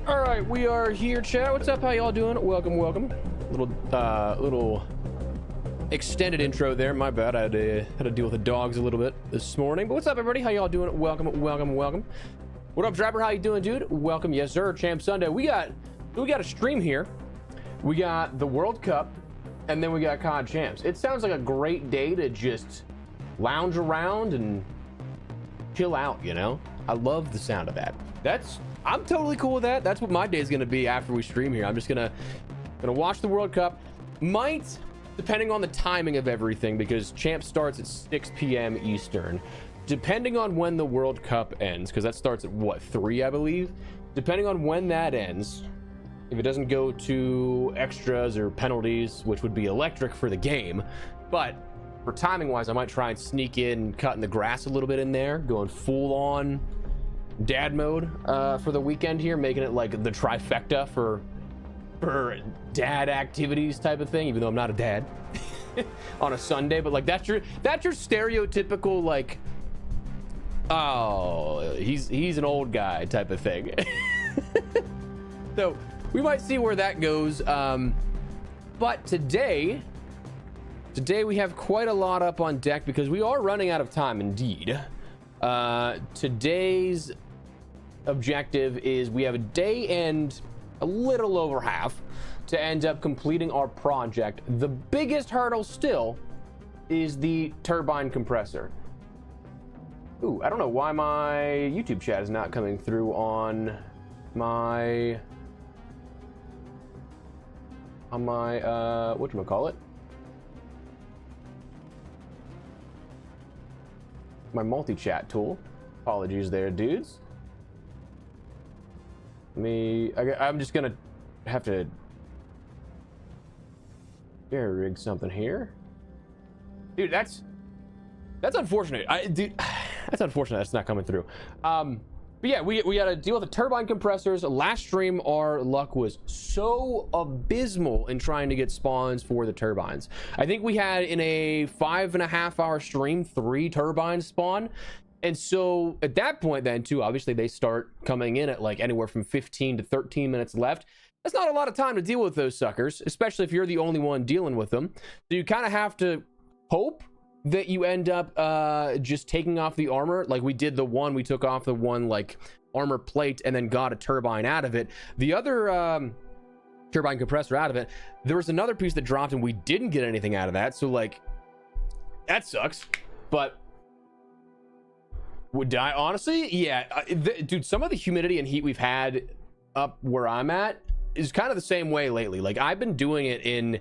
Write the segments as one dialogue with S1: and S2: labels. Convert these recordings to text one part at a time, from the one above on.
S1: All right, we are here, chat. What's up? How y'all doing? Welcome. Little extended intro there. My bad. I had to deal with the dogs a little bit this morning. But what's up, everybody? How y'all doing? Welcome. What up, Drapper? How you doing, dude? Welcome. Yes, sir. Champ Sunday. We got a stream here. We got the World Cup, and then we got COD Champs. It sounds like a great day to just lounge around and chill out, you know? I love the sound of that. I'm totally cool with that. That's what my day is going to be after we stream here. I'm just gonna watch the World Cup. Might, depending on the timing of everything, because Champ starts at 6 p.m. Eastern. Depending on when the World Cup ends, because that starts at what, 3, I believe. Depending on when that ends, if it doesn't go to extras or penalties, which would be electric for the game, but for timing wise, I might try and sneak in cutting the grass a little bit in there, going full on dad mode for the weekend here, making it like the trifecta for dad activities type of thing, even though I'm not a dad on a Sunday. But like that's your stereotypical like, oh, he's an old guy type of thing. So we might see where that goes. But today we have quite a lot up on deck because we are running out of time indeed. Today's objective is we have a day and a little over half to end up completing our project. The biggest hurdle still is the turbine compressor. Ooh, I don't know why my YouTube chat is not coming through on my whatchamacallit? My multi-chat tool. Apologies there, dudes. I'm just gonna have to rig something here. Dude, that's unfortunate. That's unfortunate that's not coming through. But yeah, we got to deal with the turbine compressors. Last stream, our luck was so abysmal in trying to get spawns for the turbines. I think we had in a 5.5 hour stream 3 turbines spawn. And so at that point then too, obviously they start coming in at like anywhere from 15 to 13 minutes left. That's not a lot of time to deal with those suckers, especially if you're the only one dealing with them. So you kind of have to hope that you end up just taking off the armor. Like we did we took off the one like armor plate and then got a turbine out of it. The other turbine compressor out of it, there was another piece that dropped and we didn't get anything out of that. So like that sucks. But would I honestly? Yeah, dude, some of the humidity and heat we've had up where I'm at is kind of the same way lately. Like I've been doing it in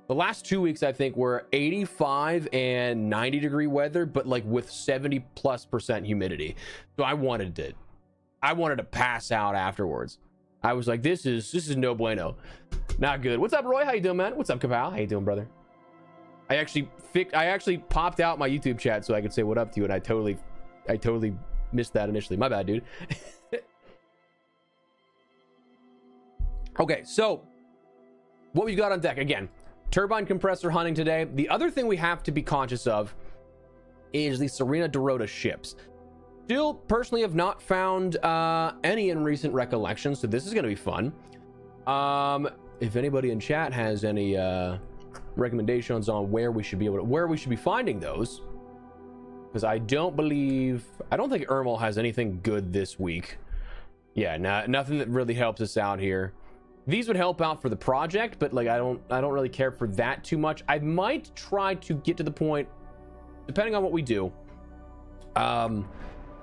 S1: the last 2 weeks, I think were 85 and 90 degree weather, but like with 70+% humidity. So I wanted to pass out afterwards. I was like, this is no bueno, not good. What's up, Roy? How you doing, man? What's up, Kapow? How you doing, brother? I actually popped out my YouTube chat so I could say what up to you, and I totally missed that initially. My bad, dude. Okay, so what we've got on deck again. Turbine compressor hunting today. The other thing we have to be conscious of is the Serena Dorota ships. Still, personally, have not found any in recent recollection, so this is going to be fun. If anybody in chat has any recommendations on where we should be finding those, because I don't think Ermal has anything good this week. Yeah, nothing that really helps us out here. These would help out for the project, but like I don't really care for that too much. I might try to get to the point, depending on what we do. I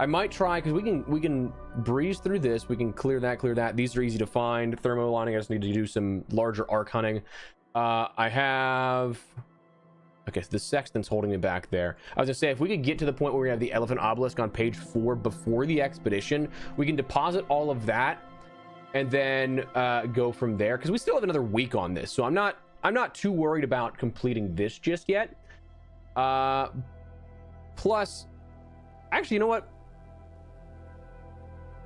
S1: might try, because we can breeze through this. We can clear that. These are easy to find. Thermo lining, I just need to do some larger arc hunting. I have. Okay, so the sextant's holding me back there. I was gonna say, if we could get to the point where we have the elephant obelisk on page 4 before the expedition, we can deposit all of that and then go from there, because we still have another week on this, so I'm not too worried about completing this just yet. Plus, actually, you know what?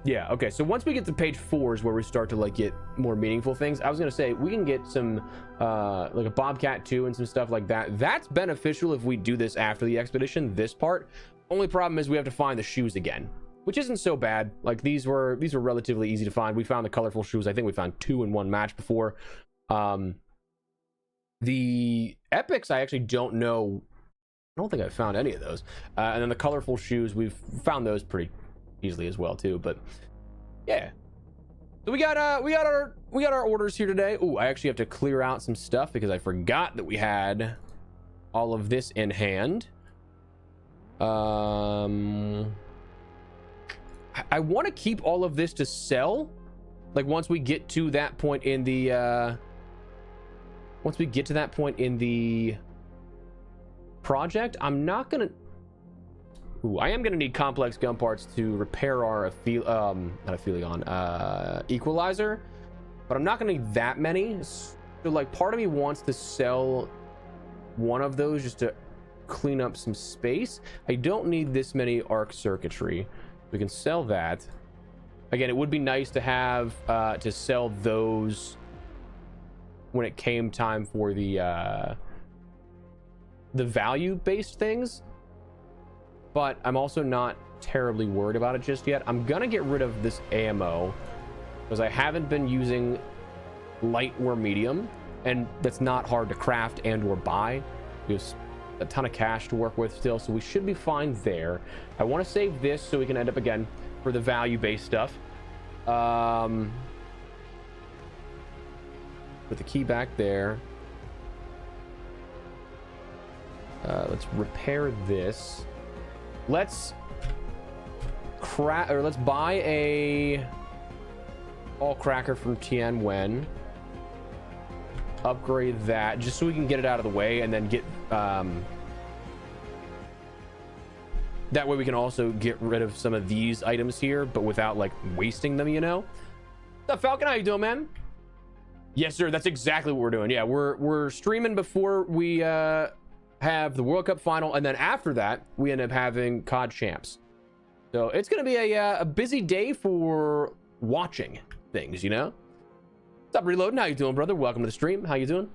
S1: Yeah, okay, so once we get to page 4 is where we start to like get more meaningful things. I was gonna say we can get some like a Bobcat 2 and some stuff like that. That's beneficial if we do this after the expedition, this part. Only problem is we have to find the shoes again. which isn't so bad. Like these were relatively easy to find. We found the colorful shoes. I think we found 2 in one match before. The epics, I actually don't know. I don't think I found any of those. And then the colorful shoes, we've found those pretty easily as well too. But yeah, so we got our orders here today. Ooh, I actually have to clear out some stuff because I forgot that we had all of this in hand. I want to keep all of this to sell, like once we get to that point in the project. I'm not gonna. Ooh, I am gonna need complex gun parts to repair our equalizer, but I'm not gonna need that many. So like, part of me wants to sell one of those just to clean up some space. I don't need this many arc circuitry. We can sell that. Again, it would be nice to have to sell those when it came time for the value-based things, but I'm also not terribly worried about it just yet. I'm gonna get rid of this ammo because I haven't been using light or medium, and that's not hard to craft and or buy. We have a ton of cash to work with still, so we should be fine there. I want to save this so we can end up again for the value-based stuff. Put the key back there. Let's repair this. Let's buy a all cracker from Tien Wen. Upgrade that just so we can get it out of the way, and then get that way we can also get rid of some of these items here, but without like wasting them, you know. What's up, Falcon? How you doing, man? Yes, sir. That's exactly what we're doing. Yeah, we're streaming before we have the World Cup final, and then after that we end up having COD Champs. So it's gonna be a busy day for watching things, you know. What's up, Reloading? How you doing, brother? Welcome to the stream. How you doing?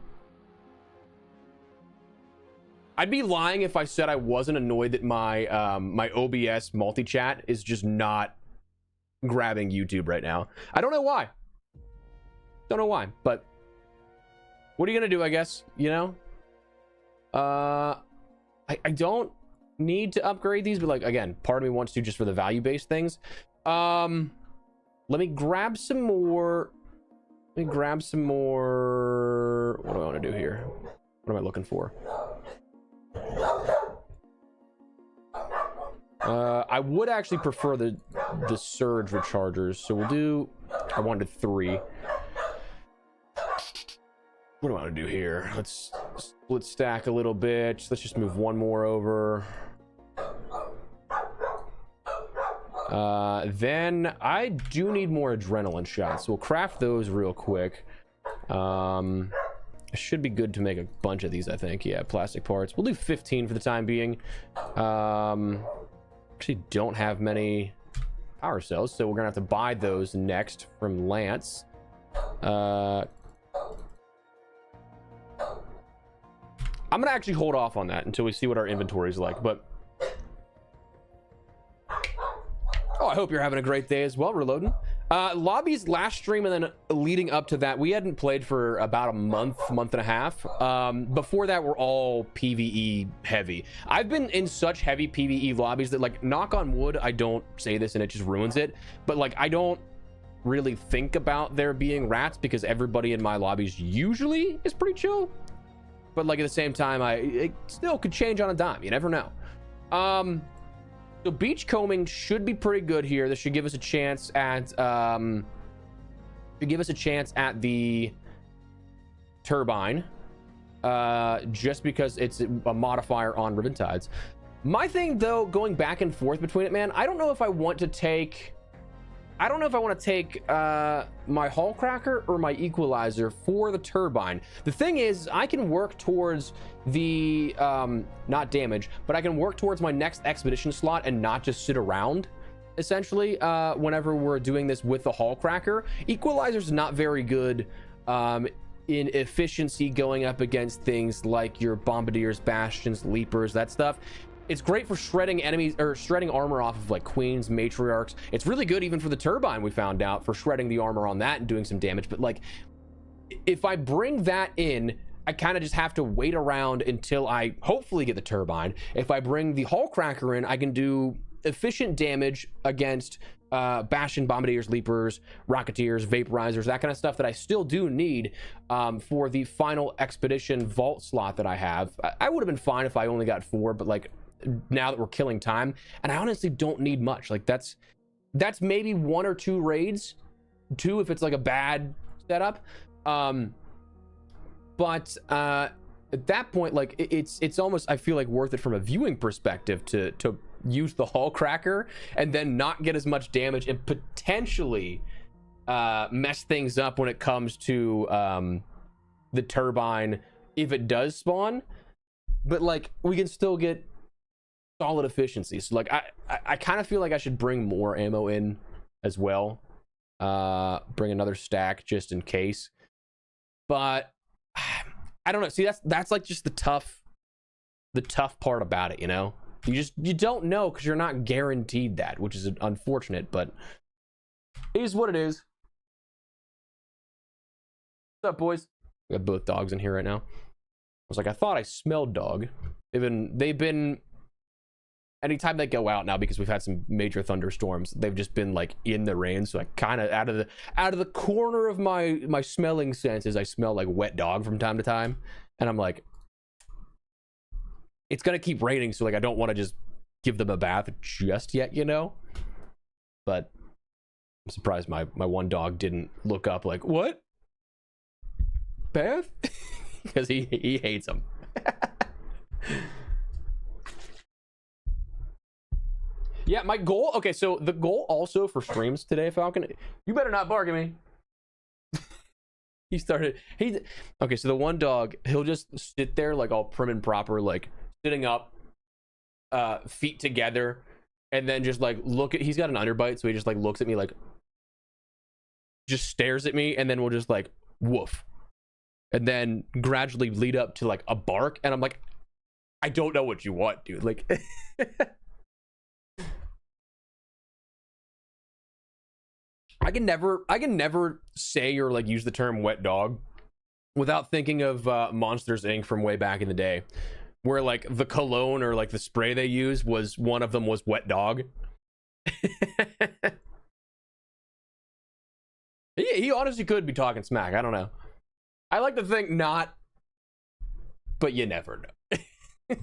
S1: I'd be lying if I said I wasn't annoyed that my my OBS multi-chat is just not grabbing YouTube right now. I don't know why. Don't know why, but what are you gonna do, I guess, you know? I don't need to upgrade these, but like, again, part of me wants to just for the value-based things. Let me grab some more. What do I want to do here? What am I looking for? I would actually prefer the surge rechargers, so we'll do. I wanted 3. What do I want to do here? Let's split stack a little bit. Let's just move one more over. Then I do need more adrenaline shots, so we'll craft those real quick. It should be good to make a bunch of these, I think. Yeah, plastic parts. We'll do 15 for the time being. Actually don't have many power cells, so we're gonna have to buy those next from Lance. I'm gonna actually hold off on that until we see what our inventory is like, but oh, I hope you're having a great day as well, Reloading. Lobby's last stream and then leading up to that, we hadn't played for about a month and a half. Before that, we're all PvE heavy. I've been in such heavy PvE lobbies that, like, knock on wood, I don't say this and it just ruins it, but like, I don't really think about there being rats because everybody in my lobbies usually is pretty chill. But like, at the same time, it still could change on a dime. You never know. So beach combing should be pretty good here. This should give us a chance at the turbine, just because it's a modifier on ribbon tides. My thing, though, going back and forth between it, man, I don't know if I want to take my hull cracker or my equalizer for the turbine. The thing is, I can work towards the not damage, but I can work towards my next expedition slot and not just sit around, essentially, whenever we're doing this with the hull cracker. Equalizer's not very good in efficiency going up against things like your bombardiers, bastions, leapers, that stuff. It's great for shredding enemies or shredding armor off of like queens, matriarchs. It's really good even for the turbine, we found out, for shredding the armor on that and doing some damage. But like, if I bring that in, I kind of just have to wait around until I hopefully get the turbine. If I bring the hull cracker in, I can do efficient damage against Bastion, Bombardiers, Leapers, Rocketeers, Vaporizers, that kind of stuff that I still do need for the final Expedition Vault slot that I have. I would have been fine if I only got 4, but like now that we're killing time, and I honestly don't need much. Like that's maybe 1 or 2 raids, 2 if it's like a bad setup. But at that point, like it's almost, I feel like, worth it from a viewing perspective to use the hull cracker and then not get as much damage and potentially mess things up when it comes to the turbine if it does spawn. But like, we can still get solid efficiency. So like, I kind of feel like I should bring more ammo in as well. Bring another stack just in case. But I don't know. See, that's like just the tough part about it, you know? You don't know because you're not guaranteed that, which is unfortunate, but it is what it is. What's up, boys? We got both dogs in here right now. I was like, I thought I smelled dog. They've been anytime they go out now, because we've had some major thunderstorms, they've just been like in the rain. So I kind of out of the corner of my smelling senses, I smell like wet dog from time to time, and I'm like, it's gonna keep raining, so like I don't want to just give them a bath just yet, you know. But I'm surprised my one dog didn't look up like, what, bath? Because he hates them. Yeah, my goal. Okay, so the goal also for streams today, Falcon. You better not bark at me. Okay, so the one dog, he'll just sit there like all prim and proper, like sitting up, feet together, and then just like he's got an underbite, so he just like looks at me, like just stares at me, and then we'll just like woof, and then gradually lead up to like a bark, and I'm like, I don't know what you want, dude. Like I can never say or like use the term wet dog without thinking of Monsters Inc. from way back in the day, where like the cologne or like the spray they used was, one of them was wet dog. he honestly could be talking smack. I don't know. I like to think not, but you never know.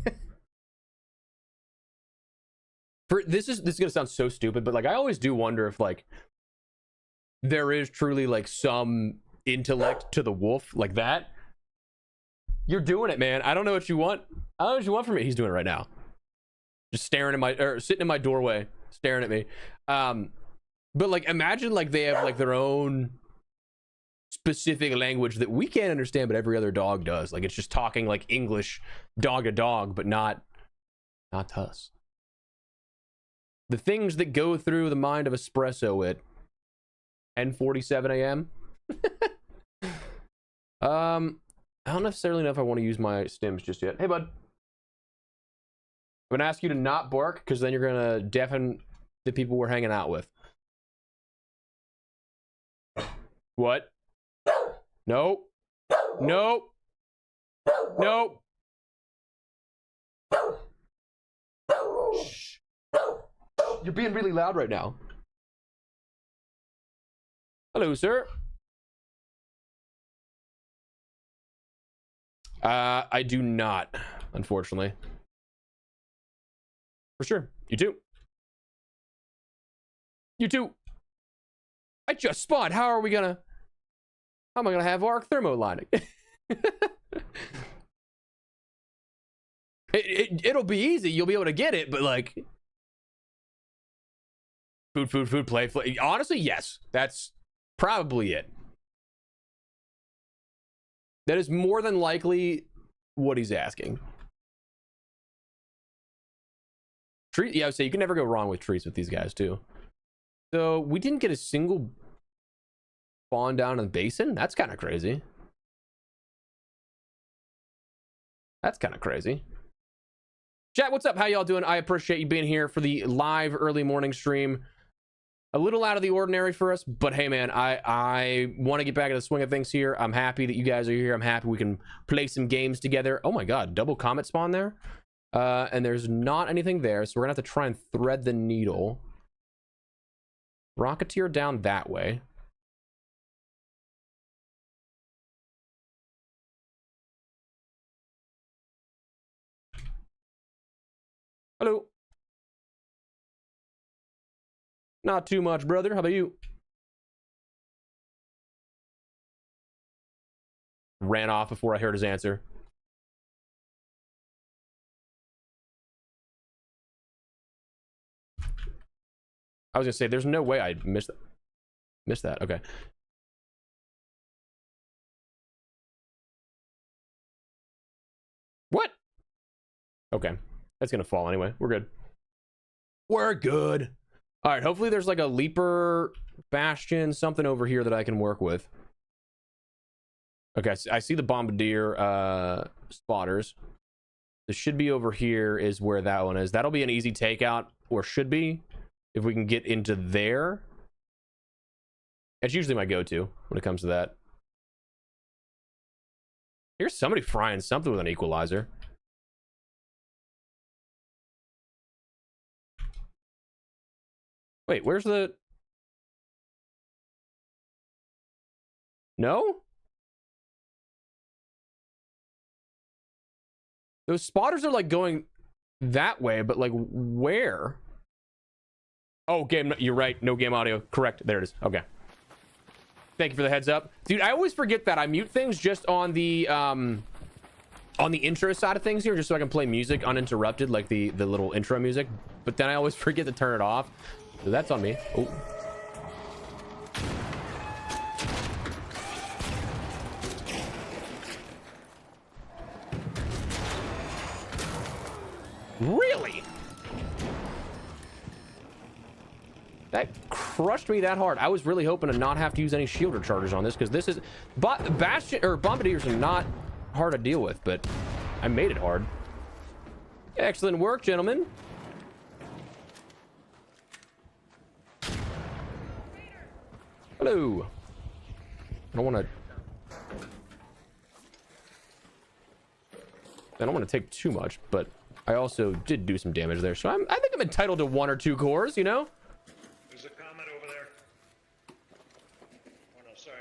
S1: This is gonna sound so stupid, but like I always do wonder if like there is truly like some intellect to the wolf like that. You're doing it, man. I don't know what you want. I don't know what you want from me. He's doing it right now. Just staring at sitting in my doorway, staring at me. But like, imagine like they have like their own specific language that we can't understand, but every other dog does. Like it's just talking like English, dog to dog, but not to us. The things that go through the mind of Espresso at 10:47 a.m. I don't necessarily know if I want to use my stims just yet. Hey, bud. I'm gonna ask you to not bark, because then you're gonna deafen the people we're hanging out with. What? Nope. Nope. Nope. Shh. You're being really loud right now. Hello, sir. I do not, unfortunately. For sure. You too. You too. I just spawned. How am I gonna have arc thermo lining? It'll be easy. You'll be able to get it, but like food, play. Honestly, yes. That's probably it. That is more than likely what he's asking. Treat, yeah, I would say you can never go wrong with treats with these guys too. So we didn't get a single spawn down in the basin. That's kind of crazy. That's kind of crazy. Chat, what's up? How y'all doing? I appreciate you being here for the live early morning stream. A little out of the ordinary for us, but hey, man, I want to get back in the swing of things here. I'm happy that you guys are here. I'm happy we can play some games together. Oh my god, double comet spawn there. And there's not anything there, so we're gonna have to try and thread the needle. Rocketeer down that way. Hello. Not too much, brother. How about you? Ran off before I heard his answer. I was gonna say, there's no way I missed that. Okay. What? Okay. That's gonna fall anyway. We're good. We're good. All right. Hopefully there's like a leaper bastion, something over here that I can work with. Okay. I see the bombardier spotters. This should be over here is where that one is. That'll be an easy takeout, or should be, if we can get into there. It's usually my go-to when it comes to that. Here's somebody frying something with an equalizer. Wait, where's the... No? Those spotters are like going that way, but like where? Oh, game, you're right. No game audio. Correct. There it is. Okay. Thank you for the heads up. Dude, I always forget that I mute things just on the intro side of things here, just so I can play music uninterrupted, like the little intro music. But then I always forget to turn it off. So that's on me. Oh. Really? That crushed me that hard. I was really hoping to not have to use any shielder chargers on this, because this is bastion or bombardiers are not hard to deal with, but I made it hard. Excellent work, gentlemen. Hello. I don't want to take too much, but I also did do some damage there, so I think I'm entitled to 1 or 2 cores, you know?
S2: There's a comment over there. Oh no, sorry.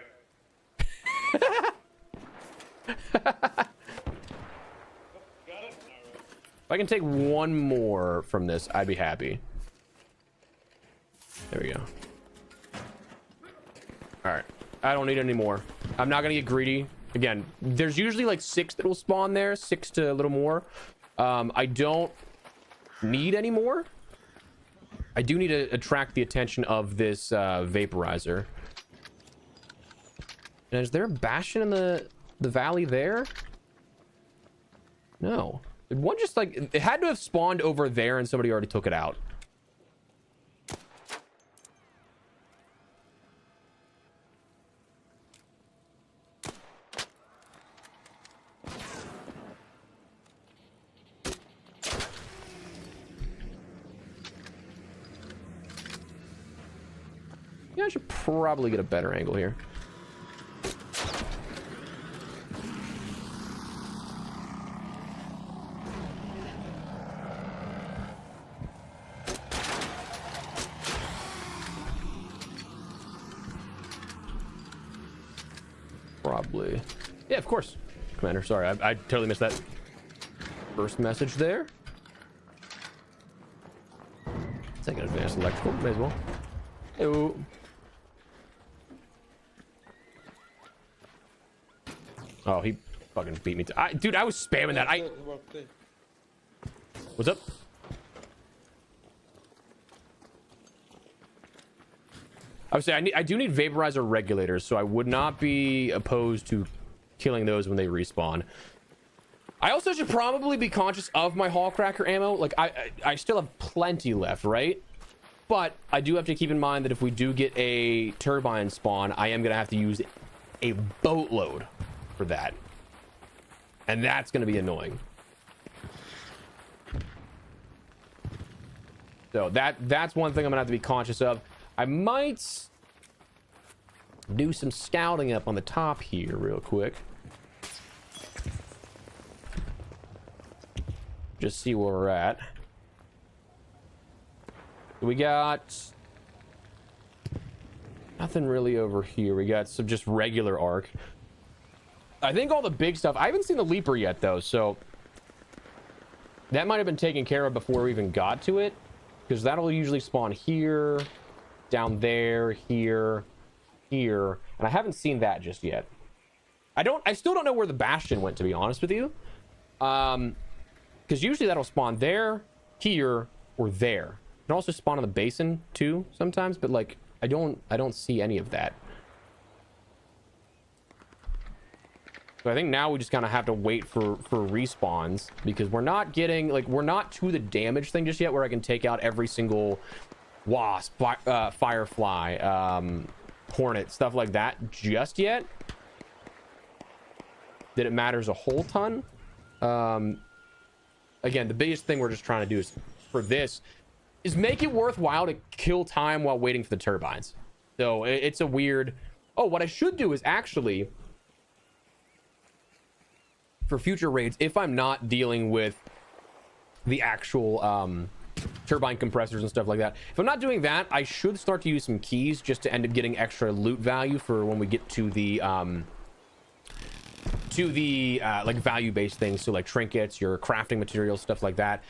S2: Oh, got it? All right.
S1: If I can take 1 more from this, I'd be happy. There we go. All right. I don't need any more. I'm not going to get greedy. Again, there's usually like 6 that will spawn there, 6 to a little more. I don't need any more. I do need to attract the attention of this vaporizer. And is there a bastion in the valley there? No. One just like, it had to have spawned over there and somebody already took it out. Yeah, I should probably get a better angle here. Probably. Yeah, of course. Commander, sorry. I totally missed that first message there. Take an advanced electrical. May as well. Ew. Oh, he fucking beat me. Dude, I was spamming that. What's up? I would say I do need vaporizer regulators, so I would not be opposed to killing those when they respawn. I also should probably be conscious of my hall cracker ammo. Like I still have plenty left, right? But I do have to keep in mind that if we do get a turbine spawn, I am gonna have to use a boatload for that, and that's gonna be annoying. So that's one thing I'm gonna have to be conscious of. I might do some scouting up on the top here real quick. Just see where we're at. We got nothing really over here. We got some just regular arc. I think all the big stuff, I haven't seen the leaper yet though, so that might have been taken care of before we even got to it, because that'll usually spawn here, down there, here, here, and I haven't seen that just yet. I still don't know where the bastion went, to be honest with you, because usually that'll spawn there, here, or there. It can also spawn in the basin too sometimes, but like I don't see any of that. So I think now we just kind of have to wait for respawns, because we're not getting, like, we're not to the damage thing just yet where I can take out every single wasp, firefly, hornet, stuff like that just yet. That it matters a whole ton. Again, the biggest thing we're just trying to do is, for this, is make it worthwhile to kill time while waiting for the turbines. So it's a weird... Oh, what I should do is actually... for future raids, if I'm not dealing with the actual turbine compressors and stuff like that, if I'm not doing that, I should start to use some keys just to end up getting extra loot value for when we get to the like value-based things, so like trinkets, your crafting materials, stuff like that.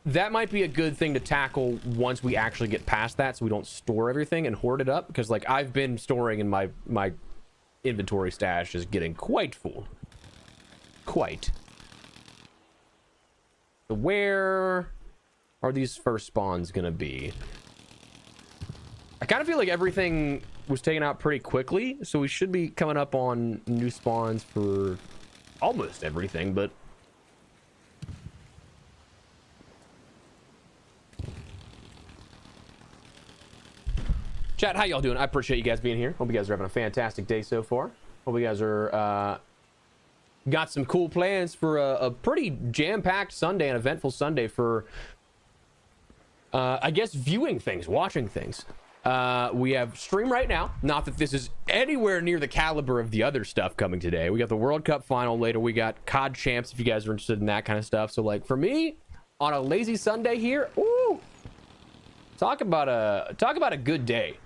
S1: That might be a good thing to tackle once we actually get past that, so we don't store everything and hoard it up, because like I've been storing, and my inventory stash is getting quite full. Quite. So where are these first spawns gonna be? I kind of feel like everything was taken out pretty quickly, so we should be coming up on new spawns for almost everything, but chat, how y'all doing? I appreciate you guys being here. Hope you guys are having a fantastic day so far. Hope you guys are got some cool plans for a pretty jam-packed Sunday, an eventful Sunday for, I guess, viewing things, watching things. We have stream right now. Not that this is anywhere near the caliber of the other stuff coming today. We got the World Cup final later. We got COD champs, if you guys are interested in that kind of stuff. So, like, for me, on a lazy Sunday here, ooh, talk about a good day,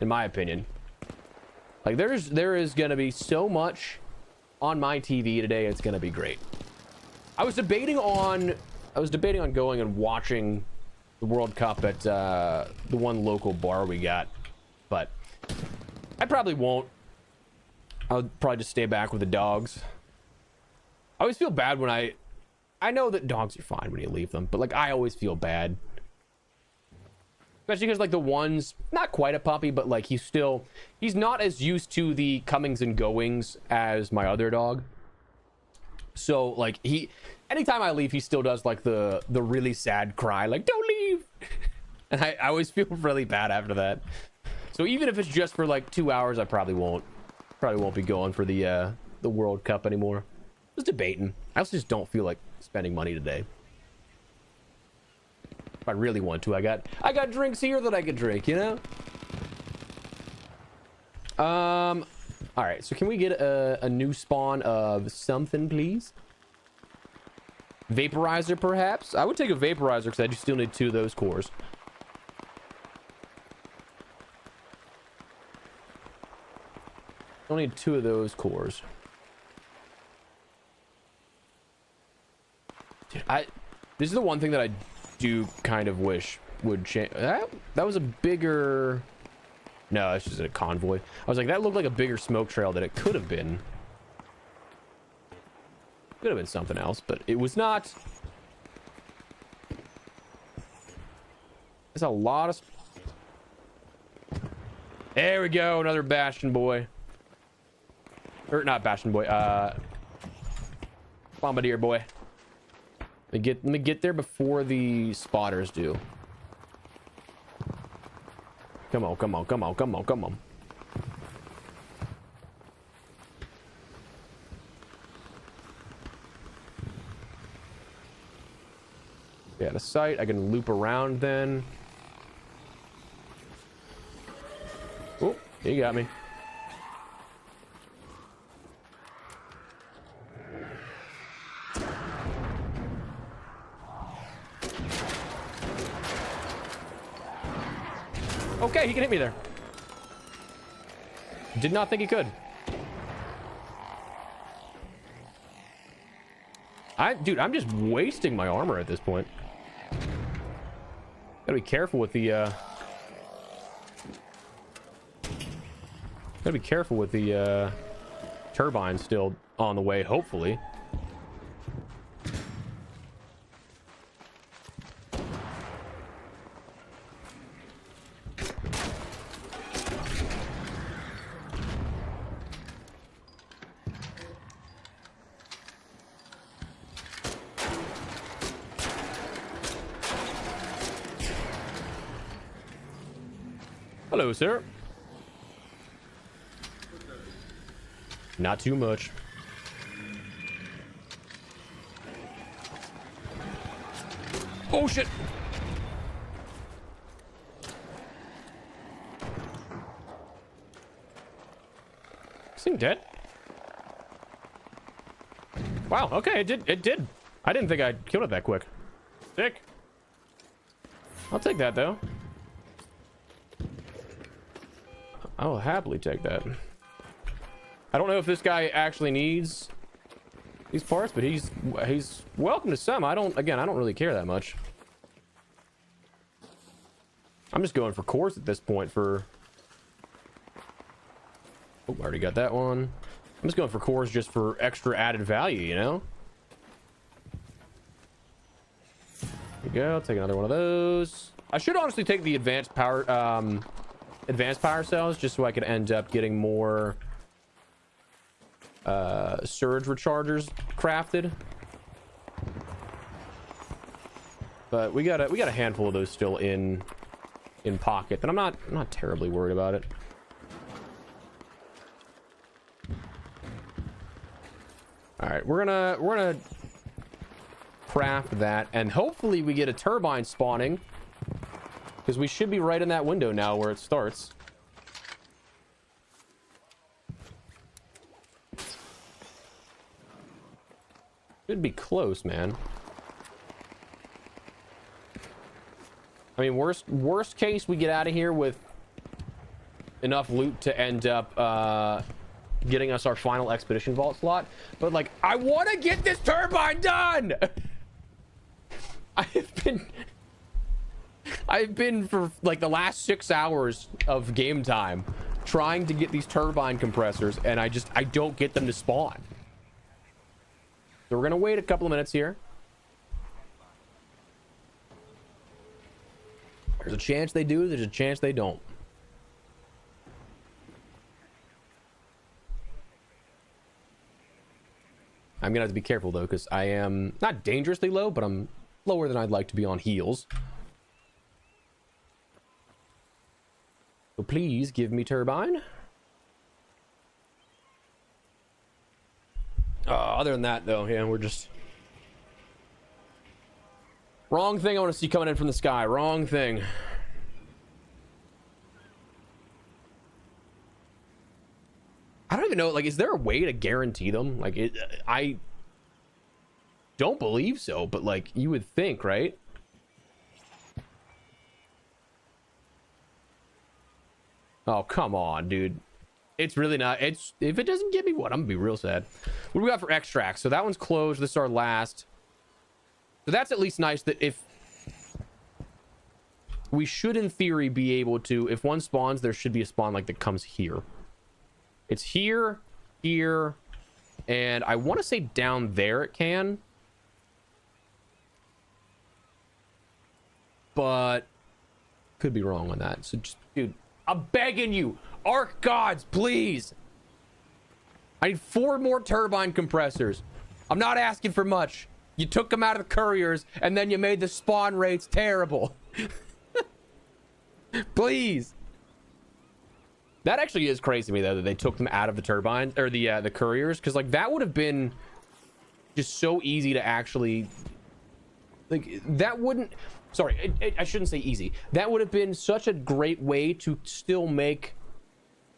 S1: in my opinion. Like, there is gonna be so much on my TV today, it's gonna be great. I was debating on going and watching the World Cup at the one local bar we got, but I probably won't. I'll probably just stay back with the dogs. I always feel bad when I know that dogs are fine when you leave them, but like I always feel bad, especially because like the one's not quite a puppy, but like he's not as used to the comings and goings as my other dog. So like anytime I leave, he still does like the really sad cry, like don't leave. And I always feel really bad after that. So even if it's just for like 2 hours, I probably won't be going for the World Cup anymore. Just debating. I also just don't feel like spending money today. If I really want to, I got drinks here that I could drink, you know. All right, so can we get a new spawn of something, please? Vaporizer, perhaps? I would take a vaporizer because I do still need 2 of those cores. I'll need 2 of those cores. Dude, this is the one thing that I do kind of wish would change. That was a bigger... No, it's just a convoy. I was like, that looked like a bigger smoke trail that it could have been. Could have been something else, but it was not. There's a lot of... There we go, another Bastion boy. Or not Bastion boy, Bombardier boy. Let me get there before the spotters do. Come on, come on, come on, come on, come on. Yeah, the sight. I can loop around then. Oh, he got me. Okay, he can hit me there. Did not think he could. Dude, I'm just wasting my armor at this point. Gotta be careful with the turbine still on the way, hopefully. Hello, sir. Not too much. Oh shit. Is he dead? Wow, okay, it did. I didn't think I killed it that quick. Sick. I'll take that though. I will happily take that. I don't know if this guy actually needs these parts, but he's welcome to some. I don't really care that much. I'm just going for cores at this point for... Oh, I already got that one. I'm just going for cores just for extra added value, you know? There we go. Take another one of those. I should honestly take the advanced power cells just so I could end up getting more surge rechargers crafted. But we got a handful of those still in pocket, and I'm not terribly worried about it. All right, we're gonna craft that, and hopefully we get a turbine spawning, because we should be right in that window now where it starts. Should be close, man. I mean, worst case, we get out of here with enough loot to end up getting us our final expedition vault slot. But like, I want to get this turbine done. I've been for like the last 6 hours of game time trying to get these turbine compressors, and I don't get them to spawn. So we're gonna wait a couple of minutes here. There's a chance they do, there's a chance they don't. I'm gonna have to be careful though, because I am not dangerously low, but I'm lower than I'd like to be on heals. So please give me turbine. Other than that though, yeah, we're just... Wrong thing I want to see coming in from the sky. Wrong thing. I don't even know, like, is there a way to guarantee them? Like, I don't believe so, but like, you would think, right? Oh, come on, dude. It's really not. It's, if it doesn't give me one, I'm gonna be real sad. What do we got for extracts? So that one's closed. This is our last. So that's at least nice that if we should, in theory, be able to, if one spawns, there should be a spawn like that comes here. It's here, here, and I want to say down there it can. But could be wrong on that. So just, dude, I'm begging you, Arc Gods, please. I need 4 more turbine compressors. I'm not asking for much. You took them out of the couriers, and then you made the spawn rates terrible. Please. That actually is crazy to me, though, that they took them out of the turbines, or the couriers, because, like, that would have been just so easy to actually Like, that wouldn't, sorry, I shouldn't say easy. That would have been such a great way to still make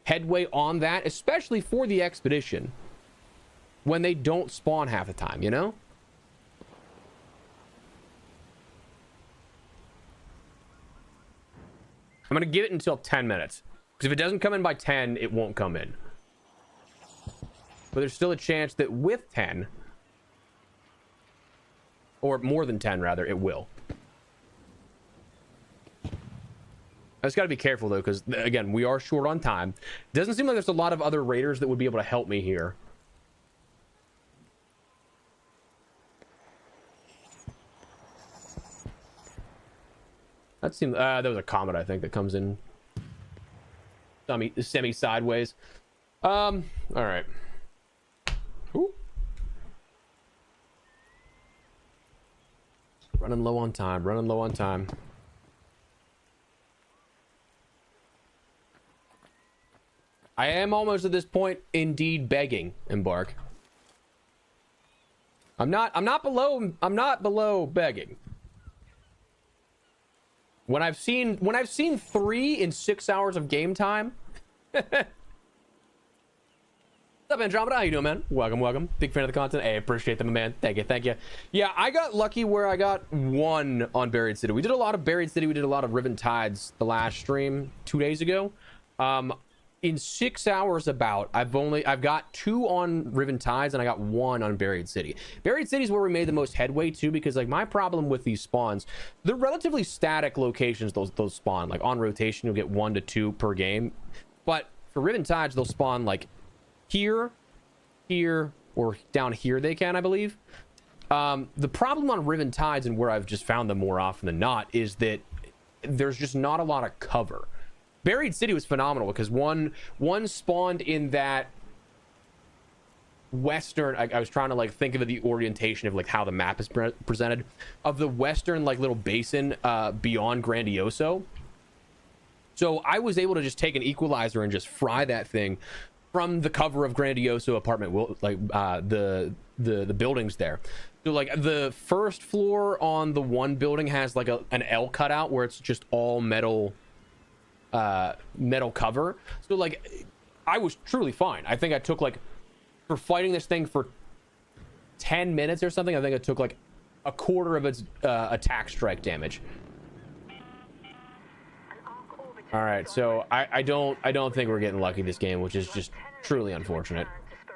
S1: headway on that, especially for the expedition, when they don't spawn half the time, you know? I'm gonna give it until 10 minutes, because if it doesn't come in by 10, it won't come in. But there's still a chance that with 10, or more than 10 rather, it will. I just got to be careful though, because again, we are short on time. Doesn't seem like there's a lot of other raiders that would be able to help me here. That seemed there was a comet, I think, that comes in semi sideways. All right. Ooh. Running low on time, running low on time. I am almost at this point indeed begging, Embark. I'm not below begging. When I've seen 3 in 6 hours of game time. What's up, Andromeda? How you doing, man? Welcome. Big fan of the content. Hey, appreciate them, man. Thank you. Yeah, I got lucky where I got 1 on Buried City. We did a lot of Buried City. We did a lot of Riven Tides the last stream 2 days ago. In 6 hours I've got 2 on Riven Tides and I got 1 on Buried City. Buried City is where we made the most headway too, because like my problem with these spawns, they're relatively static locations. Those spawn like on rotation. You'll get 1 to 2 per game, but for Riven Tides they'll spawn like here, or down here. They can, I believe. The problem on Riven Tides, and where I've just found them more often than not, is that there's just not a lot of cover. Buried City was phenomenal because one spawned in that western, I was trying to like think of the orientation of like how the map is presented, of the western like little basin beyond Grandioso. So I was able to just take an equalizer and just fry that thing from the cover of Grandioso apartment, like the buildings there. So like the first floor on the one building has like an L cutout where it's just all metal cover. So like I was truly fine. I think I took like, for fighting this thing for 10 minutes or something, I think I took like a quarter of its attack strike damage. All right, so I don't think we're getting lucky this game, which is just truly unfortunate.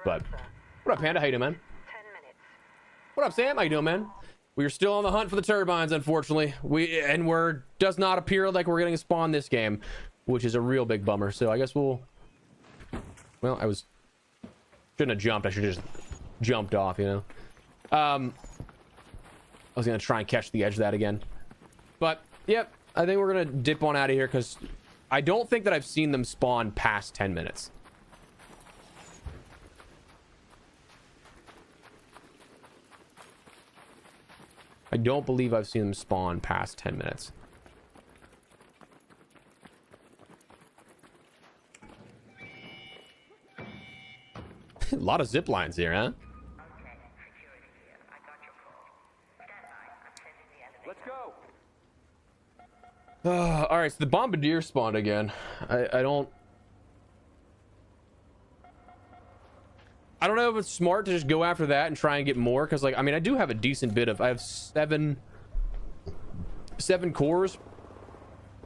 S1: But what up, Panda? How you doing, man? What up, Sam? How you doing, man? We are still on the hunt for the turbines, unfortunately. Does not appear like we're getting a spawn this game, which is a real big bummer. So I guess well, I shouldn't have jumped. I should have just jumped off, you know. I was gonna try and catch the edge of that again, but yep. I think we're gonna dip on out of here because I don't think that I've seen them spawn past 10 minutes. I don't believe I've seen them spawn past 10 minutes. A lot of zip lines here, huh?
S3: Let's go.
S1: All right, so the bombardier spawned again. I don't know if it's smart to just go after that and try and get more, because like I mean I do have a decent bit of, I have seven cores.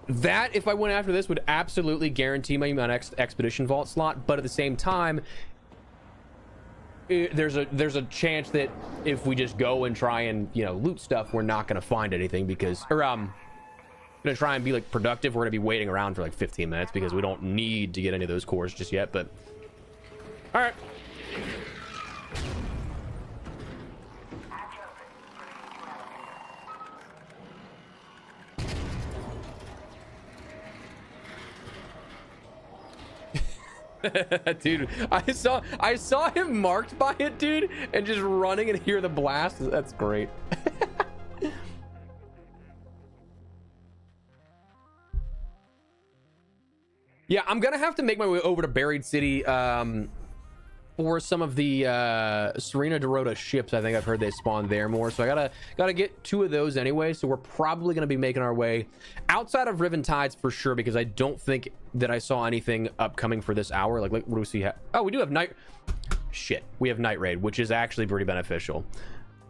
S1: That if I went after this would absolutely guarantee my next expedition vault slot, but at the same time there's a chance that if we just go and try and, you know, loot stuff, we're not going to find anything, because gonna try and be like productive. We're gonna be waiting around for like 15 minutes because we don't need to get any of those cores just yet. But all right. Dude, I saw him marked by it, dude, and just running and hear the blast. That's great. Yeah, I'm gonna have to make my way over to Buried City for some of the Serena Dorota ships. I think I've heard they spawn there more, so I gotta get 2 of those anyway. So we're probably gonna be making our way outside of Riven Tides for sure, because I don't think that I saw anything upcoming for this hour. Like what do we see? Oh, we do have night. Shit, we have Night Raid, which is actually pretty beneficial.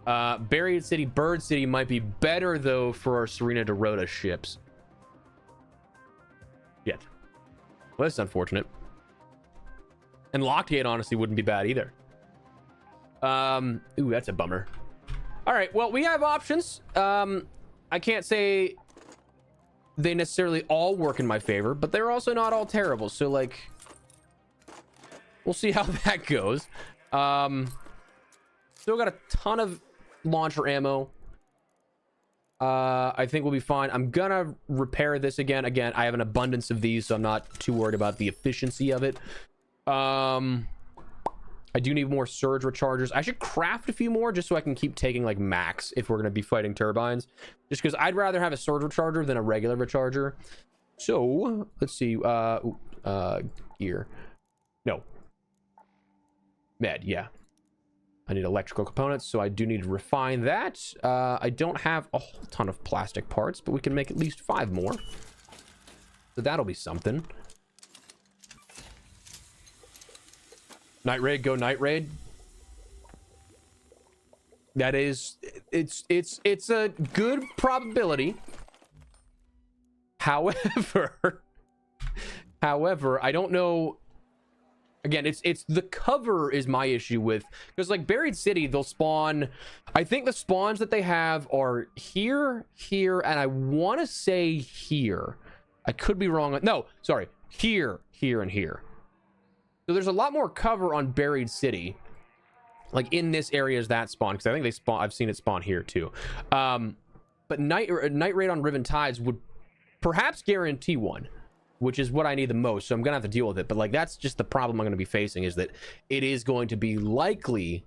S1: Buried City, Bird City might be better though for our Serena Dorota ships. Yet, well, that's unfortunate. And Lockgate honestly wouldn't be bad either. Ooh, that's a bummer. All right, well, we have options. I can't say they necessarily all work in my favor, but they're also not all terrible. So like, we'll see how that goes. Still got a ton of launcher ammo. I think we'll be fine. I'm gonna repair this again. I have an abundance of these, so I'm not too worried about the efficiency of it. I do need more surge rechargers. I should craft a few more just so I can keep taking like max if we're going to be fighting turbines, just because I'd rather have a surge recharger than a regular recharger. So let's see. Gear. No. Med. Yeah. I need electrical components, so I do need to refine that. I don't have a whole ton of plastic parts, but we can make at least 5 more. So that'll be something. Night Raid, go Night Raid. That is, it's a good probability. However, I don't know. Again, it's the cover is my issue with, because like Buried City, they'll spawn. I think the spawns that they have are here, and I want to say here. I could be wrong. No, sorry, here, and here. So there's a lot more cover on Buried City, like in this area is that spawn, because I think they spawn. I've seen it spawn here too. But Night Raid on Riven Tides would perhaps guarantee one, which is what I need the most. So I'm gonna have to deal with it. But like that's just the problem I'm gonna be facing, is that it is going to be likely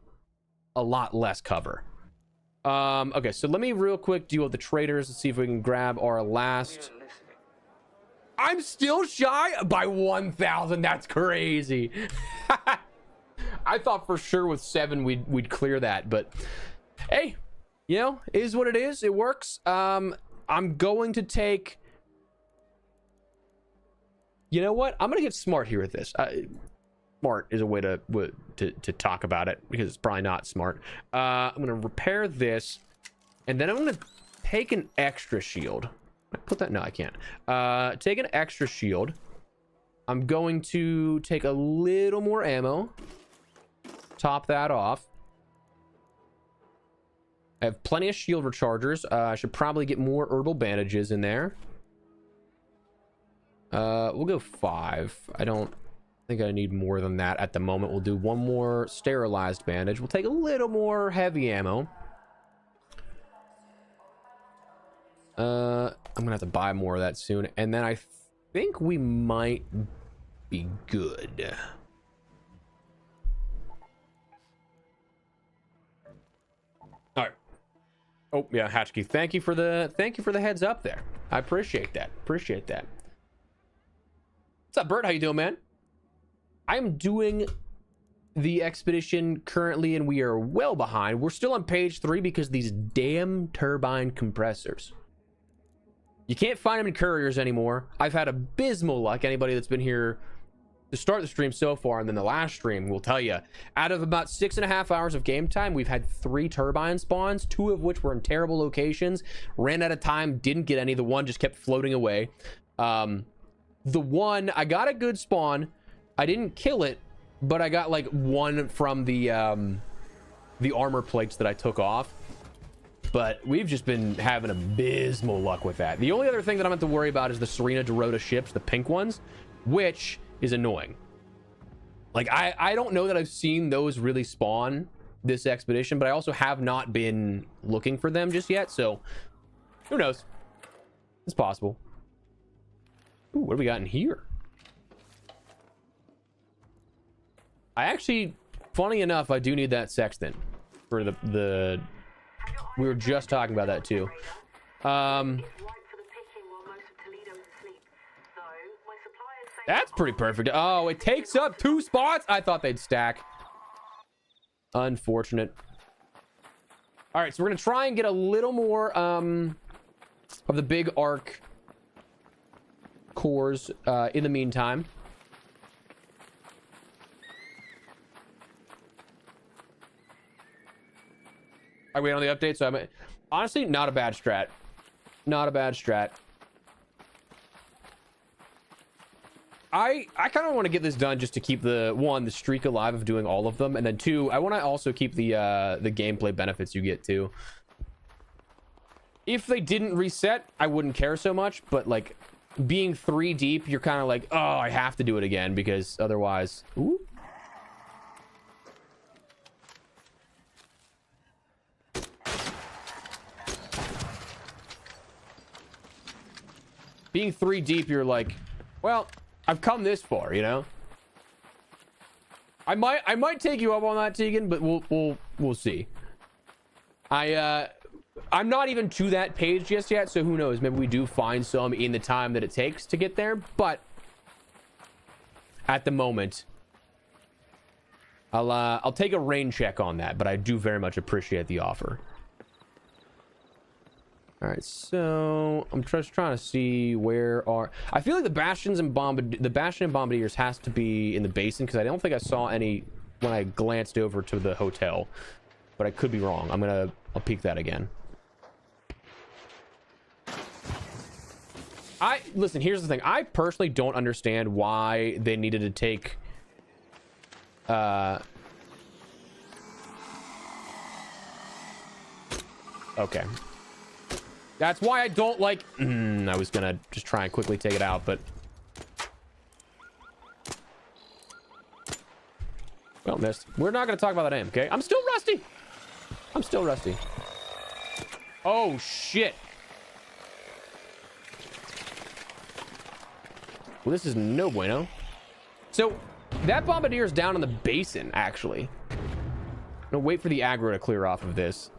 S1: a lot less cover. Okay, so let me real quick deal with the traders and see if we can grab our last. I'm still shy by 1,000. That's crazy. I thought for sure with 7 we'd clear that, but hey, you know, is what it is. It works. I'm going to take. You know what? I'm gonna get smart here with this. Smart is a way to talk about it, because it's probably not smart. I'm gonna repair this, and then I'm gonna take an extra shield. Put that. No, I can't. Take an extra shield. I'm going to take a little more ammo. Top that off. I have plenty of shield rechargers. I should probably get more herbal bandages in there. We'll go 5. I don't think I need more than that at the moment. We'll do 1 more sterilized bandage. We'll take a little more heavy ammo. I'm gonna have to buy more of that soon, and then I think we might be good. All right. Oh yeah, Hatchkey, thank you for the heads up there. I appreciate that. What's up, Bert? How you doing, man? I'm doing the expedition currently, and we are well behind. We're still on page 3 because these damn turbine compressors. You can't find them in couriers anymore. I've had abysmal luck. Anybody that's been here to start the stream so far, and then the last stream will tell you, out of about 6.5 hours of game time, we've had 3 turbine spawns, 2 of which were in terrible locations. Ran out of time, didn't get any. The one just kept floating away. The one, I got a good spawn. I didn't kill it, but I got like 1 from the armor plates that I took off. But we've just been having abysmal luck with that. The only other thing that I'm going to have to worry about is the Serena Dorota ships, the pink ones, which is annoying. Like, I don't know that I've seen those really spawn this expedition, but I also have not been looking for them just yet. So who knows? It's possible. Ooh, what do we got in here? I actually, funny enough, I do need that sextant for the we were just talking about that too. That's pretty perfect. Oh, it takes up 2 spots. I thought they'd stack. Unfortunate. All right, so we're gonna try and get a little more of the big arc cores in the meantime. I wait on the update, so I'm honestly not a bad strat. Not a bad strat. I kind of want to get this done just to keep the streak alive of doing all of them, and then 2, I want to also keep the gameplay benefits you get too. If they didn't reset, I wouldn't care so much, but like being 3 deep, you're kind of like, oh, I have to do it again because otherwise. Ooh. Being 3 deep, you're like, well, I've come this far, you know. I might take you up on that, Tegan, but we'll see. I'm not even to that page just yet, so who knows? Maybe we do find some in the time that it takes to get there, but at the moment, I'll take a rain check on that, but I do very much appreciate the offer. All right, so I'm just trying to see where are. I feel like the bastion and bombardiers has to be in the basin because I don't think I saw any when I glanced over to the hotel, but I could be wrong. I'll peek that again. Listen. Here's the thing. I personally don't understand why they needed to take. Okay. That's why I don't like... I was gonna just try and quickly take it out, but... Well, missed. We're not gonna talk about that aim, okay? I'm still rusty! I'm still rusty. Oh, shit. Well, this is no bueno. So, that bombardier is down in the basin, actually. I'm gonna wait for the aggro to clear off of this.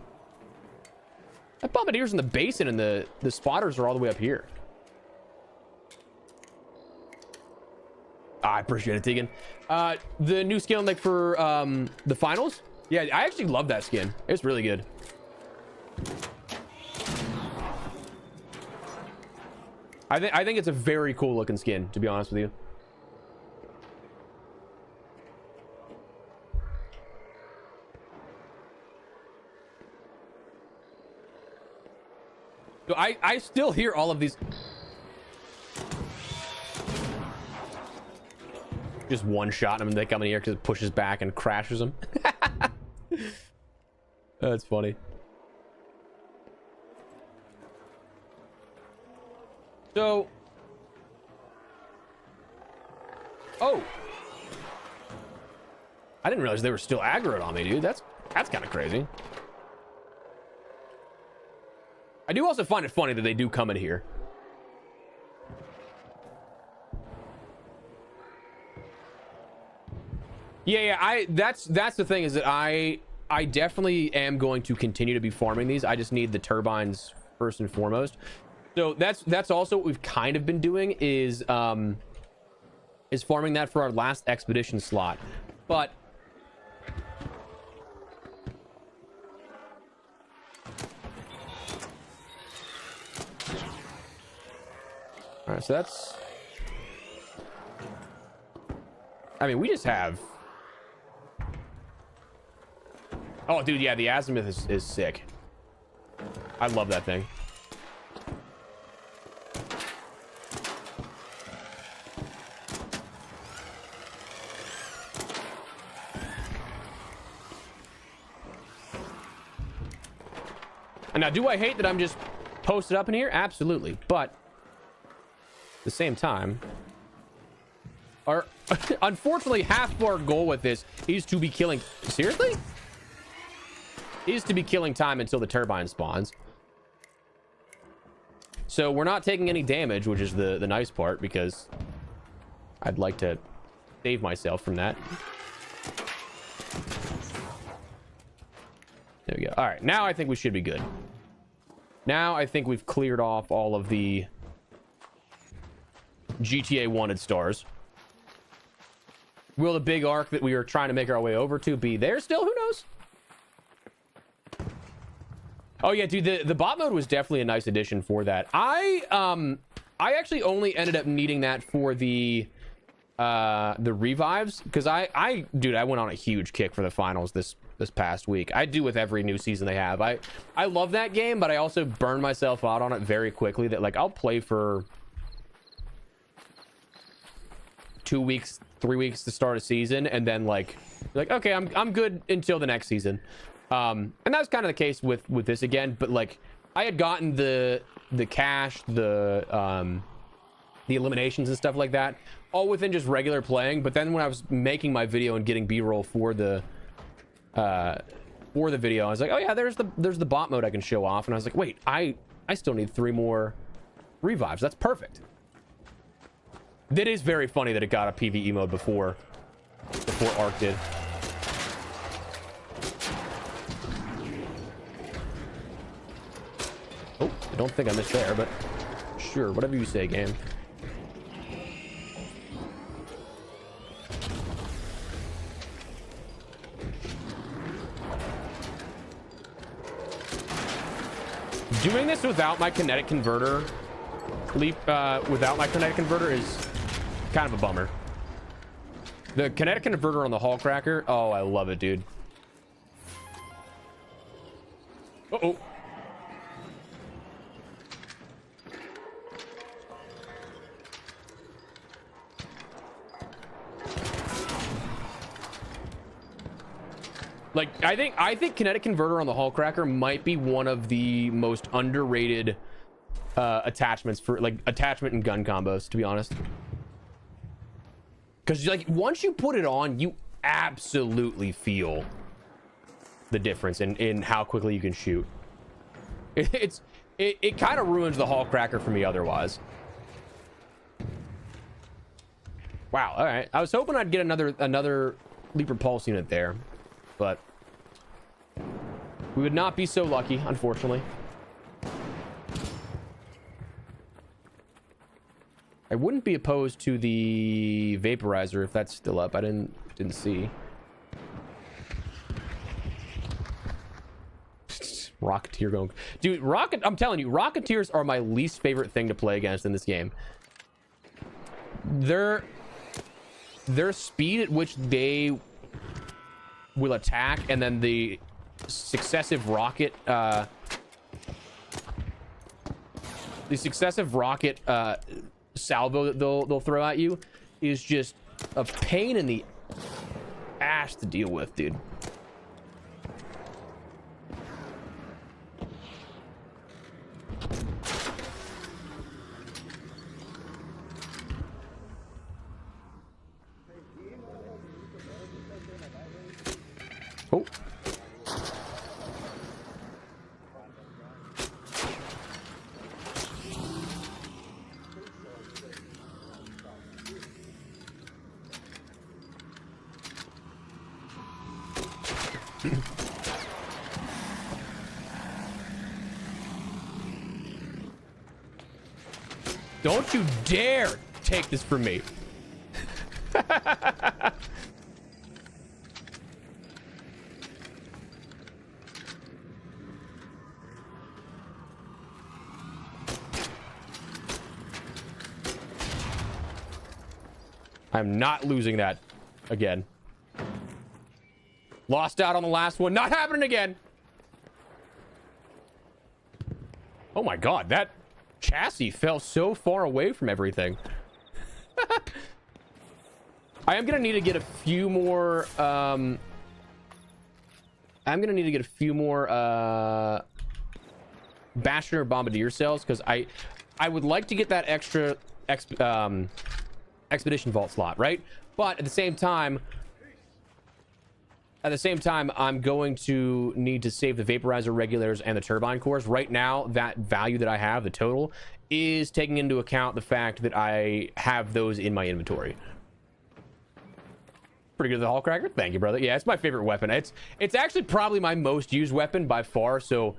S1: That bombardier's in the basin and the spotters are all the way up here. I appreciate it, Tegan. The new skin like for the finals. Yeah, I actually love that skin. It's really good. I think it's a very cool looking skin, to be honest with you. I still hear all of these. Just one shot and they come in here because it pushes back and crashes them. That's funny. So. Oh. I didn't realize they were still aggroed on me, dude. That's kind of crazy. I do also find it funny that they do come in here. Yeah, that's the thing is that I definitely am going to continue to be farming these. I just need the turbines first and foremost. So that's also what we've kind of been doing is farming that for our last expedition slot. But all right, so that's... I mean, we just have... Oh, dude, yeah, the azimuth is sick. I love that thing. And now, do I hate that I'm just posted up in here? Absolutely. But at the same time, unfortunately, half of our goal with this is to be killing... Seriously? Is to be killing time until the turbine spawns. So we're not taking any damage, which is the nice part, because I'd like to save myself from that. There we go. All right, now I think we should be good. Now I think we've cleared off all of the GTA wanted stars. Will the big arc that we are trying to make our way over to be there still? Who knows? Oh yeah, dude, the bot mode was definitely a nice addition for that. I actually only ended up needing that for the revives, because dude, I went on a huge kick for the finals this past week. I do with every new season they have. I love that game, but I also burn myself out on it very quickly. That like I'll play for 2 weeks, 3 weeks to start a season, and then like okay, I'm good until the next season. And that's kind of the case with this again. But like I had gotten the cash, the eliminations and stuff like that, all within just regular playing. But then when I was making my video and getting B-roll for the video, I was like, oh yeah, there's the bot mode I can show off. And I was like, wait, I still need 3 more revives. That's perfect. That is very funny that it got a PvE mode before Arc did. Oh, I don't think I missed there, but sure, whatever you say, game. Doing this without my kinetic converter without my kinetic converter is kind of a bummer. The kinetic converter on the Hall Cracker, oh, I love it, dude. Uh-oh. Like, I think kinetic converter on the Hall Cracker might be one of the most underrated attachments for like attachment and gun combos, to be honest. Because like once you put it on, you absolutely feel the difference in how quickly you can shoot. It kind of ruins the Hall Cracker for me otherwise. Wow. All right. I was hoping I'd get another Leaper Pulse unit there, but we would not be so lucky, unfortunately. I wouldn't be opposed to the vaporizer if that's still up. I didn't see. Rocketeer going, dude. I'm telling you, Rocketeers are my least favorite thing to play against in this game. Their speed at which they will attack, and then the successive rocket salvo that they'll throw at you is just a pain in the ass to deal with, dude. Oh. Don't you dare take this from me. I'm not losing that again. Lost out on the last one. Not happening again. Oh my god, that chassis fell so far away from everything. I am gonna need to get a few more Bastion or Bombardier cells, because I would like to get that extra Expedition Vault slot, right? But at the same time, I'm going to need to save the Vaporizer Regulators and the Turbine Cores. Right now, that value that I have, the total, is taking into account the fact that I have those in my inventory. Pretty good, the Hall Cracker. Thank you, brother. Yeah, it's my favorite weapon. It's actually probably my most used weapon by far, so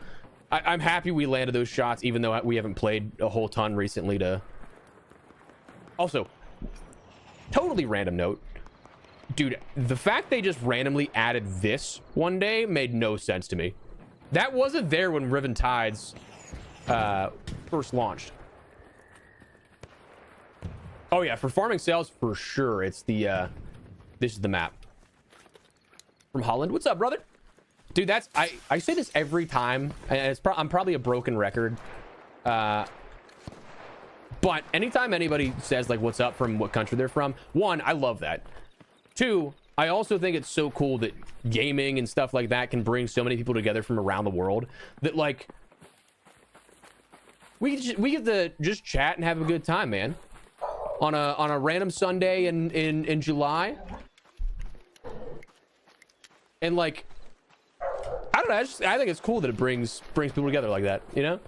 S1: I'm happy we landed those shots, even though we haven't played a whole ton recently to... Also, totally random note. Dude, the fact they just randomly added this one day made no sense to me. That wasn't there when Riven Tides first launched. Oh yeah, for farming sales for sure. It's the this is the map from Holland. What's up, brother? Dude, that's I say this every time, and I'm probably a broken record. But anytime anybody says like what's up from what country they're from, one, I love that. Two, I also think it's so cool that gaming and stuff like that can bring so many people together from around the world that like we get to just chat and have a good time, man. On a random Sunday in July. And like I don't know, I think it's cool that it brings people together like that, you know?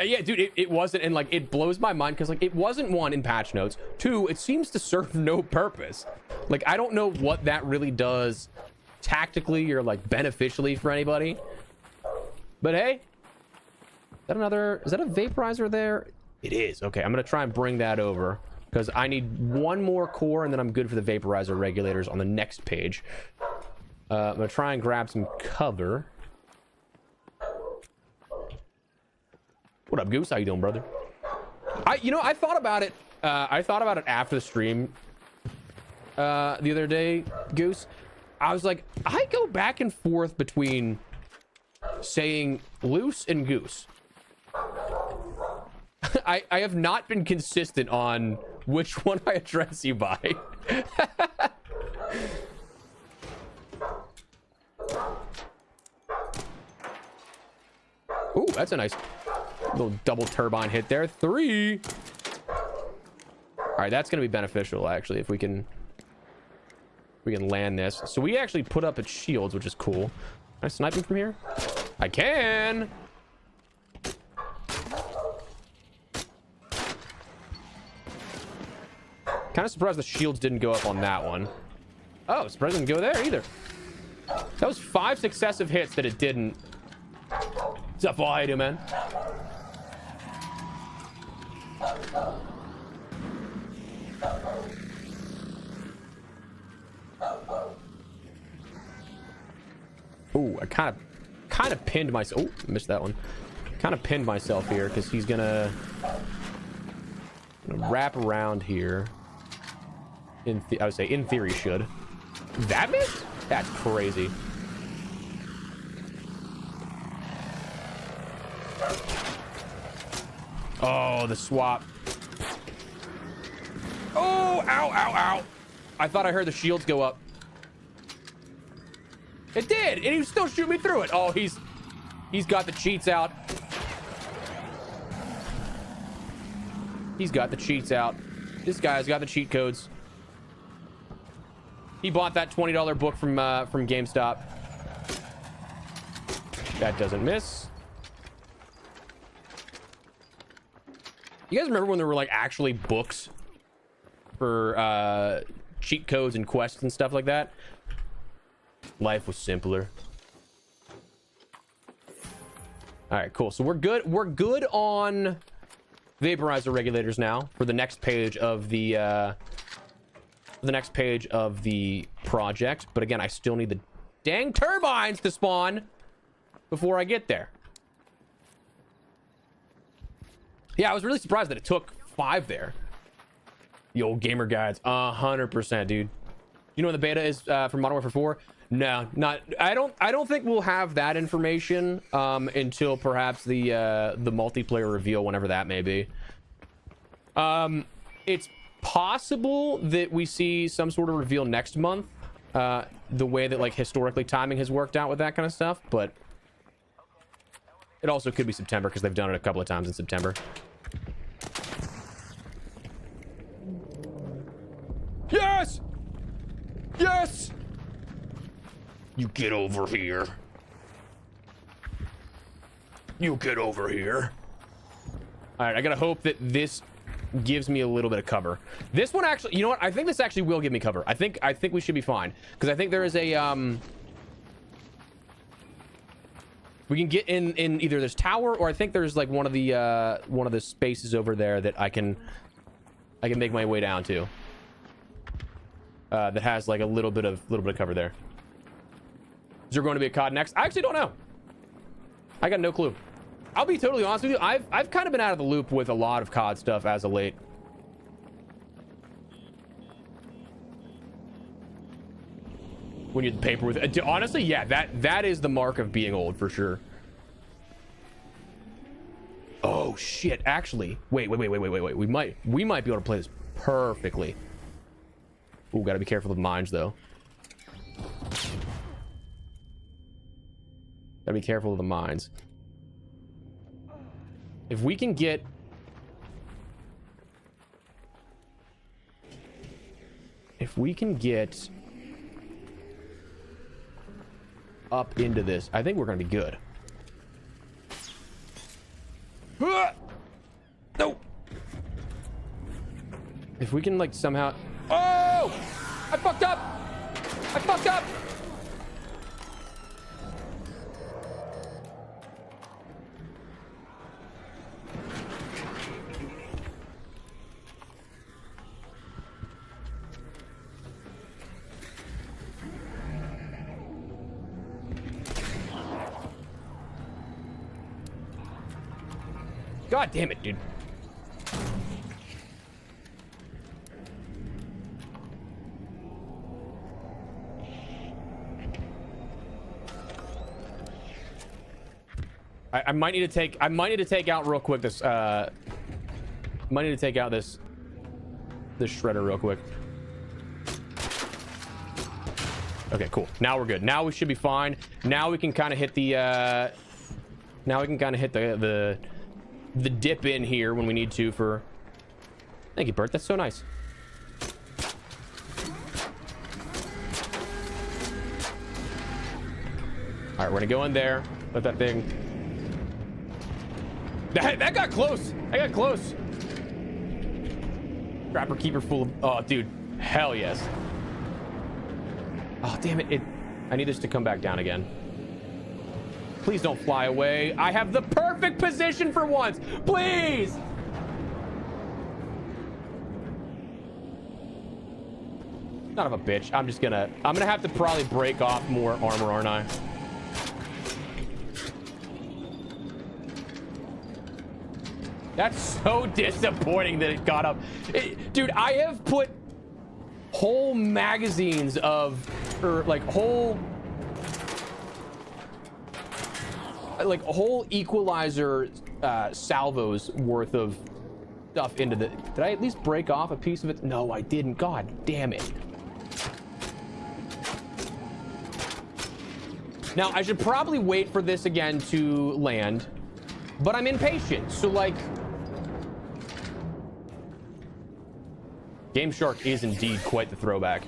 S1: Yeah, dude, it wasn't, and like it blows my mind because like it wasn't, one, in patch notes. Two, it seems to serve no purpose. Like I don't know what that really does tactically or like beneficially for anybody. But hey, is that a vaporizer there? It is. Okay, I'm gonna try and bring that over because I need one more core and then I'm good for the vaporizer regulators on the next page. I'm gonna try and grab some cover. What up, Goose? How you doing, brother? I thought about it. I thought about it after the stream the other day, Goose. I was like, I go back and forth between saying loose and goose. I have not been consistent on which one I address you by. Ooh, that's a nice little double turbine hit there. 3. All right, that's gonna be beneficial actually if we can land this. So we actually put up its shields, which is cool. Can I snipe him from here? I can. Kind of surprised the shields didn't go up on that one. Oh, surprised it didn't go there either. That was 5 successive hits that it didn't. What's up, all? How you doing, man? Ooh, I kind of pinned myself. Oh, missed that one. Kind of pinned myself here because he's gonna wrap around here. I would say in theory should. That missed? That's crazy. Oh, the swap. Oh, ow, ow, ow. I thought I heard the shields go up. It did, and he still shoot me through it. Oh, he's got the cheats out. He's got the cheats out. This guy's got the cheat codes. He bought that $20 book from GameStop. That doesn't miss. You guys remember when there were like actually books for cheat codes and quests and stuff like that? Life was simpler. All right, cool. So we're good on vaporizer regulators now for the next page of the project. But again, I still need the dang turbines to spawn before I get there. Yeah, I was really surprised that it took 5 there. The old gamer guides, 100%, dude. You know when the beta is for Modern Warfare 4? No, not. I don't think we'll have that information until perhaps the multiplayer reveal, whenever that may be. It's possible that we see some sort of reveal next month, the way that like historically timing has worked out with that kind of stuff, but it also could be September because they've done it a couple of times in September. Yes! Yes! You get over here. You get over here. All right, I gotta hope that this gives me a little bit of cover. This one actually, you know what? I think this actually will give me cover. I think we should be fine because I think there is a we can get in either this tower or I think there's like one of the spaces over there that I can I can make my way down to. That has like a little bit of cover there. Is there going to be a COD next? I actually don't know. I got no clue. I'll be totally honest with you. I've kind of been out of the loop with a lot of COD stuff as of late. When you're the paper with honestly, yeah, that is the mark of being old for sure. Oh shit! Actually, wait. We might be able to play this perfectly. Ooh, gotta be careful of the mines though. Gotta be careful of the mines. If we can get up into this, I think we're gonna be good. No. If we can like somehow, oh, I fucked up. God damn it, dude. I might need to take out real quick this might need to take out this shredder real quick. Okay, cool. Now we're good. Now we should be fine. Now we can kind of hit the the dip in here when we need to for... Thank you, Bert. That's so nice. All right, we're gonna go in there. Let that thing... That got close. Trapper keeper full of... Oh, dude. Hell yes. Oh, damn it. I need this to come back down again. Please don't fly away. I have the perfect position for once. Please. Son of a bitch. I'm gonna have to probably break off more armor, aren't I? That's so disappointing that it got up. Dude, I have put whole magazines of, or like whole equalizer salvos worth of stuff into the... Did I at least break off a piece of it? No, I didn't. God damn it. Now, I should probably wait for this again to land, but I'm impatient. So, like... Game Shark is indeed quite the throwback.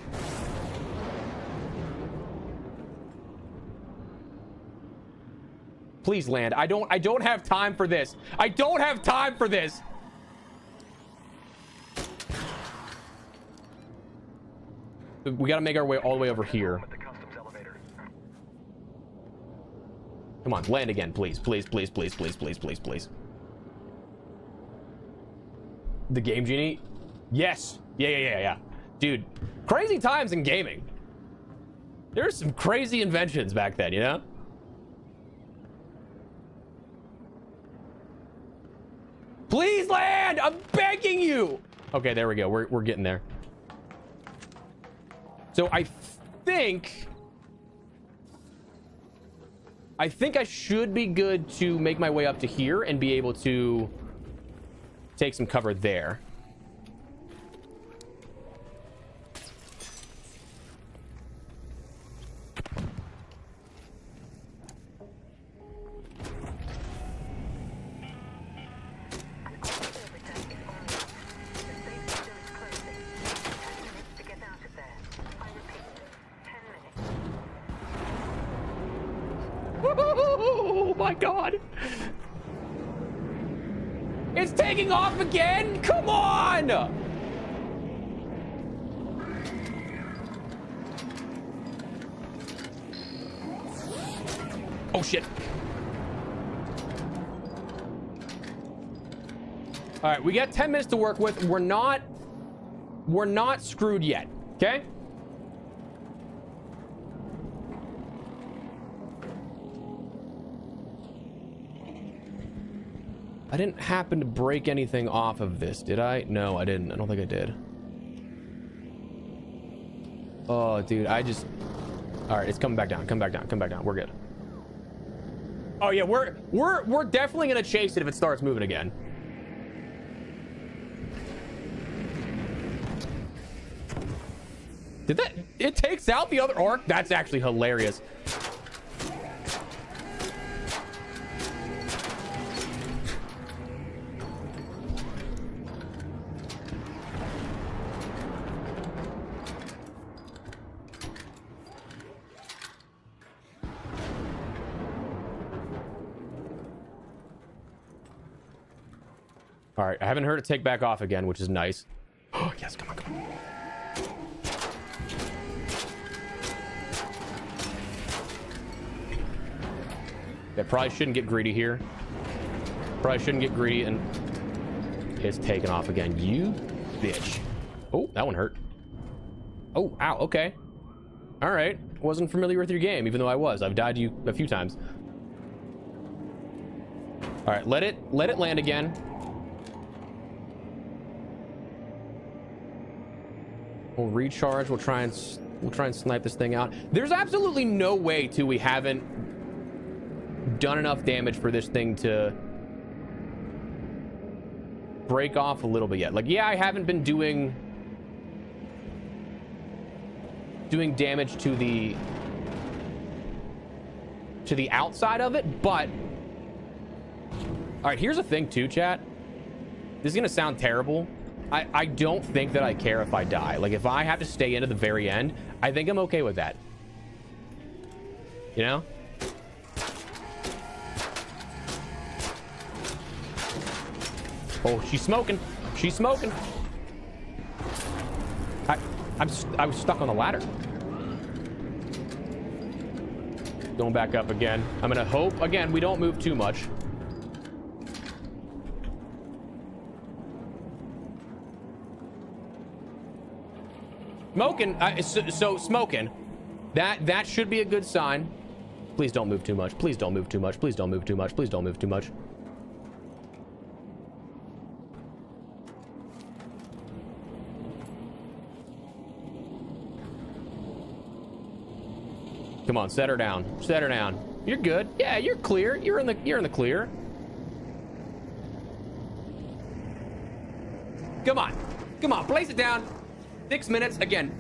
S1: Please land. I don't have time for this. I don't have time for this. We got to make our way all the way over here. Come on, land again, please. Please. The Game Genie? Yes. Yeah. Dude, crazy times in gaming. There's some crazy inventions back then, you know? Please land! I'm begging you! Okay, there we go. We're getting there. So I think I should be good to make my way up to here and be able to take some cover there. Oh my god. It's taking off again? Come on! Oh shit. All right, we got 10 minutes to work with. We're not we're not screwed yet. Okay. I didn't happen to break anything off of this, did I? No, I didn't. I don't think I did. Oh, dude, I just... All right, it's coming back down. Come back down. Come back down. We're good. Oh yeah, we're definitely gonna chase it if it starts moving again. Did that... It takes out the other arc? That's actually hilarious. All right, I haven't heard it take back off again, which is nice. Oh, yes, come on, come on. Yeah, probably shouldn't get greedy here. Probably shouldn't get greedy, and it's taken off again. You bitch. Oh, that one hurt. Oh, ow, okay. All right, wasn't familiar with your game, even though I was. I've died to you a few times. All right, let it land again. We'll recharge. We'll try and snipe this thing out. There's absolutely no way we haven't done enough damage for this thing to break off a little bit yet. Like, yeah, I haven't been doing damage to the outside of it, but all right, here's the thing too, chat. This is gonna sound terrible. I don't think that I care if I die. Like, if I have to stay into the very end, I think I'm okay with that. You know? Oh, she's smoking. She's smoking. I was stuck on the ladder. Going back up again. I'm gonna hope, again, we don't move too much. Smoking, so smoking. That should be a good sign. Please don't move too much. Please don't move too much. Please don't move too much. Please don't move too much. Come on, set her down. Set her down. You're good. Yeah, you're clear. You're in the clear. Come on. Come on, place it down. 6 minutes. Again,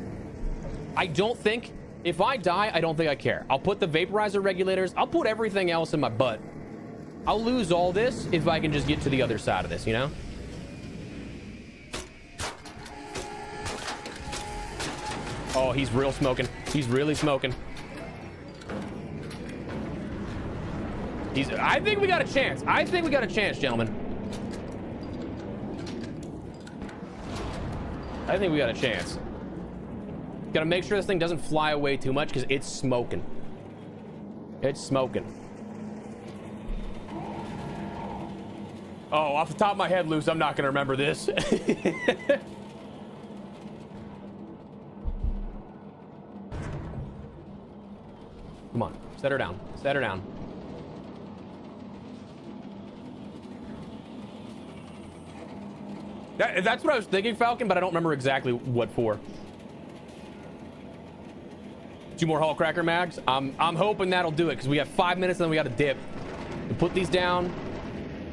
S1: I don't think, if I die, I don't think I care. I'll put the vaporizer regulators. I'll put everything else in my butt. I'll lose all this if I can just get to the other side of this, you know? Oh, he's real smoking. He's really smoking. I think we got a chance. I think we got a chance, gentlemen. I think we got a chance. Gotta make sure this thing doesn't fly away too much because it's smoking. It's smoking. Oh, off the top of my head, Luce, I'm not gonna remember this. Come on, set her down. Set her down. That's what I was thinking, Falcon, but I don't remember exactly what for. 2 more Hull Cracker mags. I'm hoping that'll do it because we have 5 minutes and then we got to dip. We'll put these down,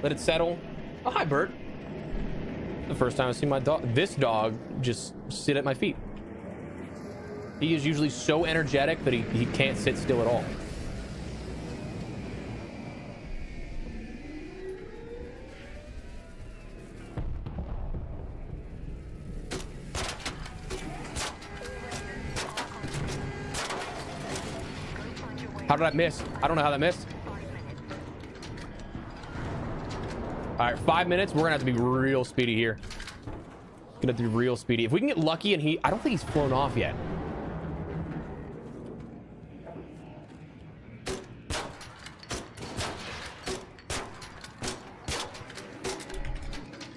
S1: let it settle. Oh, hi, Bert. The first time I've seen this dog just sit at my feet. He is usually so energetic that he can't sit still at all. How did I miss? I don't know how that missed. All right, 5 minutes. We're gonna have to be real speedy here. Gonna have to be real speedy. If we can get lucky and I don't think he's flown off yet.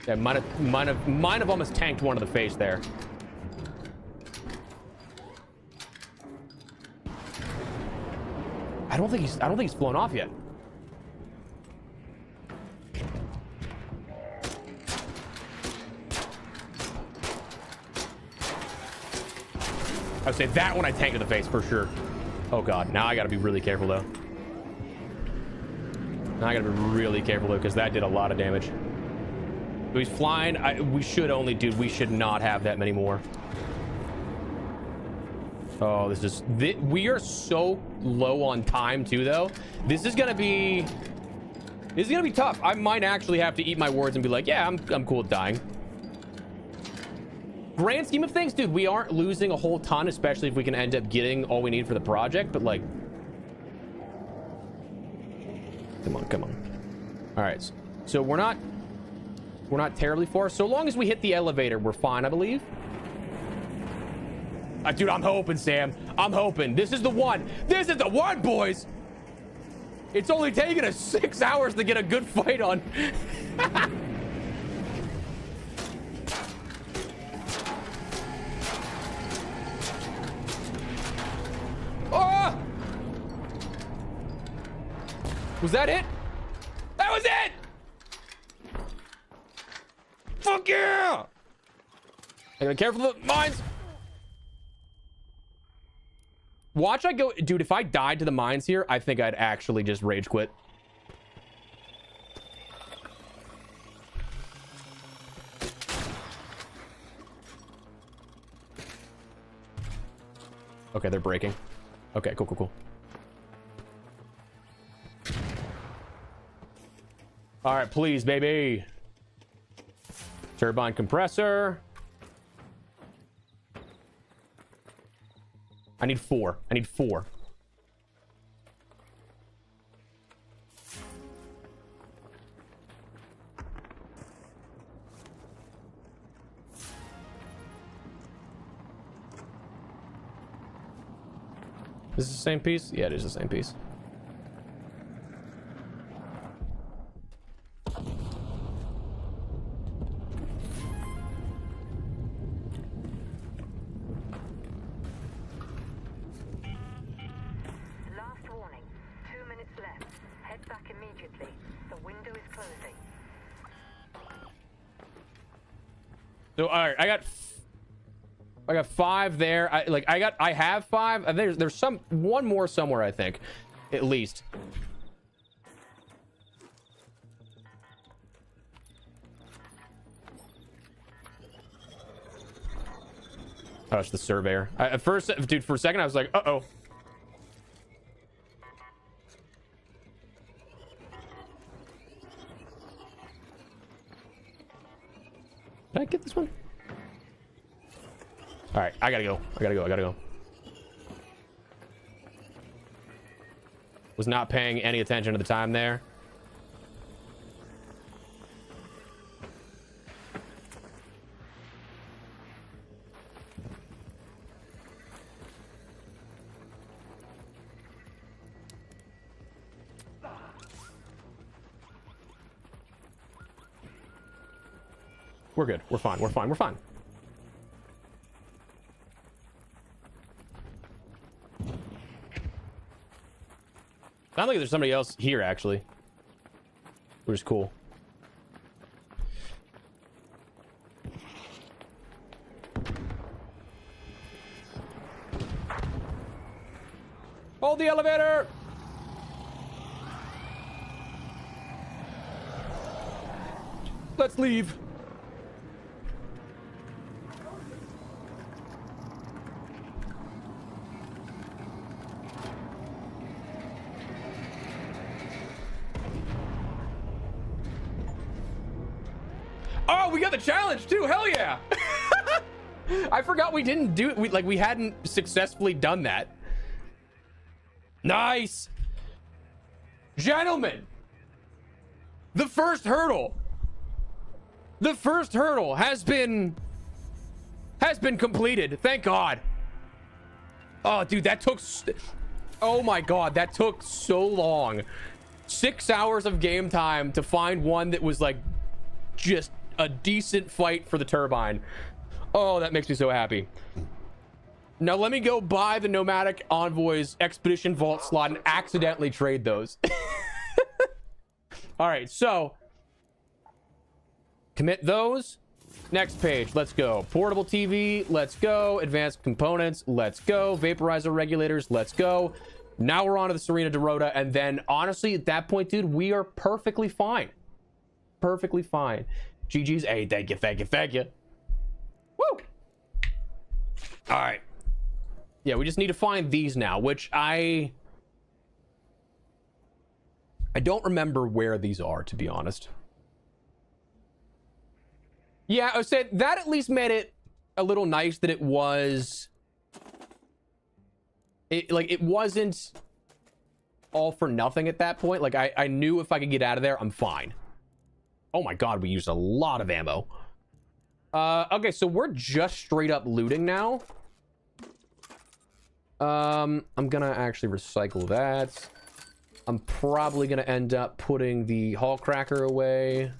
S1: Yeah, might have almost tanked one to the face there. I don't think he's flown off yet. I would say that one I tanked in the face for sure. Oh god, now I gotta be really careful though. Now I gotta be really careful though, because that did a lot of damage. So he's flying. We should only, dude, we should not have that many more. Oh, we are so low on time too though. This is gonna be tough. I might actually have to eat my words and be like, yeah, I'm cool with dying. Grand scheme of things, dude, we aren't losing a whole ton, especially if we can end up getting all we need for the project, but like, come on. All right, so we're not terribly far. So long as we hit the elevator, we're fine, I believe. Dude, I'm hoping, Sam. I'm hoping. This is the one. This is the one, boys. It's only taken us 6 hours to get a good fight on. Oh! Was that it? That was it! Fuck yeah! I gotta be careful of the mines. Watch I go, dude, if I died to the mines here, I think I'd actually just rage quit. Okay, they're breaking. Okay, cool. All right, please, baby. Turbine compressor. I need four. Is this the same piece? Yeah, it is the same piece. So, all right, I got 5 there. I have 5. There's one more somewhere, I think, at least. Oh, it's the surveyor. At first, dude, for a second, I was like, uh-oh. Did I get this one? All right, I gotta go. Was not paying any attention to the time there. We're good. We're fine. Sounds like there's somebody else here, actually. Which is cool. Hold the elevator! Let's leave. Oh, we got the challenge too. Hell yeah. I forgot we didn't do it. We hadn't successfully done that. Nice. Gentlemen, the first hurdle has been completed. Thank God. Oh, dude, that took oh my God, that took so long. 6 hours of game time to find one that was like just a decent fight for the turbine. Oh, that makes me so happy. Now let me go buy the Nomadic Envoys Expedition Vault slot and accidentally trade those. All right, so commit those. Next page, let's go. Portable TV, let's go. Advanced components, let's go. Vaporizer regulators, let's go. Now we're on to the Serena Dorota, and then honestly, at that point, dude, we are perfectly fine. Perfectly fine. GG's. Hey, thank you, thank you, thank you. Woo! All right. Yeah, we just need to find these now, which I don't remember where these are, to be honest. Yeah, I would say that at least made it a little nice that it was... it wasn't all for nothing at that point. Like, I knew if I could get out of there, I'm fine. Oh my god, we used a lot of ammo. Okay, so we're just straight up looting now. I'm gonna actually recycle that. I'm probably gonna end up putting the Hall Cracker away.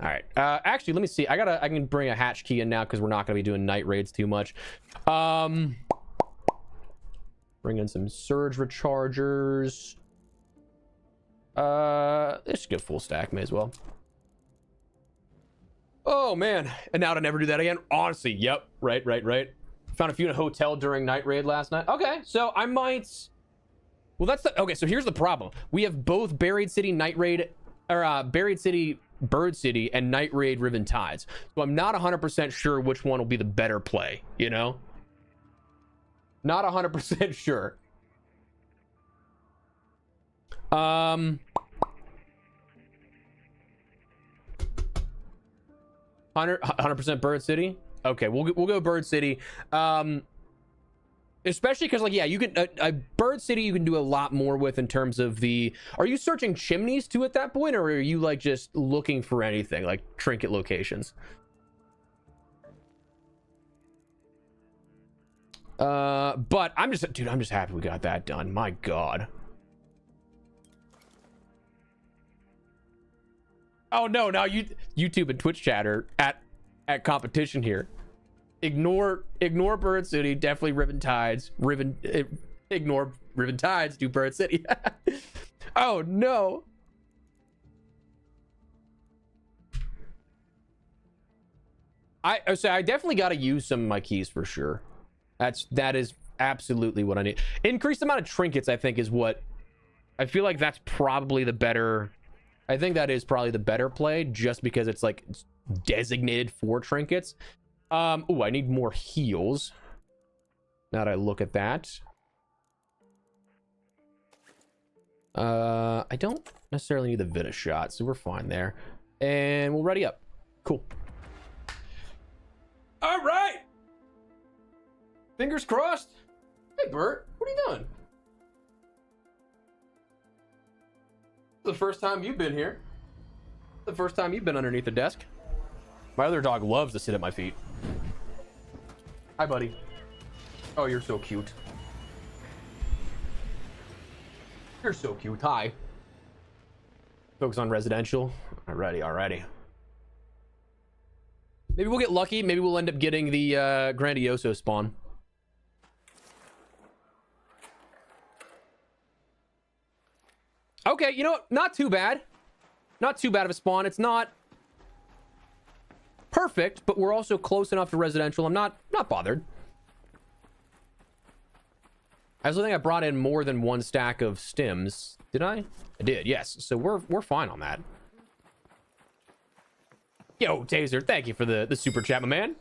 S1: All right. Actually, let me see. I can bring a hatch key in now because we're not gonna be doing night raids too much. Bring in some surge rechargers. Let's get full stack. May as well. Oh man, and now to never do that again. Honestly, yep. Right. Found a few in a hotel during night raid last night. Okay, so I might. Well, that's the. Okay, so here's the problem. We have both Buried City Night Raid, or Buried City Bird City and Night Raid Riven Tides. So I'm not 100% sure which one will be the better play. You know. Not 100% sure. 100% Bird City. Okay, we'll go Bird City. Especially because, like, yeah, you can Bird City you can do a lot more with in terms of the. Are you searching chimneys too at that point, or are you like just looking for anything like trinket locations? But I'm just happy we got that done. My God. Oh no! Now YouTube and Twitch chat are at competition here. Ignore Bird City. Definitely Riven Tides. Ignore Riven Tides. Do Bird City. Oh no! I definitely got to use some of my keys for sure. That is absolutely what I need. Increased amount of trinkets, I think, is what I feel like. That's probably the better. I think that is probably the better play, just because it's like designated for trinkets. Oh, I need more heals. Now that I look at that, I don't necessarily need the Vita shot, so we're fine there, and we'll ready up. Cool. All right. Fingers crossed. Hey, Bert, what are you doing? The first time you've been here. The first time you've been underneath the desk. My other dog loves to sit at my feet. Hi, buddy. Oh, you're so cute. You're so cute. Hi. Focus on residential. Alrighty. Maybe we'll get lucky. Maybe we'll end up getting the Grandioso spawn. Okay, you know what? Not too bad. Not too bad of a spawn. It's not perfect, but we're also close enough to residential. I'm not bothered. I also think I brought in more than one stack of stims. Did I? I did, yes. So we're fine on that. Yo, Taser, thank you for the super chat, my man.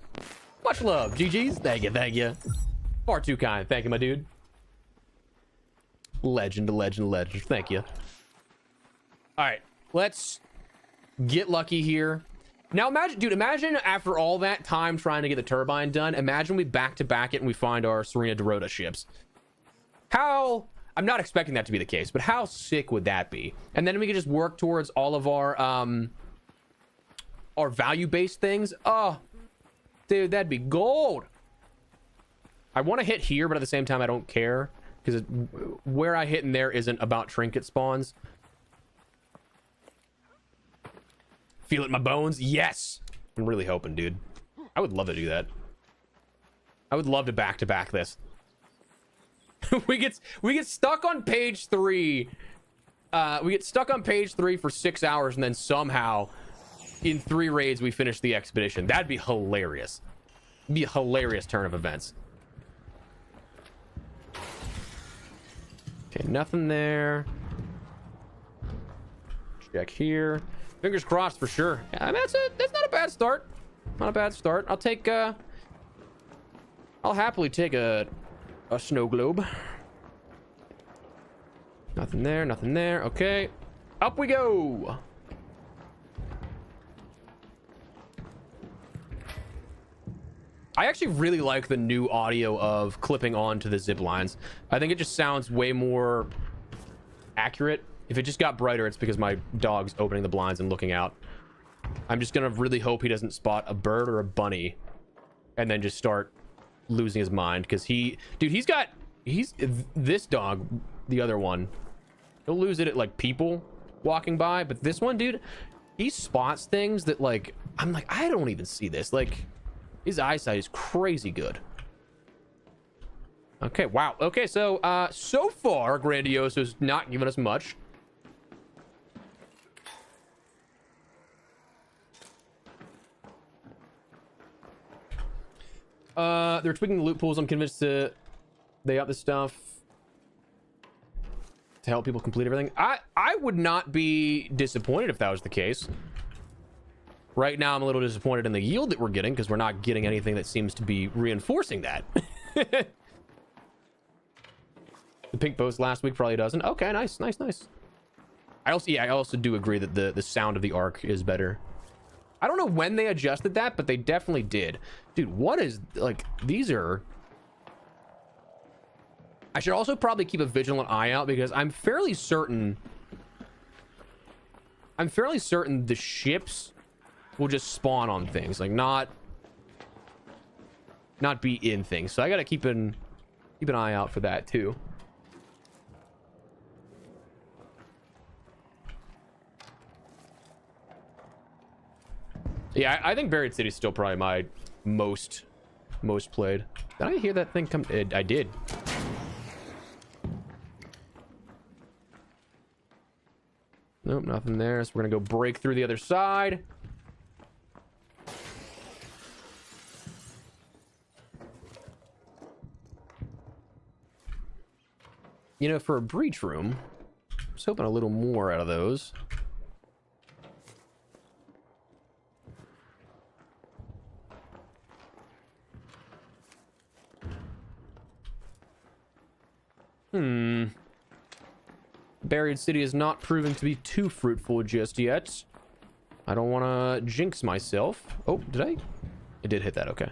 S1: Much love. GG's. Thank you. Far too kind. Thank you, my dude. Legend. Thank you. All right, let's get lucky here. Now imagine after all that time trying to get the turbine done, imagine we back-to-back it and we find our Serena Dorota ships. I'm not expecting that to be the case, but how sick would that be? And then we could just work towards all of our value-based things. Oh, dude, that'd be gold. I want to hit here, but at the same time, I don't care, because where I hit in there isn't about trinket spawns. Feel it in my bones? Yes. I'm really hoping, dude. I would love to do that. I would love to back this. we get stuck on page 3. We get stuck on page 3 for 6 hours, and then somehow in 3 raids we finish the expedition. That'd be hilarious. It'd be a hilarious turn of events. Okay, nothing there. Check here. Fingers crossed for sure. Yeah, I mean, that's not a bad start. Not a bad start. I'll happily take a snow globe. Nothing there, nothing there. Okay, up we go. I actually really like the new audio of clipping onto the zip lines. I think it just sounds way more accurate. If it just got brighter, it's because my dog's opening the blinds and looking out. I'm just gonna really hope he doesn't spot a bird or a bunny and then just start losing his mind, because he's this dog, the other one, he'll lose it at like people walking by, but this one, dude, he spots things that, like, I'm like, I don't even see this. Like, his eyesight is crazy good. Okay, wow. Okay, so so far Grandioso's not giving us much. They're tweaking the loot pools. I'm convinced they got this stuff to help people complete everything. I would not be disappointed if that was the case. Right now, I'm a little disappointed in the yield that we're getting, because we're not getting anything that seems to be reinforcing that. The pink post last week probably doesn't. Okay, nice. I also do agree that the sound of the arc is better. I don't know when they adjusted that, but they definitely did. Dude, what is, like, these are... I should also probably keep a vigilant eye out, because I'm fairly certain the ships will just spawn on things, like not be in things. So I gotta keep an eye out for that too. Yeah, I think Buried City is still probably my most played. Did I hear that thing come? I did. Nope, nothing there. So we're gonna go break through the other side. You know, for a breach room, I was hoping a little more out of those. Buried City is not proving to be too fruitful just yet. I don't want to jinx myself. Oh, did I? I did hit that. Okay.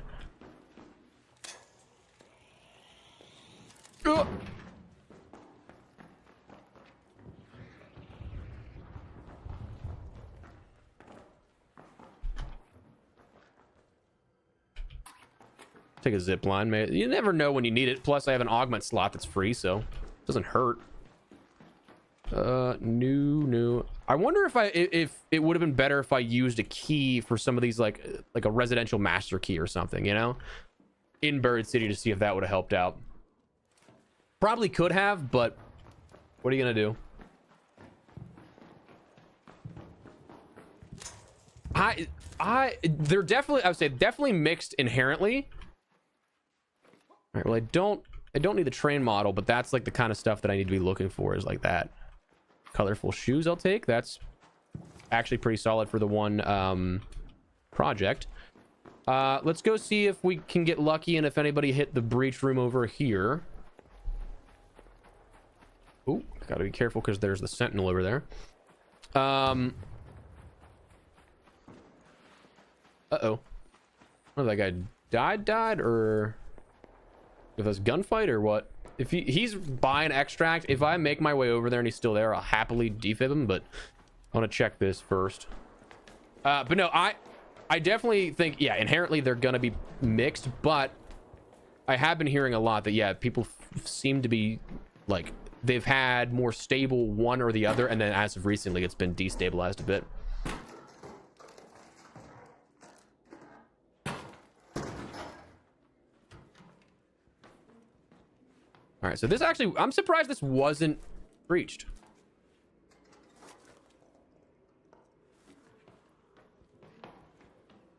S1: Ugh. Take a zip line, man. You never know when you need it. Plus, I have an augment slot that's free, so it doesn't hurt. New. I wonder if it would have been better if I used a key for some of these, like a residential master key or something, you know, in Buried City, to see if that would have helped out. Probably could have, but what are you gonna do? They're definitely, I would say, definitely mixed inherently. All right, well, I don't need the train model, but that's like the kind of stuff that I need to be looking for, is like that. Colorful shoes I'll take. That's actually pretty solid for the one project. Let's go see if we can get lucky and if anybody hit the breach room over here. Oh, gotta be careful because there's the sentinel over there. Uh-oh. I don't know if that guy died, or if that's gunfight or what. If he's buying extract, if I make my way over there and he's still there, I'll happily defib him, but I want to check this first. But no, I definitely think, yeah, inherently they're gonna be mixed, but I have been hearing a lot that, yeah, people seem to be like, they've had more stable one or the other, and then as of recently it's been destabilized a bit. All right, so this actually, I'm surprised this wasn't breached.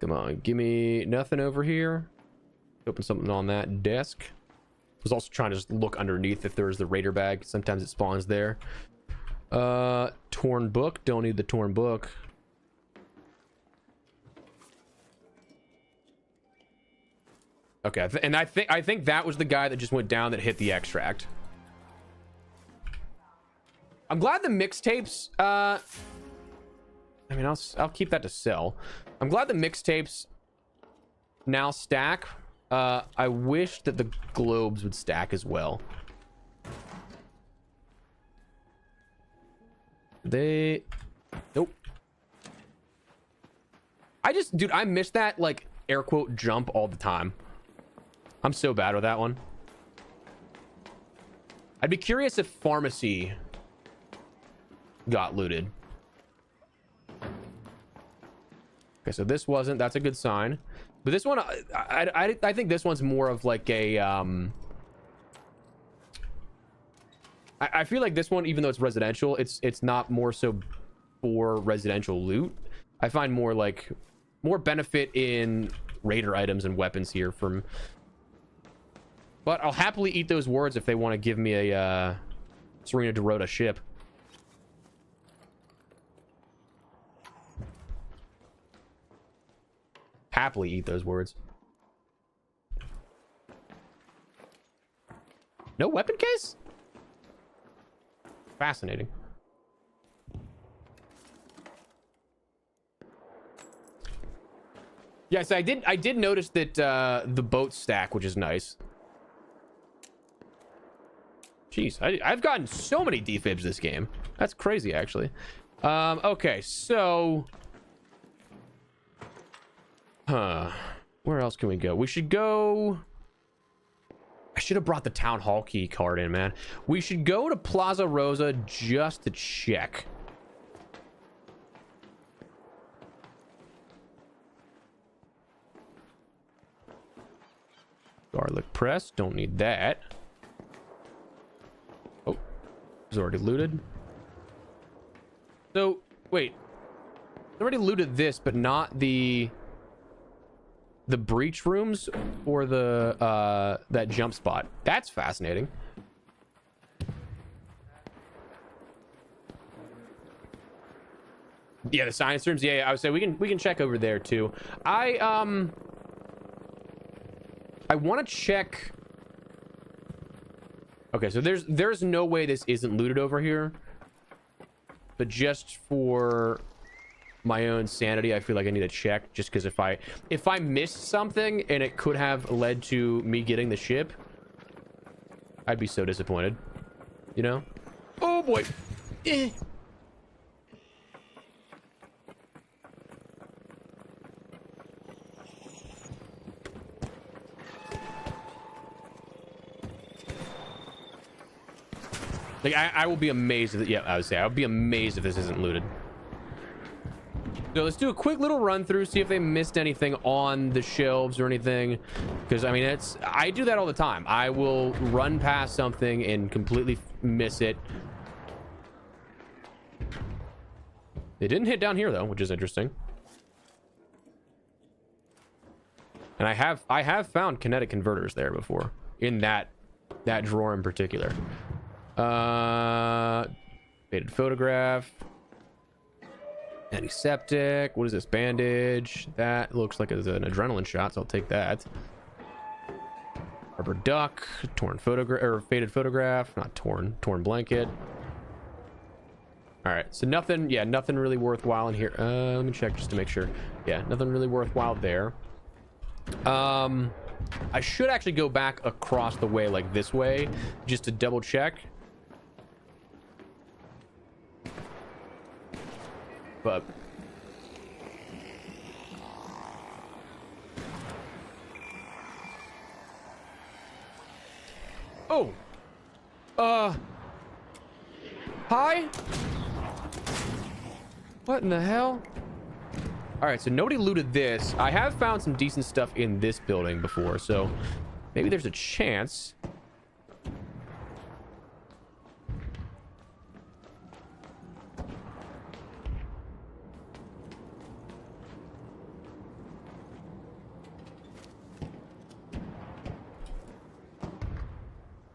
S1: Come on, give me nothing over here. Open something on that desk. I was also trying to just look underneath if there's the raider bag. Sometimes it spawns there. Torn book. Don't need the torn book. Okay, and I think that was the guy that just went down that hit the extract. I'm glad the mixtapes. I mean, I'll keep that to sell. I'm glad the mixtapes now stack. I wish that the globes would stack as well. Nope. Dude, I miss that, like, air quote jump all the time. I'm so bad with that one. I'd be curious if pharmacy got looted. Okay, so this wasn't. That's a good sign. But this one, I think this one's more of like a I feel like this one, even though it's residential, it's not more so for residential loot. I find more benefit in raider items and weapons here from. But I'll happily eat those words if they want to give me a Serena Dorota ship. Happily eat those words. No weapon case? Fascinating. Yes, I did notice that the boat stack, which is nice. Jeez, I've gotten so many defibs this game. That's crazy, actually. Okay, so... Where else can we go? We should go... I should have brought the town hall key card in, man. We should go to Plaza Rosa just to check. Garlic press. Don't need that. Oh, it's already looted. So, wait. I already looted this, but not the breach rooms or the that jump spot. That's fascinating. Yeah, the science rooms. Yeah, I would say we can check over there too. I want to check. Okay, so there's no way this isn't looted over here. But just for my own sanity, I feel like I need to check, just because if I missed something and it could have led to me getting the ship, I'd be so disappointed, you know? Oh boy. Like I will be amazed if, yeah, I would say I would be amazed if this isn't looted. So let's do a quick little run through, see if they missed anything on the shelves or anything. Because, I mean, I do that all the time. I will run past something and completely miss it. They didn't hit down here, though, which is interesting. And I have found kinetic converters there before. In that drawer in particular. Faded photograph. Antiseptic. What is this? Bandage. That looks like it's an adrenaline shot, so I'll take that. Rubber duck. Torn photograph, or faded photograph. Not torn. Torn blanket. All right. So nothing. Yeah, nothing really worthwhile in here. Let me check just to make sure. Yeah, nothing really worthwhile there. I should actually go back across the way, like this way, just to double check. But oh, hi. What in the hell? All right, so nobody looted this. I have found some decent stuff in this building before, so maybe there's a chance.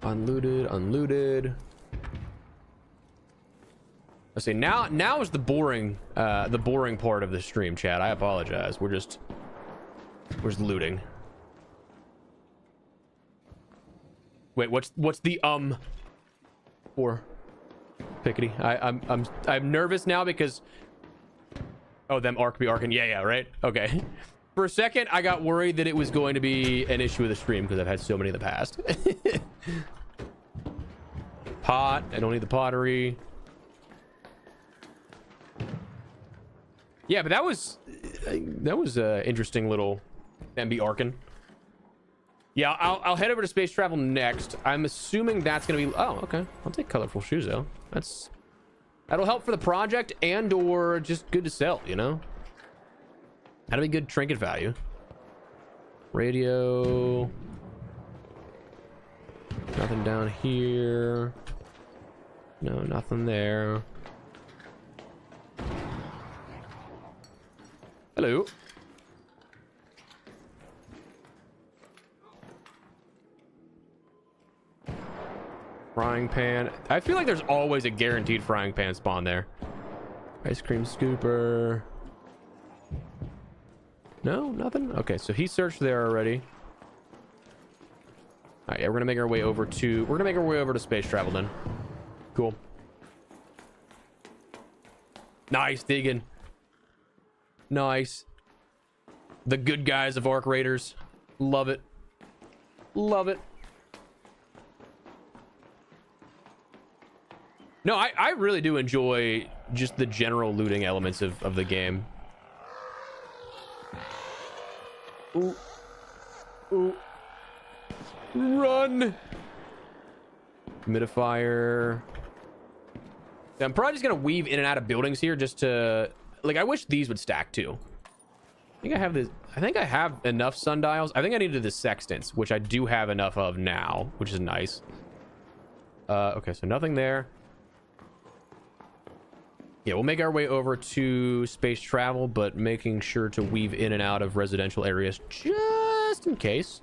S1: Unlooted, unlooted. I say now is the boring part of the stream, chat. I apologize. We're just looting. Wait, what's the for Pickety? I'm nervous now because them arc be arcing. Yeah, right. Okay. For a second, I got worried that it was going to be an issue with the stream because I've had so many in the past. Pot. I don't need the pottery. Yeah, but that was interesting little MB arcing. Yeah, I'll head over to space travel next. I'm assuming that's gonna be. Oh, okay. I'll take colorful shoes though. That'll help for the project and or just good to sell. You know, that'll be good trinket value. Radio. Nothing down here. No, nothing there. Hello. Frying pan. I feel like there's always a guaranteed frying pan spawn there. Ice cream scooper. No, nothing. Okay, so he searched there already. All right, yeah, we're gonna make our way over to space travel then. Cool. Nice digging. Nice. The good guys of Arc Raiders. Love it. Love it. No, I really do enjoy just the general looting elements of the game. Ooh. Ooh. Run. Humidifier. I'm probably just gonna weave in and out of buildings here just to, like, I wish these would stack too. I think I have enough sundials. I think I needed the sextants, which I do have enough of now, which is nice. Okay, so nothing there. Yeah, we'll make our way over to space travel, but making sure to weave in and out of residential areas just in case.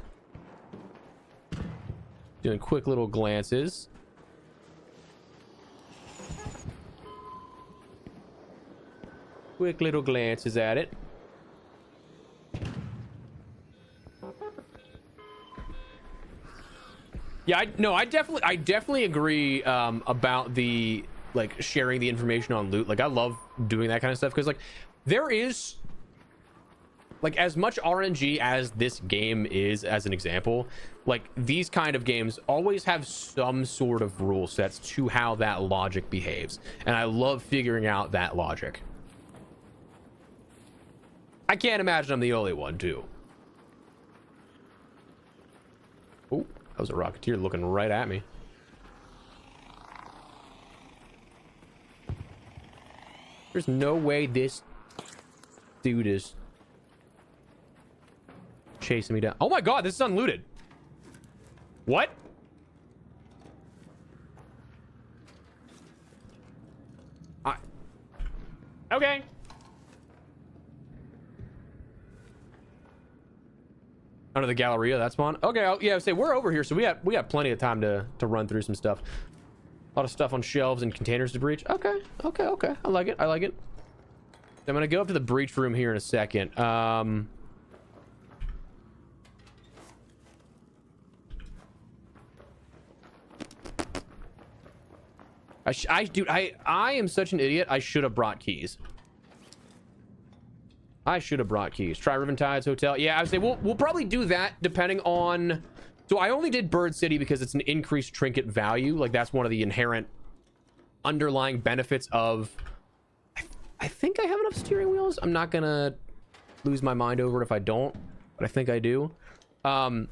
S1: Doing quick little glances. Quick little glances at it. Yeah, I definitely agree about the, like, sharing the information on loot. Like, I love doing that kind of stuff because, like, there is, like, as much RNG as this game is, as an example, like, these kind of games always have some sort of rule sets to how that logic behaves, and I love figuring out that logic. I can't imagine I'm the only one too. Oh, that was a Rocketeer looking right at me. There's no way this dude is chasing me down. Oh my god, this is unlooted. What? Okay. Under the Galleria, that's one. Okay, yeah, say we're over here, so we got plenty of time to run through some stuff. A lot of stuff on shelves and containers to breach. Okay. I like it. I'm gonna go up to the breach room here in a second. Dude, I am such an idiot. I should have brought keys. Try Riventide's Hotel. Yeah, I would say we'll probably do that depending on. So I only did Bird City because it's an increased trinket value. Like, that's one of the inherent underlying benefits of. I think I have enough steering wheels. I'm not gonna lose my mind over it if I don't, but I think I do. But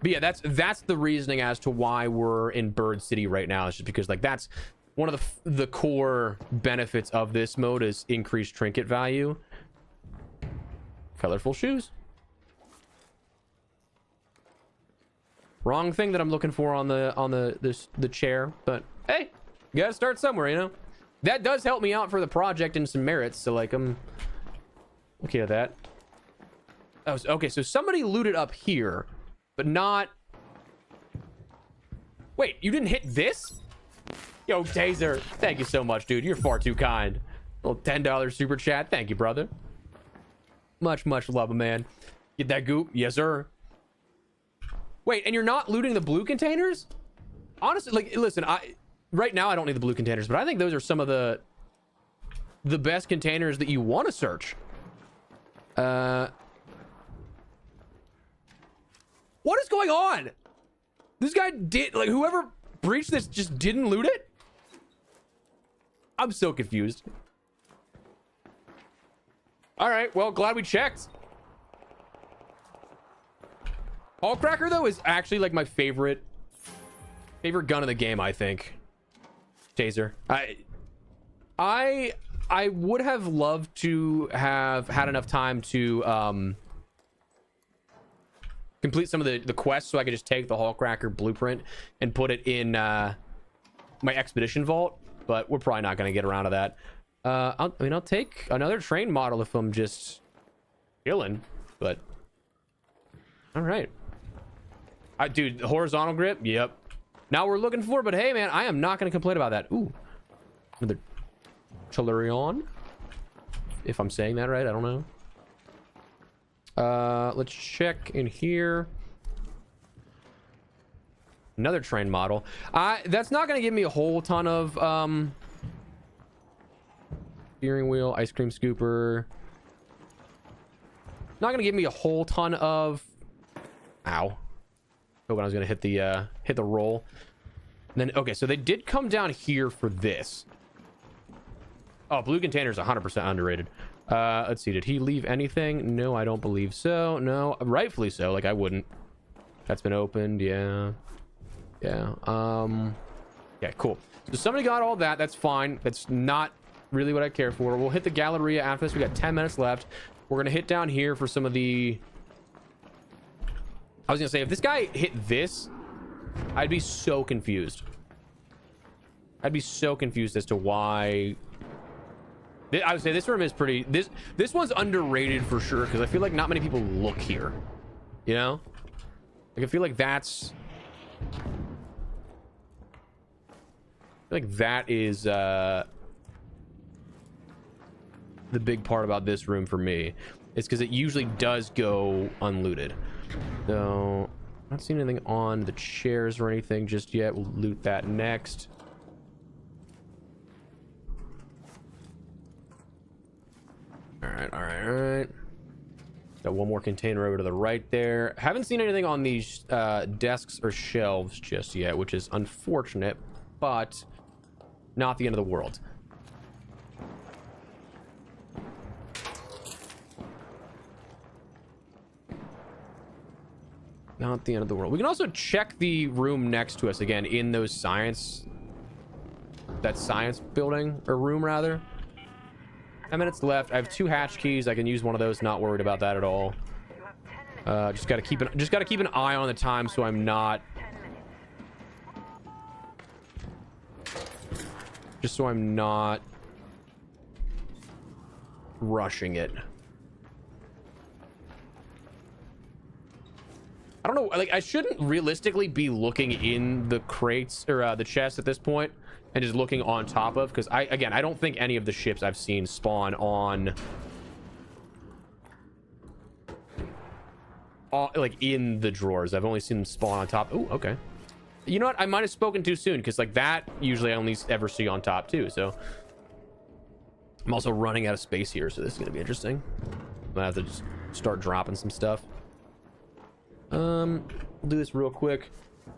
S1: yeah, that's the reasoning as to why we're in Bird City right now. It's just because, like, that's one of the core benefits of this mode is increased trinket value. Colorful shoes. Wrong thing that I'm looking for on the chair, but hey, you gotta start somewhere, you know. That does help me out for the project and some merits, so, like, I'm okay with that. Oh, okay, so somebody looted up here, but not Wait, you didn't hit this? Yo, Taser, thank you so much, dude. You're far too kind. Little $10 super chat. Thank you, brother. Much love, man. Get that goop? Yes, sir. Wait, and you're not looting the blue containers? Honestly, like, listen, right now I don't need the blue containers, but I think those are some of the best containers that you want to search. What is going on? This guy did, like, whoever breached this just didn't loot it? I'm so confused. All right, well, glad we checked. Hallcracker, though, is actually, like, my favorite gun in the game, I think. Taser. I would have loved to have had enough time to complete some of the quests so I could just take the Hallcracker blueprint and put it in my expedition vault, but we're probably not going to get around to that. I'll take another train model if I'm just chilling, but all right. Dude, horizontal grip, yep. Now we're looking for, but hey, man, I am not going to complain about that. Ooh, another Tellurion, if I'm saying that right. I don't know. Let's check in here. Another train model. That's not going to give me a whole ton of steering wheel, ice cream scooper. Not going to give me a whole ton of. Ow. Hoping I was going to hit the roll. And then okay, so they did come down here for this. Oh, blue container's 100% underrated. Let's see, did he leave anything? No, I don't believe so. No, rightfully so. Like, I wouldn't. That's been opened. Yeah. Yeah. Yeah, cool. So somebody got all that. That's fine. That's not really what I care for. We'll hit the Galleria after this. We got 10 minutes left. We're gonna hit down here for some of the. I was gonna say, if this guy hit this, I'd be so confused. I'd be so confused as to why. I would say this room is pretty. This one's underrated for sure, because I feel like not many people look here. You know, like I feel like that's. I feel like that is the big part about this room for me. It's because it usually does go unlooted. So, not seeing anything on the chairs or anything just yet. We'll loot that next. All right. Got one more container over to the right there. Haven't seen anything on these desks or shelves just yet, which is unfortunate, but not the end of the world. Not the end of the world. We can also check the room next to us again in those science building, or room rather. 10 minutes left. I have 2 hatch keys. I can use one of those. Not worried about that at all. Just gotta keep an eye on the time so I'm not. Just so I'm not rushing it. I don't know, like, I shouldn't realistically be looking in the crates or the chests at this point and just looking on top of, because I don't think any of the ships I've seen spawn on like in the drawers. I've only seen them spawn on top. Oh, okay. You know what? I might have spoken too soon, because like that usually I only ever see on top too. So I'm also running out of space here, so this is gonna be interesting. I'm gonna have to just start dropping some stuff. We'll do this real quick.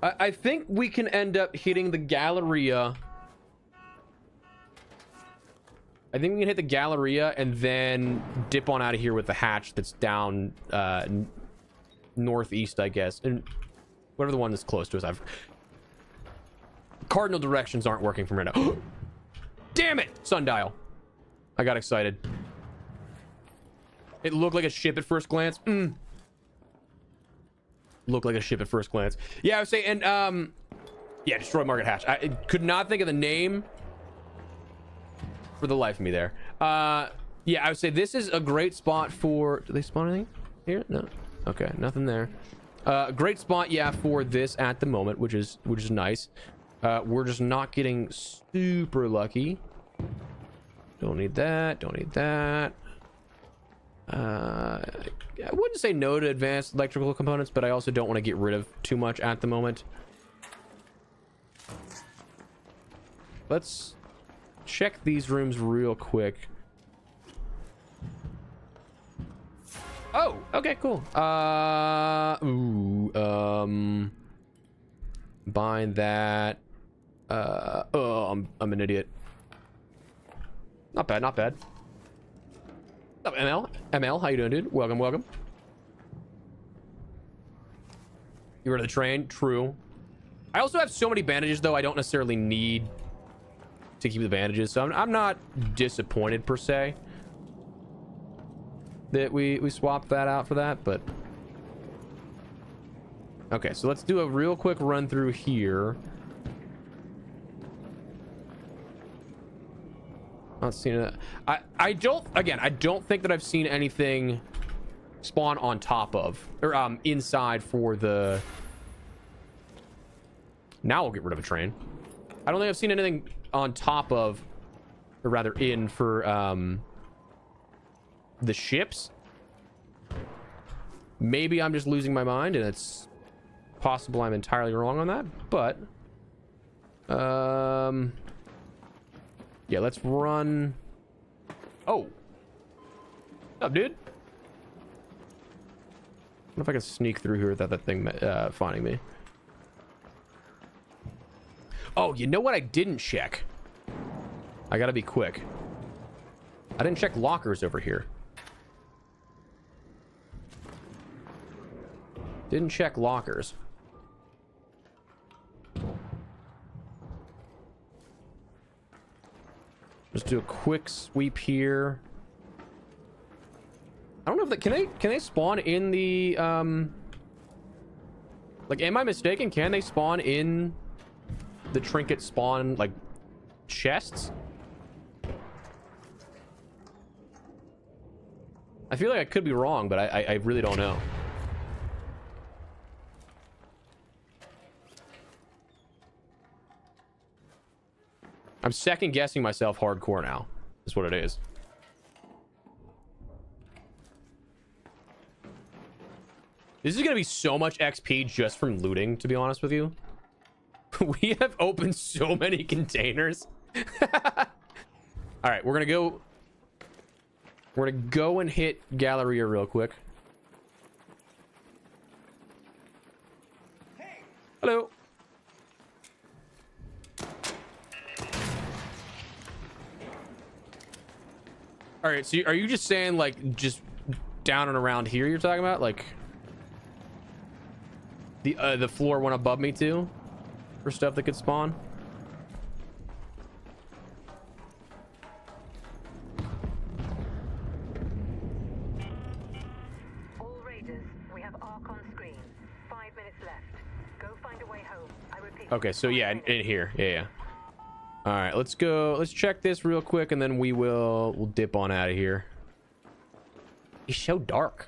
S1: I think we can end up hitting the Galleria. I think we can hit the Galleria and then dip on out of here with the hatch that's down northeast, I guess, and whatever the one that's close to us. Cardinal directions aren't working for me right now. Damn it! Sundial. I got excited. It looked like a ship at first glance. Looked like a ship at first glance. Yeah, I would say, and yeah, destroy Market Hatch. I could not think of the name for the life of me there. Yeah, I would say this is a great spot for. Do they spawn anything here? No. Okay, nothing there. Great spot, yeah, for this at the moment, which is nice. We're just not getting super lucky. Don't need that. Don't need that. I wouldn't say no to advanced electrical components, but I also don't want to get rid of too much at the moment. Let's check these rooms real quick. Oh, okay, cool. Bind that. Oh, I'm an idiot. Not bad, not bad. What's up, ML? ML, how you doing, dude? Welcome, welcome. You were to the train? True. I also have so many bandages, though, I don't necessarily need to keep the bandages, so I'm not disappointed, per se, that we swapped that out for that, but... Okay, so let's do a real quick run through here. Not seen it. I don't think that I've seen anything spawn on top of or inside for the. Now we'll get rid of a train. I don't think I've seen anything on top of, or rather in for the ships. Maybe I'm just losing my mind and it's possible I'm entirely wrong on that, but yeah, let's run. Oh, what's up, dude? I wonder if I can sneak through here without that thing finding me. Oh, you know what I didn't check? I gotta be quick. I didn't check lockers over here. Didn't check lockers. Just do a quick sweep here. I don't know if that can they spawn in the like, am I mistaken? Can they spawn in the trinket spawn like chests? I feel like I could be wrong, but I really don't know. I'm second guessing myself hardcore now. Is what it is. This is gonna be so much XP just from looting, to be honest with you. We have opened so many containers. All right, we're gonna go and hit Galleria real quick.
S2: Hey.
S1: Hello. All right, so are you just saying like just down and around here you're talking about, like the floor one above me too, for stuff that could spawn?
S3: All raiders, we have Ark on screen. 5 minutes left. Go find a way home. I repeat.
S1: Okay, so yeah, in here, yeah. All right, let's go. Let's check this real quick, and then we'll dip on out of here. It's so dark.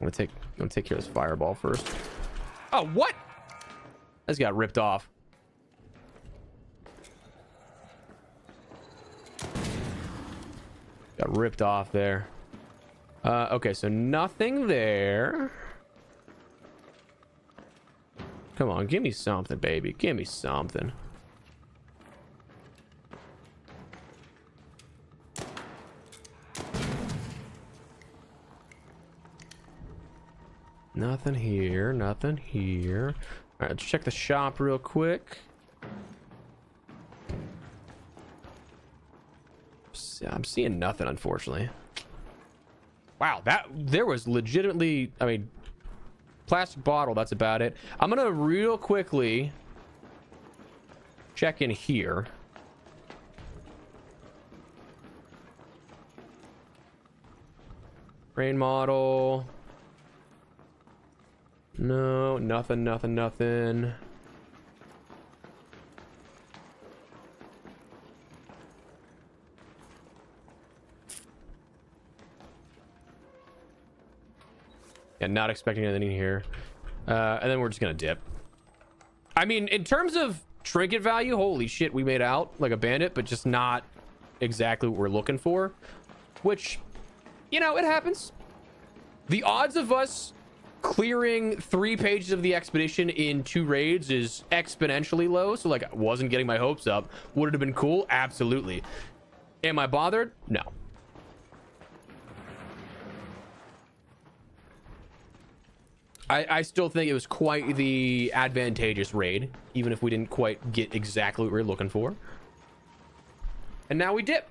S1: I'm gonna take care of this fireball first. Oh, what? This got ripped off. Got ripped off there. Okay, so nothing there. Come on, give me something, baby. Give me something. Nothing here. Nothing here. All right, let's check the shop real quick. I'm seeing nothing, unfortunately. Wow, there was legitimately, I mean, plastic bottle, that's about it. I'm gonna real quickly check in here. Rain model. No, nothing. Yeah, not expecting anything here. And then we're just gonna dip. I mean, in terms of trinket value, holy shit, we made out like a bandit, but just not exactly what we're looking for. Which, you know, it happens. The odds of us clearing 3 pages of the expedition in 2 raids is exponentially low. So, like, I wasn't getting my hopes up. Would it have been cool? Absolutely. Am I bothered? No. I still think it was quite the advantageous raid, even if we didn't quite get exactly what we were looking for. And now we dip.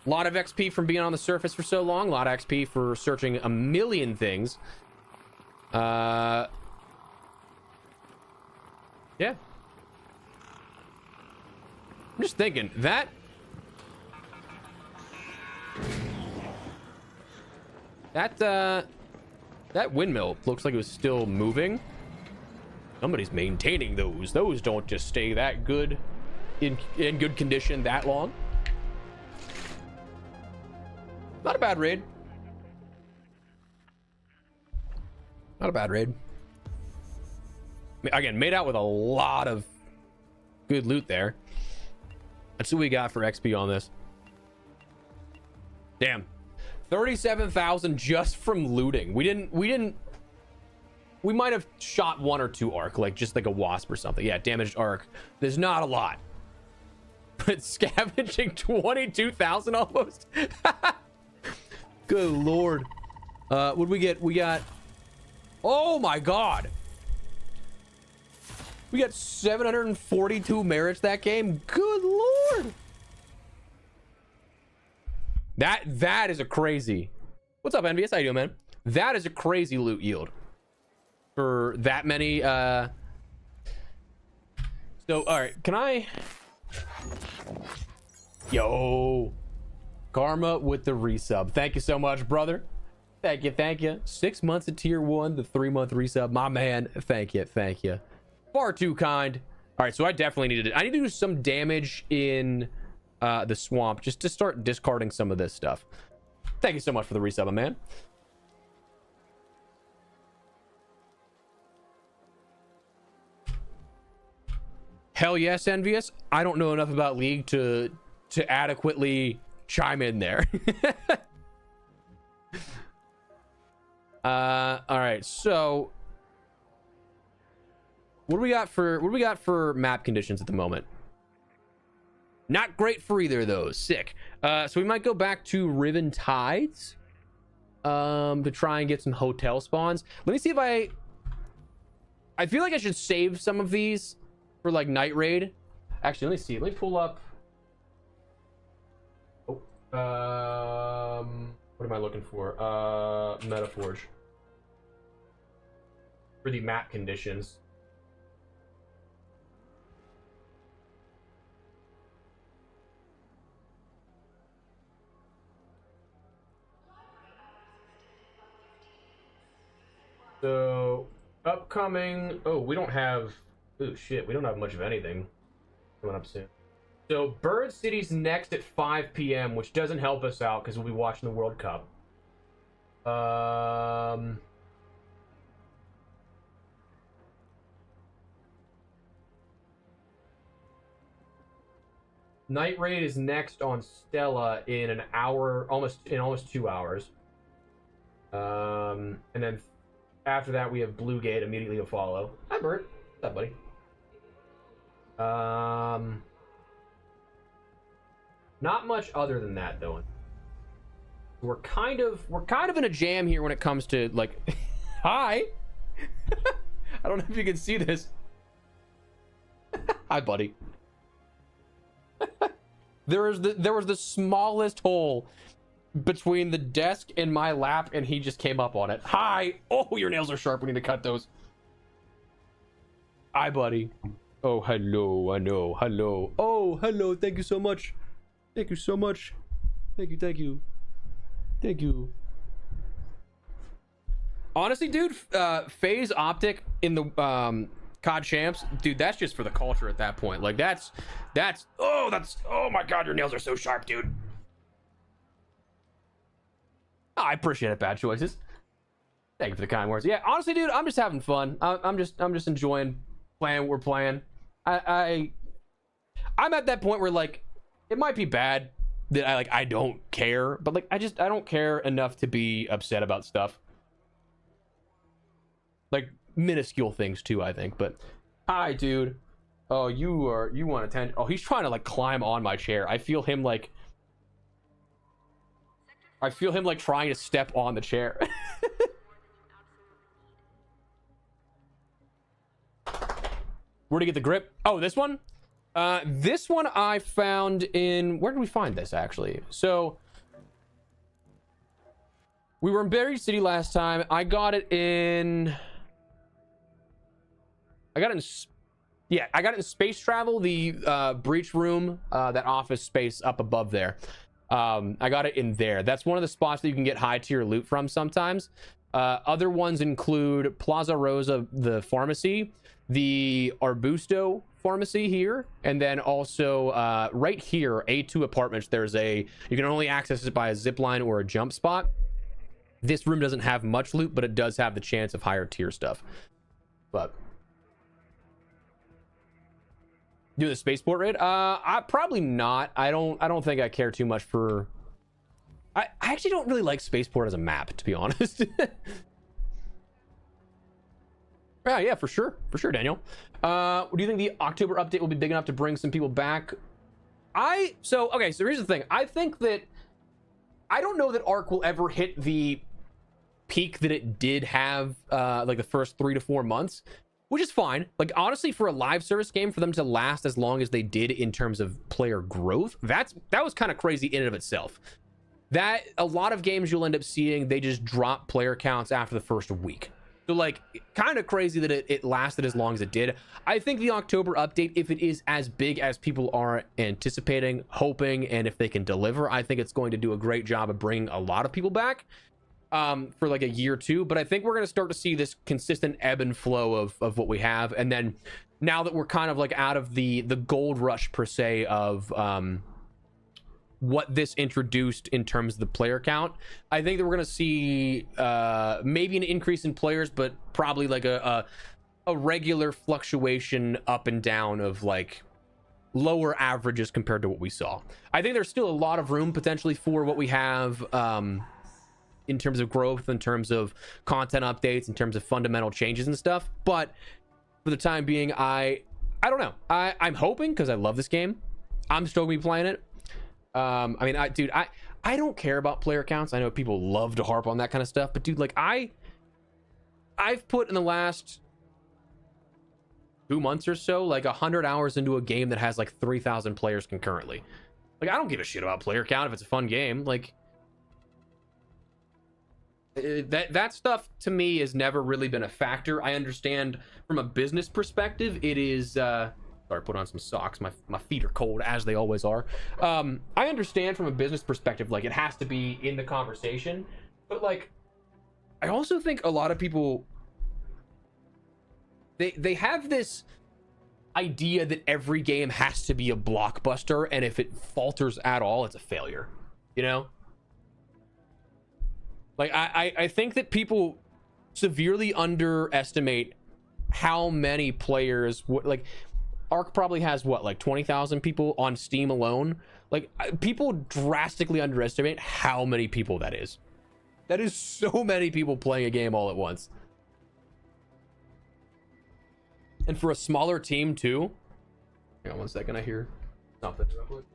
S1: A lot of XP from being on the surface for so long. A lot of XP for searching a million things. Yeah. I'm just thinking that windmill looks like it was still moving. Somebody's maintaining those. Those don't just stay that good in good condition that long. Not a bad raid. Not a bad raid. Again, made out with a lot of good loot there. Let's see what we got for XP on this. Damn. 37,000 just from looting. We might have shot 1 or 2 arc, like just like a wasp or something. Yeah, damaged arc. There's not a lot. But scavenging 22,000 almost. Good lord. What'd we get? We got, oh my god, we got 742 merits that game. Good lord. That is a crazy. What's up, Envious? How you doing, man? That is a crazy loot yield for that many. So all right, can I? Yo, Karma with the resub. Thank you so much, brother. Thank you. 6 months at tier 1, the 3-month resub, my man. Thank you. Far too kind. All right, so I definitely need to do some damage in the swamp just to start discarding some of this stuff. Thank you so much for the resub, my man. Hell yes, Envious. I don't know enough about League to adequately chime in there. All right, so what do we got for map conditions at the moment? Not great for either of those. Sick. So we might go back to Riven Tides to try and get some hotel spawns. Let me see if I feel like I should save some of these for like night raid. Actually, let me see. Let me pull up. What am I looking for? Metaforge. For the map conditions. So, upcoming... Oh, we don't have... Oh, shit. We don't have much of anything coming up soon. So, Bird City's next at 5 p.m., which doesn't help us out because we'll be watching the World Cup. Night Raid is next on Stella in an hour, almost 2 hours. And then after that, we have Blue Gate immediately to follow. Hi, Bert. What's up, buddy? Not much other than that, though. We're kind of in a jam here when it comes to like. Hi. I don't know if you can see this. Hi, buddy. There was the smallest hole between the desk and my lap, and he just came up on it. Hi. Oh, your nails are sharp. We need to cut those. Hi, buddy. Oh, hello. I know. Hello. Oh, hello. Thank you so much. Thank you so much. Thank you. Honestly, dude, phase optic in the COD champs, dude, that's just for the culture at that point. Like that's oh my god, your nails are so sharp, dude. Oh, I appreciate it. Bad choices. Thank you for the kind words. Yeah, honestly, dude, I'm just having fun. I'm just enjoying playing what we're playing. I'm at that point where like it might be bad that I don't care, but like I don't care enough to be upset about stuff. Like minuscule things too, I think. But hi, dude. Oh, you want attention? Oh, he's trying to like climb on my chair. I feel him like trying to step on the chair. Where to get the grip? Oh, this one? This one I found in... Where did we find this, actually? So, we were in Buried City last time. I got it in... I got it in Space Travel, the breach room, that office space up above there. I got it in there. That's one of the spots that you can get high tier loot from sometimes. Other ones include Plaza Rosa, the pharmacy, the Arbusto pharmacy here, and then also right here, A2 apartments, you can only access it by a zip line or a jump spot. This room doesn't have much loot, but it does have the chance of higher tier stuff. But do the spaceport raid? I probably not. I don't think I care too much for... I actually don't really like spaceport as a map, to be honest. Yeah, for sure, Daniel. Do you think the October update will be big enough to bring some people back? So here's the thing. I think that I don't know that Ark will ever hit the peak that it did have like the first 3 to 4 months, which is fine. Like honestly, for a live service game, for them to last as long as they did in terms of player growth, that was kind of crazy in and of itself. That a lot of games you'll end up seeing, they just drop player counts after the first week. So like kind of crazy that it lasted as long as it did. I think the October update, if it is as big as people are anticipating, hoping, and if they can deliver, I think it's going to do a great job of bringing a lot of people back for like a year or two. But I think we're going to start to see this consistent ebb and flow of what we have. And then now that we're kind of like out of the gold rush per se of what this introduced in terms of the player count, I think that we're going to see maybe an increase in players, but probably like a regular fluctuation up and down of like lower averages compared to what we saw. I think there's still a lot of room potentially for what we have in terms of growth, in terms of content updates, in terms of fundamental changes and stuff. But for the time being, I don't know. I'm hoping, because I love this game, I'm still gonna be playing it. I mean, I don't care about player counts. I know people love to harp on that kind of stuff, but dude, like I've put in the last 2 months or so like 100 hours into a game that has like 3,000 players concurrently. Like I don't give a shit about player count if it's a fun game. Like that stuff to me has never really been a factor. I understand from a business perspective it is sorry, put on some socks. My feet are cold, as they always are. I understand from a business perspective, like, it has to be in the conversation. But, like, I also think a lot of people... They have this idea that every game has to be a blockbuster, and if it falters at all, it's a failure. You know? Like, I think that people severely underestimate how many players... Like... Ark probably has what, like 20,000 people on Steam alone. Like people drastically underestimate how many people that is. That is so many people playing a game all at once. And for a smaller team too. Hang on 1 second, I hear something real quick.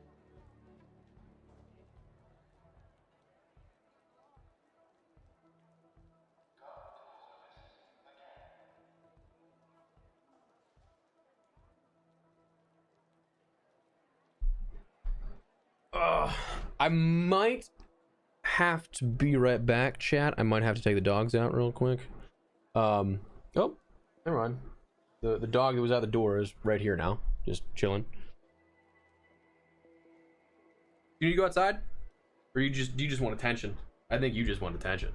S1: I might have to be right back, chat. I might have to take the dogs out real quick. Oh, never mind. The dog that was out the door is right here now, just chilling. You need to go outside, or do you just want attention? I think you just want attention.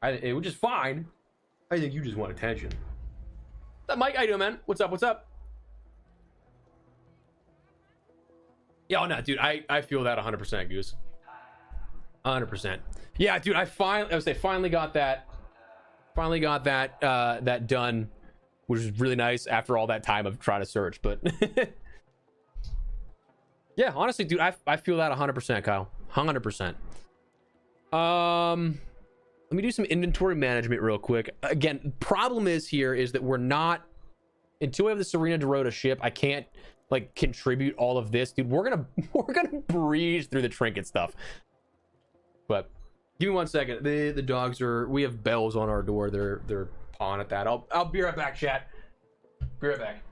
S1: Which is fine. I think you just want attention. What's up, Mike? How you doing, man? What's up? What's up? Yeah, no, dude, I feel that 100%, Goose. 100%. Yeah, dude, I finally got that Finally got that that done, which is really nice after all that time of trying to search. But yeah, honestly, dude, I feel that 100%, Kyle. 100%. Let me do some inventory management real quick. Again, problem is that we're not, until we have the Serena Dorota ship, I can't like contribute all of this, dude. We're gonna breeze through the trinket stuff. But give me 1 second. The dogs are, we have bells on our door. They're pawing at that. I'll be right back, chat. Be right back.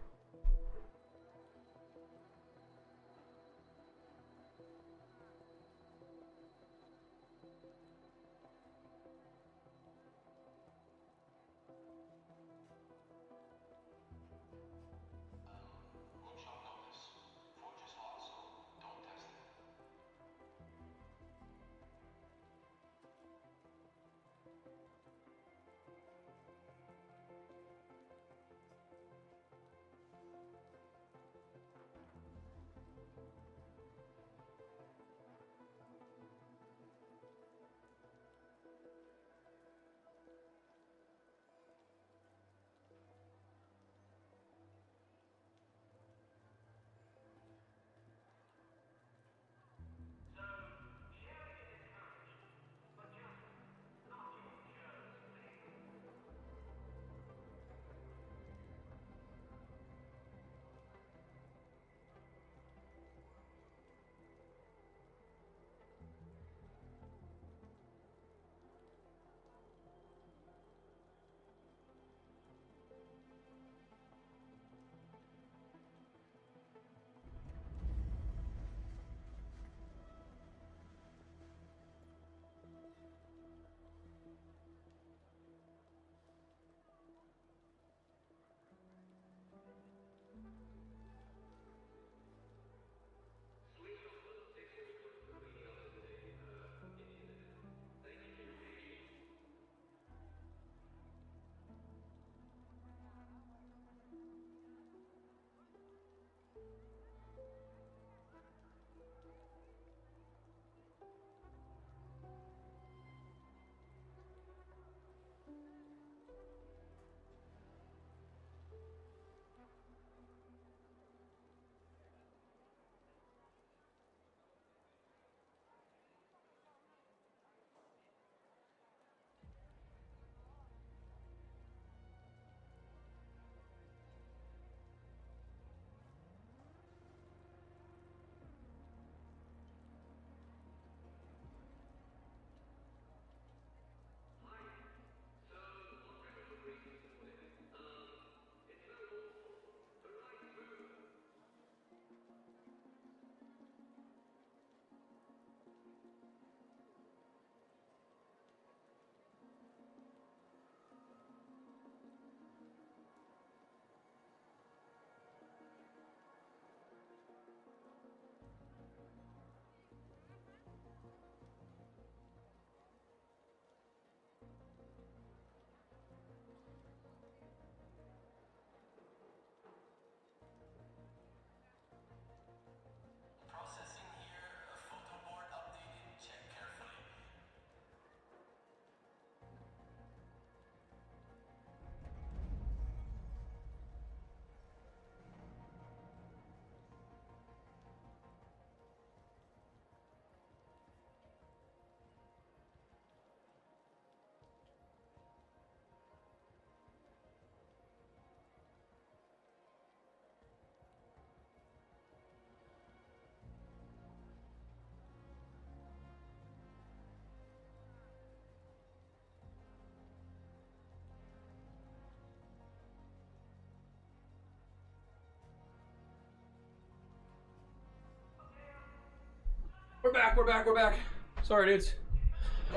S1: We're back. Sorry, dudes.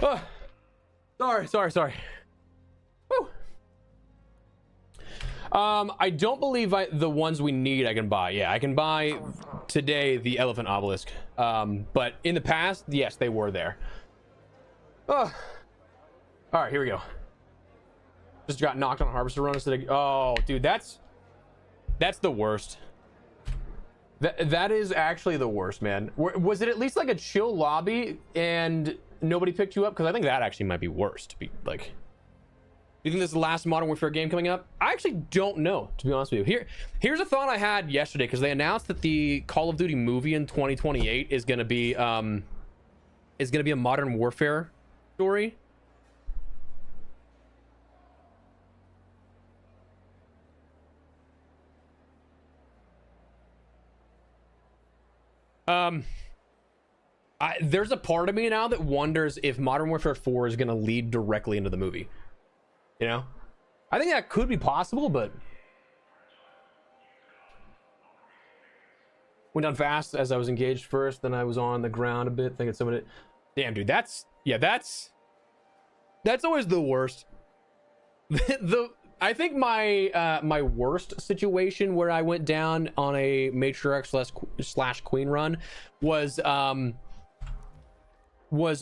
S1: Oh, sorry. Woo. I don't believe the ones we need I can buy. Yeah, I can buy today the elephant obelisk. But in the past, yes, they were there. Oh. All right, here we go. Just got knocked on a harvester run instead of, oh, dude, that's the worst. That is actually the worst, man. Was it at least like a chill lobby and nobody picked you up? Because I think that actually might be worse, to be like. Do you think this is the last Modern Warfare game coming up? I actually don't know, to be honest with you. Here's a thought I had yesterday, because they announced that the Call of Duty movie in 2028 is going to be a Modern Warfare story. There's a part of me now that wonders if Modern Warfare 4 is going to lead directly into the movie. You know, I think that could be possible, but went down fast as I was engaged first. Then I was on the ground a bit, thinking someone. Damn, dude, that's always the worst. I think my worst situation where I went down on a matriarch slash queen run was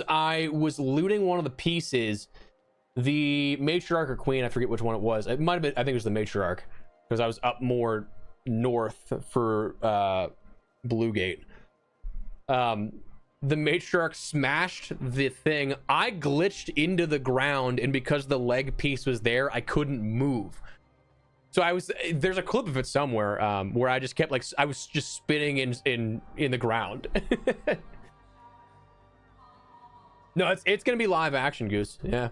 S1: I was looting one of the pieces. The matriarch or queen, I forget which one it was. It might have been, I think it was the matriarch, because I was up more north for Bluegate. The matriarch smashed the thing. I glitched into the ground, and because the leg piece was there, I couldn't move. So there's a clip of it somewhere where I just kept, like, I was just spinning in the ground. No, it's gonna be live action, Goose. Yeah.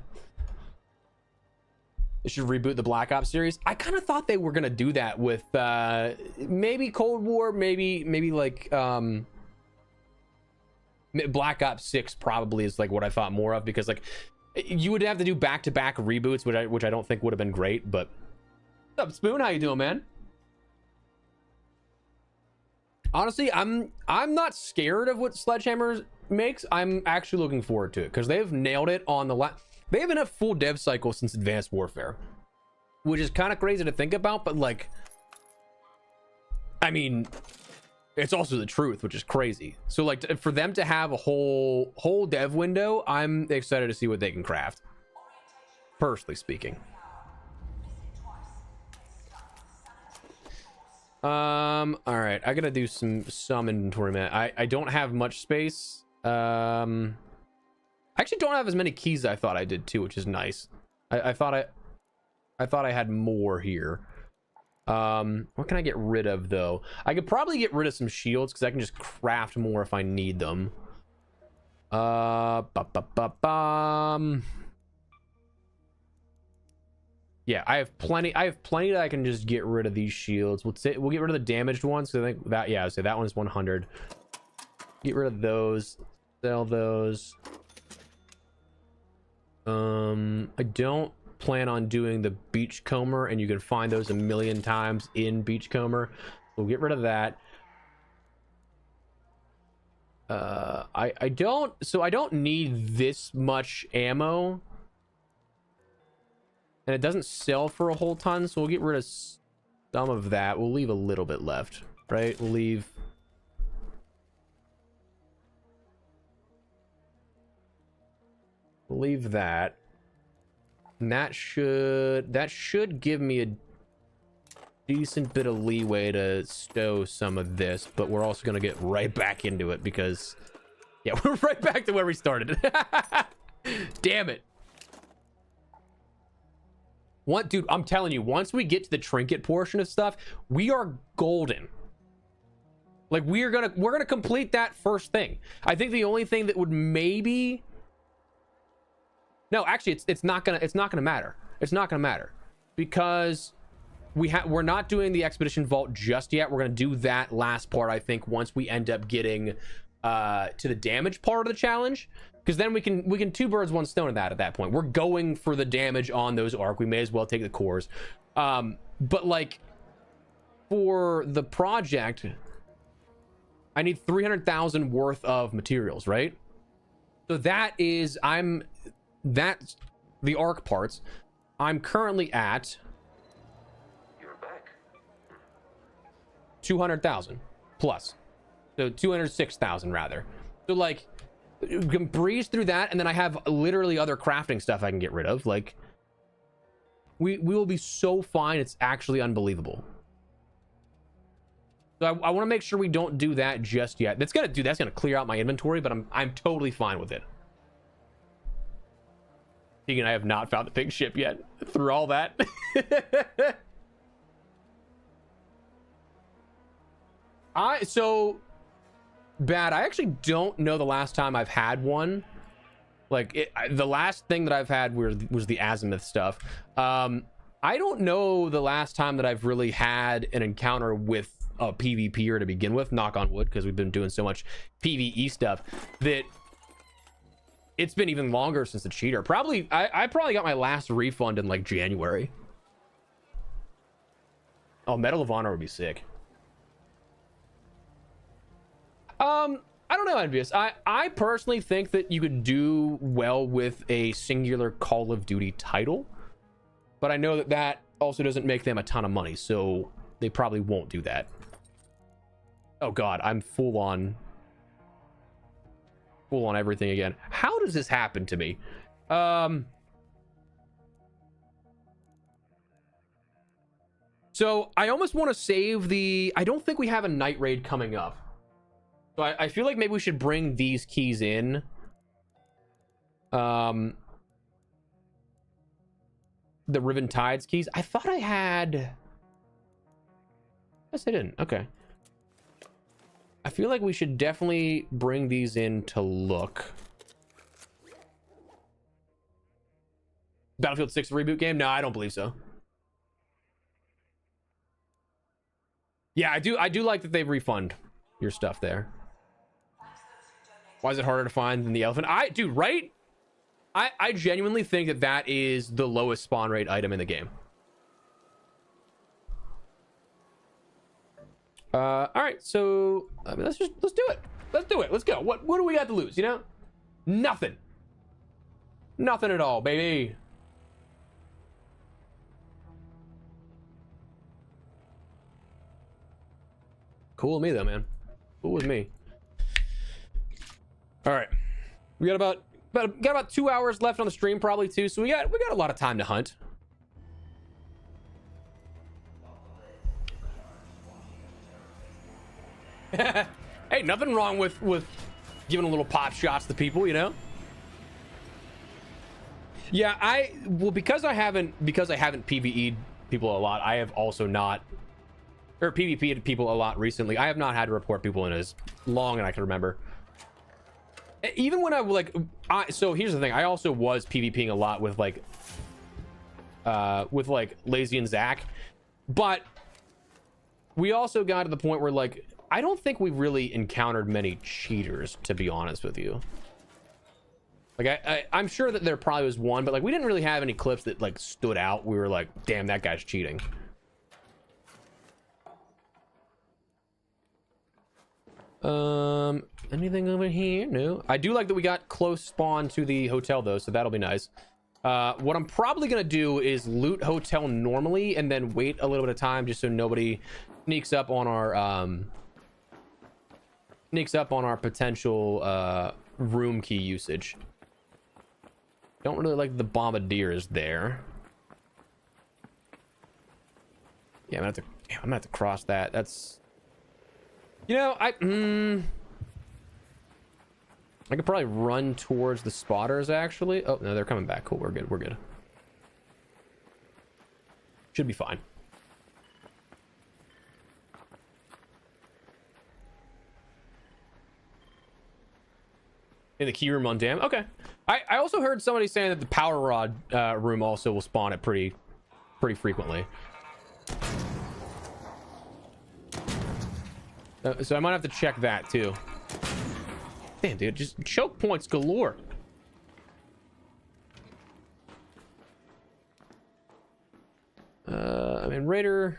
S1: They should reboot the Black Ops series. I kind of thought they were gonna do that with maybe Cold War, maybe like Black Ops 6 probably is like what I thought more of, because like you would have to do back-to-back reboots, which I don't think would have been great. But what's up, Spoon? How you doing, man? Honestly, I'm not scared of what Sledgehammer makes. I'm actually looking forward to it, because they've nailed it on the they haven't had full dev cycle since Advanced Warfare, which is kind of crazy to think about, but like, I mean, it's also the truth, which is crazy. So like, for them to have a whole dev window, I'm excited to see what they can craft, personally speaking. All right, I gotta do some inventory, man. I don't have much space. I actually don't have as many keys as I thought I did too, which is nice. I thought I had more here. What can I get rid of though? I could probably get rid of some shields, because I can just craft more if I need them. Yeah, I have plenty that I can just get rid of these shields. We'll get rid of the damaged ones, so I think that, yeah, so that one's 100. Get rid of those, sell those. I don't plan on doing the Beachcomber, and you can find those a million times in Beachcomber. We'll get rid of that. I don't need this much ammo, and it doesn't sell for a whole ton, so we'll get rid of some of that. We'll leave a little bit left, right? We'll leave that, and that should give me a decent bit of leeway to stow some of this, but we're also going to get right back into it, because yeah, we're right back to where we started. Damn it. Dude, I'm telling you, once we get to the trinket portion of stuff, we are golden. Like, we're gonna complete that first thing. I think the only thing that would maybe, no, actually, it's not gonna matter. It's not gonna matter, because we're not doing the expedition vault just yet. We're gonna do that last part, I think, once we end up getting to the damage part of the challenge, because then we can two birds one stone at that point. We're going for the damage on those arc. We may as well take the cores. But like, for the project, I need 300,000 worth of materials, right? So that's the arc parts. I'm currently at 200,000 plus, so 206,000 rather. So like, you can breeze through that, and then I have literally other crafting stuff I can get rid of. Like, we will be so fine, it's actually unbelievable. So I want to make sure we don't do that just yet. That's gonna clear out my inventory, but I'm totally fine with it. Tegan, I have not found the pink ship yet. Through all that. So bad. I actually don't know the last time I've had one. Like the last thing that I've had was the azimuth stuff. I don't know the last time that I've really had an encounter with a PvPer to begin with, knock on wood, because we've been doing so much PvE stuff that it's been even longer since the cheater. Probably, I probably got my last refund in like January. Oh, Medal of Honor would be sick. I don't know, Envious. I personally think that you could do well with a singular Call of Duty title, but I know that that also doesn't make them a ton of money, so they probably won't do that. Oh god, I'm full on everything again. How does this happen to me? So I almost want to save the... I don't think we have a night raid coming up. So I feel like maybe we should bring these keys in. The Riven Tides keys. I thought I had... Yes, I didn't. Okay. I feel like we should definitely bring these in to look. Battlefield 6 reboot game? No, I don't believe so. Yeah, I do like that they refund your stuff there. Why is it harder to find than the elephant? Dude, right? I genuinely think that that is the lowest spawn rate item in the game. All right, so I mean, let's do it. Let's do it. Let's go. What do we got to lose? You know, nothing. Nothing at all, baby. Cool with me though, man. Cool with me. All right, we got about 2 hours left on the stream, probably too. So we got a lot of time to hunt. Hey, nothing wrong with giving a little pop shots to people, you know. Yeah, because I haven't PvE'd people a lot. I have also not, or PvP'd people a lot recently. I have not had to report people in as long as I can remember. Even when I like, so here's the thing. I also was PvPing a lot with like Lazy and Zach, but we also got to the point where like I don't think we really encountered many cheaters, to be honest with you. Like I'm sure that there probably was one, but like we didn't really have any clips that like stood out. We were like, damn, that guy's cheating. Anything over here? No. I do like that we got close spawn to the hotel though, so that'll be nice. What I'm probably gonna do is loot hotel normally and then wait a little bit of time just so nobody sneaks up on our potential room key usage. Don't really like the bombardiers there. Yeah, I'm gonna have to cross that. That's, you know, I could probably run towards the spotters actually. Oh no, they're coming back. Cool, we're good. Should be fine. In the key room on Dam. Okay. I also heard somebody saying that the power rod room also will spawn it pretty frequently. So I might have to check that too. Damn, dude, just choke points galore. I mean, Raider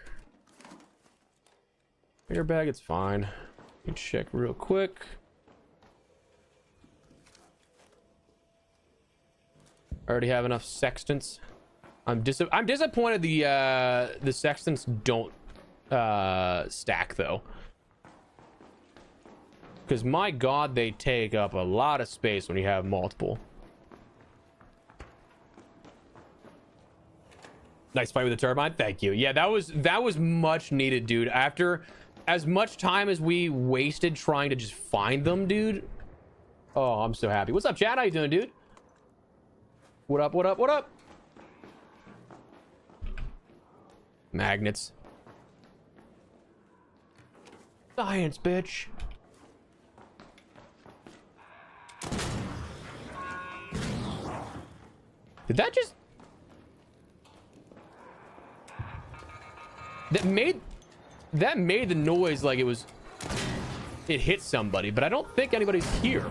S1: bag, it's fine. Let me check real quick. I already have enough sextants. I'm disappointed the sextants don't stack though, because my god, they take up a lot of space when you have multiple. Nice fight with the turbine. Thank you. Yeah, that was much needed, dude. After as much time as we wasted trying to just find them, dude. Oh, I'm so happy. What's up, chat? How you doing, dude? What up, what up, what up? Magnets. Science, bitch. Did that just... That made the noise like it was... It hit somebody, but I don't think anybody's here.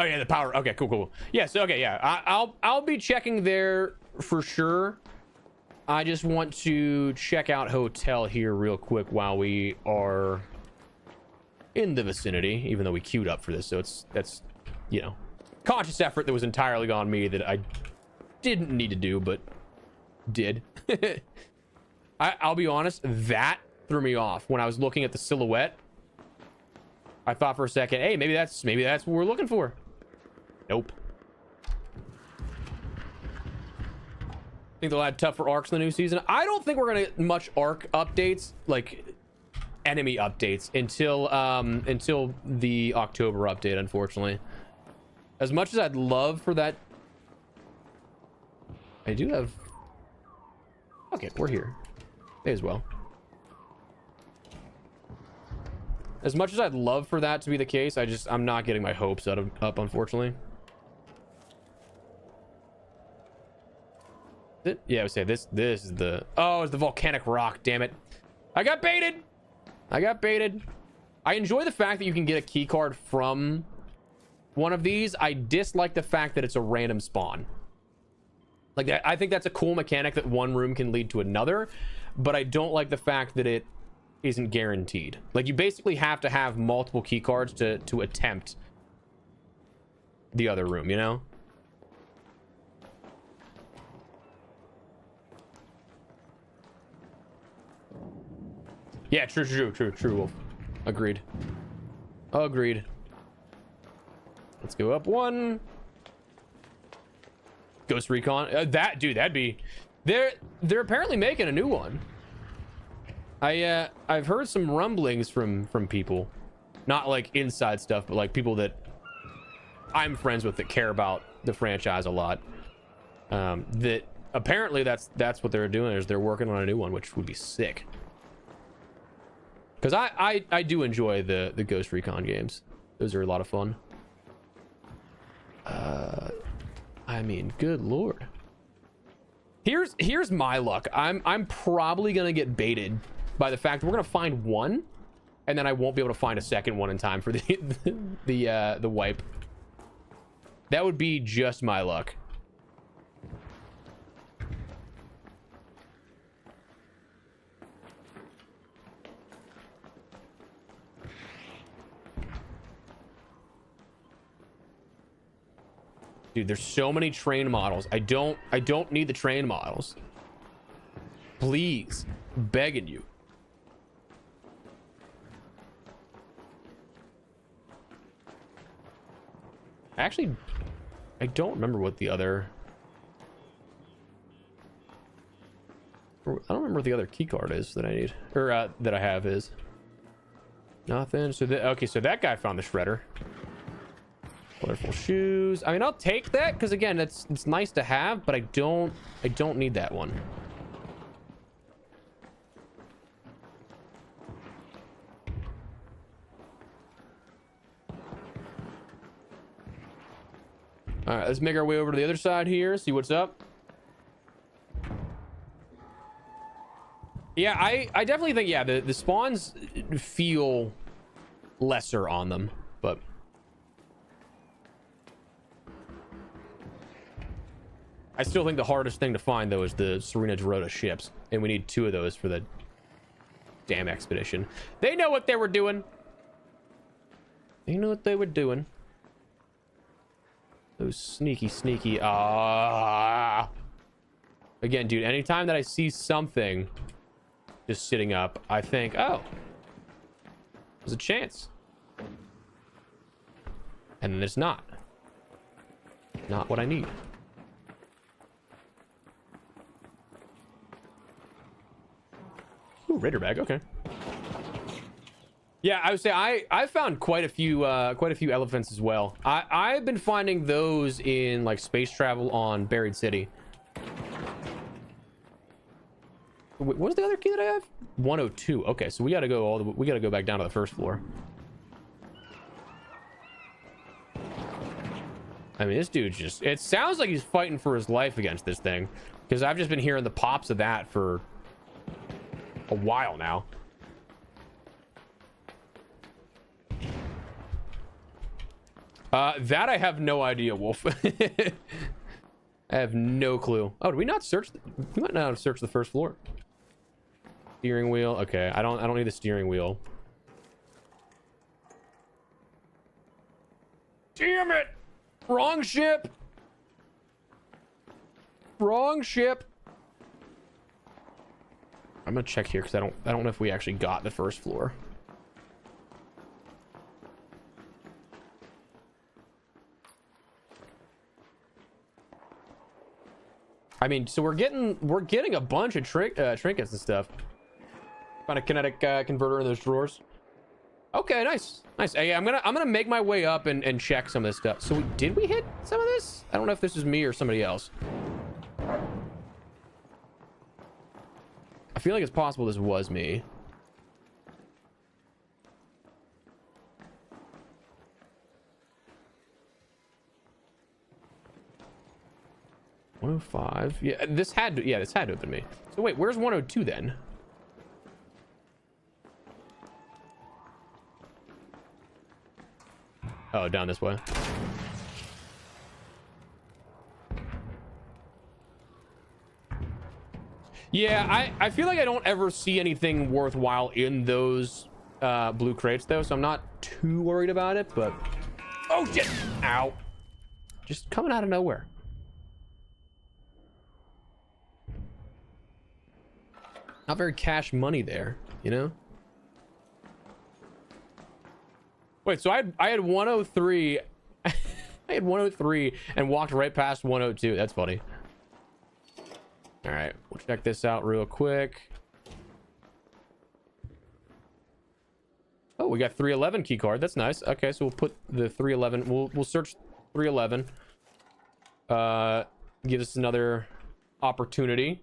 S1: Oh yeah, the power. Okay, cool. Yes, okay, yeah. I'll be checking there for sure. I just want to check out hotel here real quick while we are in the vicinity, even though we queued up for this. So that's, you know, conscious effort that was entirely on me that I didn't need to do, but did. I'll be honest, that threw me off when I was looking at the silhouette. I thought for a second, hey, maybe that's what we're looking for. Nope. Think they'll add tougher arcs in the new season? I don't think we're gonna get much arc updates, like enemy updates, until the October update, unfortunately. As much as I'd love for that, I do have... Okay, we're here. May as well. As much as I'd love for that to be the case, I'm not getting my hopes up, unfortunately. Yeah, I would say this is the... Oh, it's the volcanic rock, damn it. I got baited. I enjoy the fact that you can get a key card from one of these. I dislike the fact that it's a random spawn. Like that, I think that's a cool mechanic that one room can lead to another, but I don't like the fact that it isn't guaranteed. Like you basically have to have multiple key cards to attempt the other room, you know? Yeah, true, Wolf. Agreed. Let's go up one. Ghost Recon. That'd be... They're apparently making a new one. I've heard some rumblings from people. Not like inside stuff, but like people that I'm friends with that care about the franchise a lot. That apparently that's what they're doing, is they're working on a new one, which would be sick. Because I do enjoy the Ghost Recon games. Those are a lot of fun. I mean, good lord. Here's my luck. I'm probably gonna get baited by the fact we're gonna find one, and then I won't be able to find a second one in time for the wipe. That would be just my luck. Dude, there's so many train models. I don't need the train models. Please, begging you. Actually, I don't remember what the other... I don't remember what the other key card is that I need, or that I have is. Nothing. So okay, so that guy found the shredder. Colorful shoes. I mean, I'll take that because again, it's nice to have, but I don't need that one. All right, let's make our way over to the other side here, see what's up. Yeah, I definitely think, yeah, the spawns feel lesser on them, but I still think the hardest thing to find, though, is the Serena Dorota ships. And we need 2 of those for the damn expedition. They know what they were doing. Those sneaky. Again, dude, anytime that I see something just sitting up, I think, oh, there's a chance. And then it's not. Not what I need. Ooh, Raider bag, okay. Yeah, I would say I found quite a few elephants as well. I've been finding those in like space travel on Buried City. Wait, what was the other key that I have? 102. Okay, so we got to go we got to go back down to the first floor. I mean, this dude's just, it sounds like he's fighting for his life against this thing, because I've just been hearing the pops of that for a while now. That I have no idea, Wolf. I have no clue. Oh, did we not search? We might not have searched the first floor. Steering wheel. Okay, I don't need the steering wheel. Damn it! Wrong ship. Wrong ship. I'm gonna check here because I don't know if we actually got the first floor. I mean, so we're getting a bunch of trinkets and stuff. Find a kinetic converter in those drawers. Okay, nice. Hey, I'm gonna make my way up and check some of this stuff. So did we hit some of this? I don't know if this is me or somebody else. I feel like it's possible this was me. $105. Yeah, this had to have been me. So wait, where's 102 then? Oh, down this way. Yeah, I feel like I don't ever see anything worthwhile in those blue crates though, so I'm not too worried about it, but oh shit! Ow. Just coming out of nowhere. Not very cash money there, you know? Wait, so I had 103. I had 103 and walked right past 102. That's funny. All right, we'll check this out real quick. Oh, we got 311 key card. That's nice. Okay, so we'll put the 311. We'll search 311. Give us another opportunity.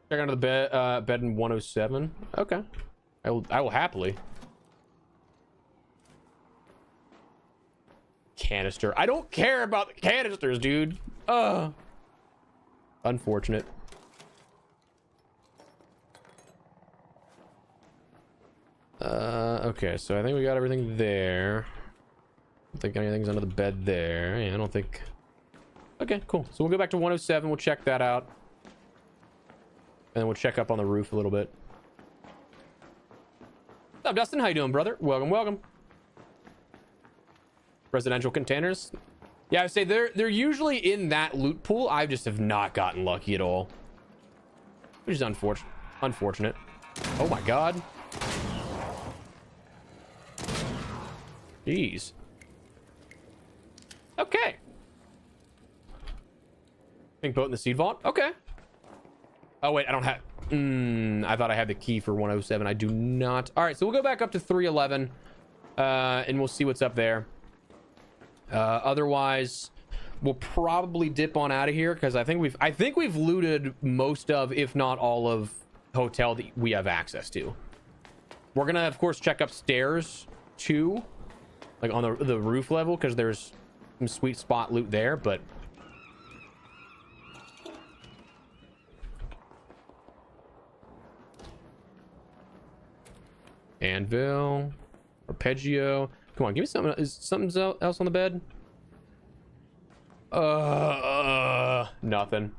S1: Check under the bed in 107. Okay, I will happily. Canister. I don't care about the canisters, dude. Unfortunate. Okay, so I think we got everything there. I don't think anything's under the bed there. Yeah, I don't think. Okay, cool. So we'll go back to 107. We'll check that out. And then we'll check up on the roof a little bit. What's up, Dustin? How you doing, brother? Welcome, welcome. Residential containers. Yeah, I would say they're usually in that loot pool. I just have not gotten lucky at all, which is unfortunate. Oh my god. Jeez. Okay. Pink boat in the seed vault. Okay. Oh wait, I don't have. I thought I had the key for 107. I do not. All right, so we'll go back up to 311, and we'll see what's up there. Otherwise, we'll probably dip on out of here because I think we've looted most of, if not all of, the hotel that we have access to. We're gonna, of course, check upstairs too, like on the roof level, because there's some sweet spot loot there, but. Anvil, arpeggio. Come on, give me something. Is something else on the bed? Nothing.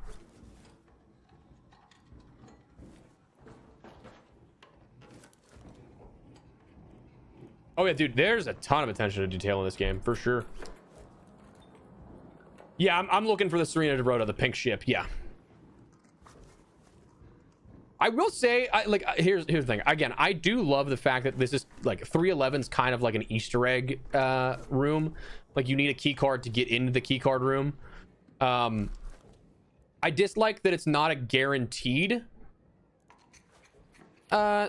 S1: Oh yeah, dude, there's a ton of attention to detail in this game, for sure. Yeah, I'm looking for the Serena Dorota, the pink ship, yeah. I will say, here's the thing. Again, I do love the fact that this is like 311's kind of like an Easter egg room. Like you need a key card to get into the key card room. I dislike that it's not a guaranteed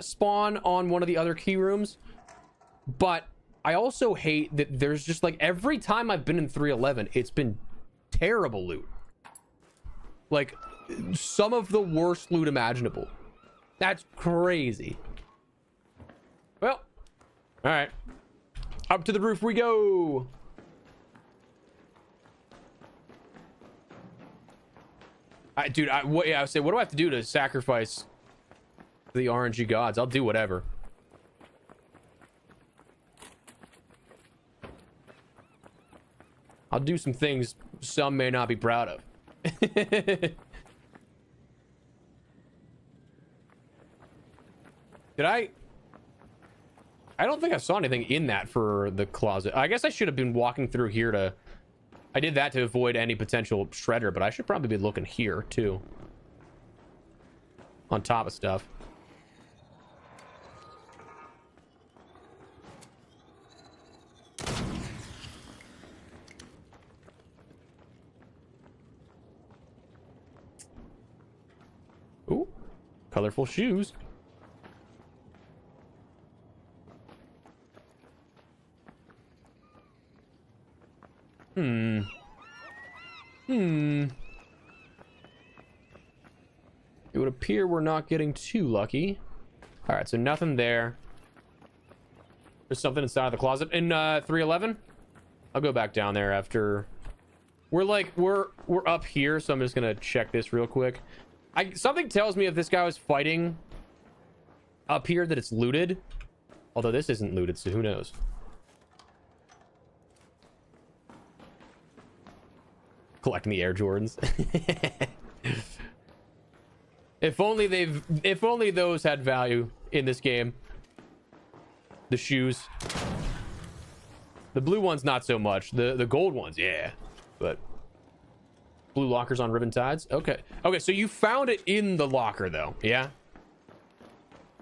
S1: spawn on one of the other key rooms, but I also hate that there's just like every time I've been in 311, it's been terrible loot. Like some of the worst loot imaginable. That's crazy. Well, all right, up to the roof we go. I say, what do I have to do to sacrifice the RNG gods? I'll do whatever. I'll do some things some may not be proud of. Did I don't think I saw anything in that for the closet. I guess I should have been walking through here to... I did that to avoid any potential shredder, but I should probably be looking here too. On top of stuff. Ooh, colorful shoes. It would appear we're not getting too lucky. All right, so nothing there. There's something inside of the closet in 311. I'll go back down there after. We're up here, so I'm just gonna check this real quick. Something tells me if this guy was fighting up here that it's looted. Although this isn't looted, so who knows? Collecting the Air Jordans. If only those had value in this game. The shoes. The blue ones not so much. The gold ones, yeah. But blue lockers on ribbon tides. Okay. Okay, so you found it in the locker though, yeah?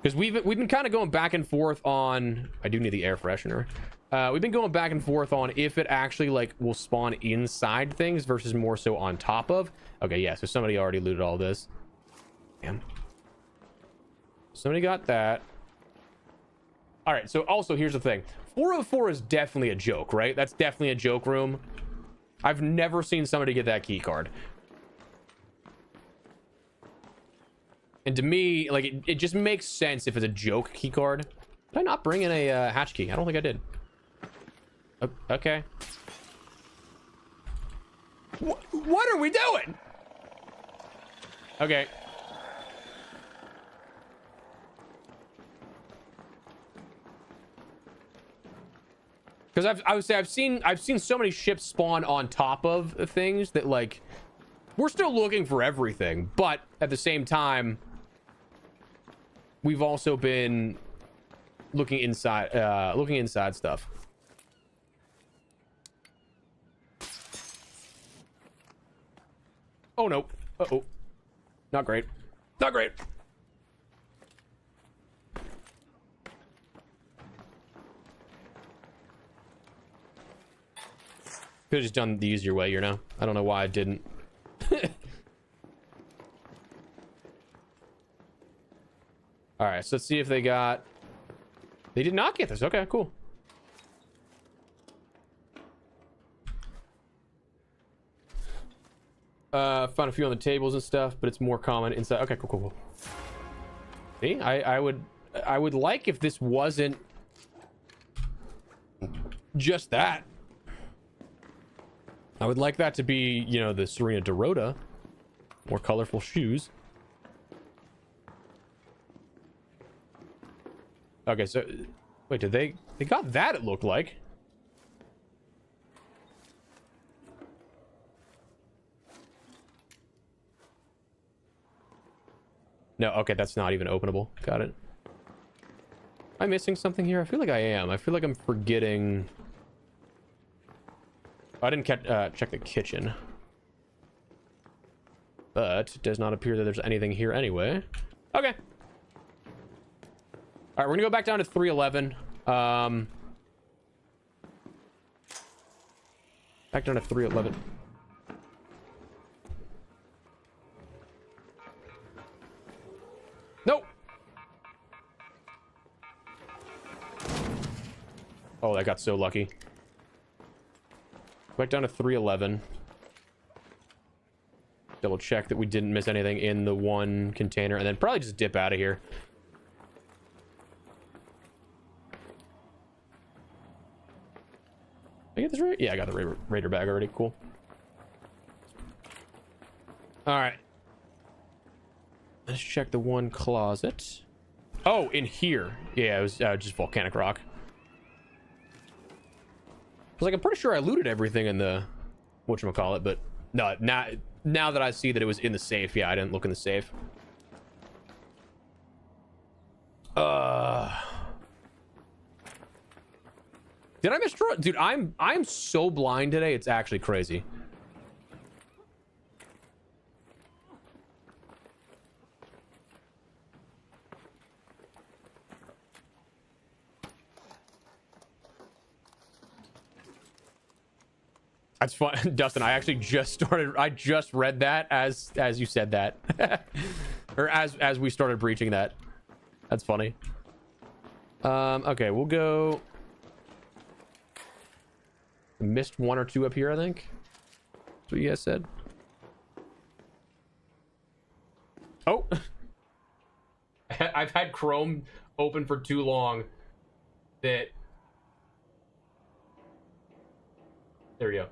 S1: Because we've been kind of going back and forth on... I do need the air freshener. We've been going back and forth on if it actually like will spawn inside things versus more so on top of. Okay, yeah, so somebody already looted all this. Damn. Somebody got that. All right, so also here's the thing. 404 is definitely a joke, right? That's definitely a joke room. I've never seen somebody get that key card. And to me, like, it just makes sense if it's a joke key card. Did I not bring in a hatch key? I don't think I did. Okay. What are we doing? Okay. Because I would say I've seen so many ships spawn on top of things that like we're still looking for everything, but at the same time we've also been looking inside stuff. Oh no. Uh-oh. Not great. Not great. Could have just done the easier way, you know? I don't know why I didn't. Alright, so let's see if they got... They did not get this. Okay, cool. Found a few on the tables and stuff, but it's more common inside. Okay, cool. See, I would like if this wasn't just that. I would like that to be, you know, the Serena Dorota. More colorful shoes. Okay, so... Wait, did they got that, it looked like. No, okay, that's not even openable. Got it. Am I missing something here? I feel like I am. I feel like I'm forgetting... I didn't check the kitchen. But it does not appear that there's anything here anyway. Okay. All right, we're gonna go back down to 311. Back down to 311. Nope. Oh, that got so lucky. Back down to 311. Double check that we didn't miss anything in the one container, and then probably just dip out of here. Did I get this right? Yeah, I got the Raider bag already. Cool. All right. Let's check the one closet. Oh, in here. Yeah, it was just volcanic rock. I was like, I'm pretty sure I looted everything in the whatchamacallit, but no, now that I see that it was in the safe, yeah, I didn't look in the safe. Did I misdraw? Dude, I'm so blind today, it's actually crazy. That's fun. Dustin, I actually just read that as you said that. Or as we started breaching that. That's funny. Okay, we'll go. Missed one or two up here, I think. That's what you guys said. Oh. I've had Chrome open for too long that there you go.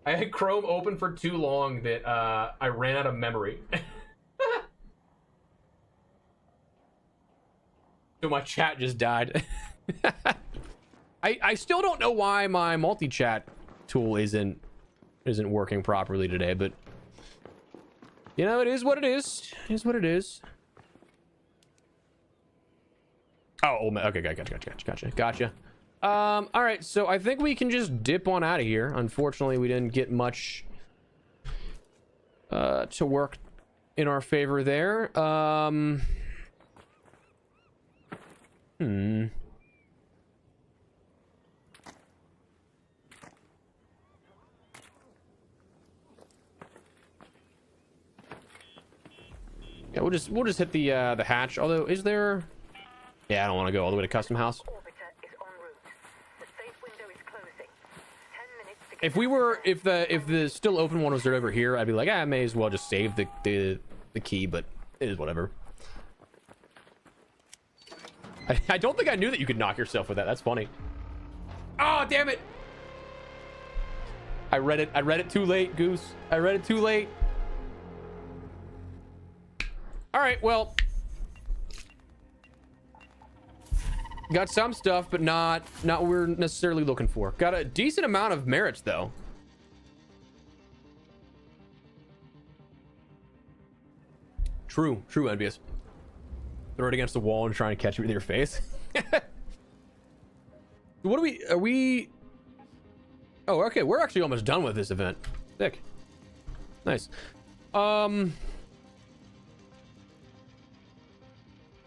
S1: I had Chrome open for too long that I ran out of memory. So my chat just died. I still don't know why my multi-chat tool isn't working properly today, but you know, it is what it is. It is what it is. Oh, okay, gotcha. All right, so I think we can just dip on out of here. Unfortunately, we didn't get much to work in our favor there. Yeah, we'll just hit the hatch. Although, is there? Yeah, I don't want to go all the way to custom house. If the still open one was right over here, I'd be like, I may as well just save the key, but it is whatever. I don't think I knew that you could knock yourself with that. That's funny. Oh, damn it. I read it too late, Goose. I read it too late. All right, well, got some stuff, but not what we're necessarily looking for. Got a decent amount of merits, though. True, envious. Throw it against the wall and try and catch it with your face. What are we? Oh, okay, we're actually almost done with this event. Sick. Nice. I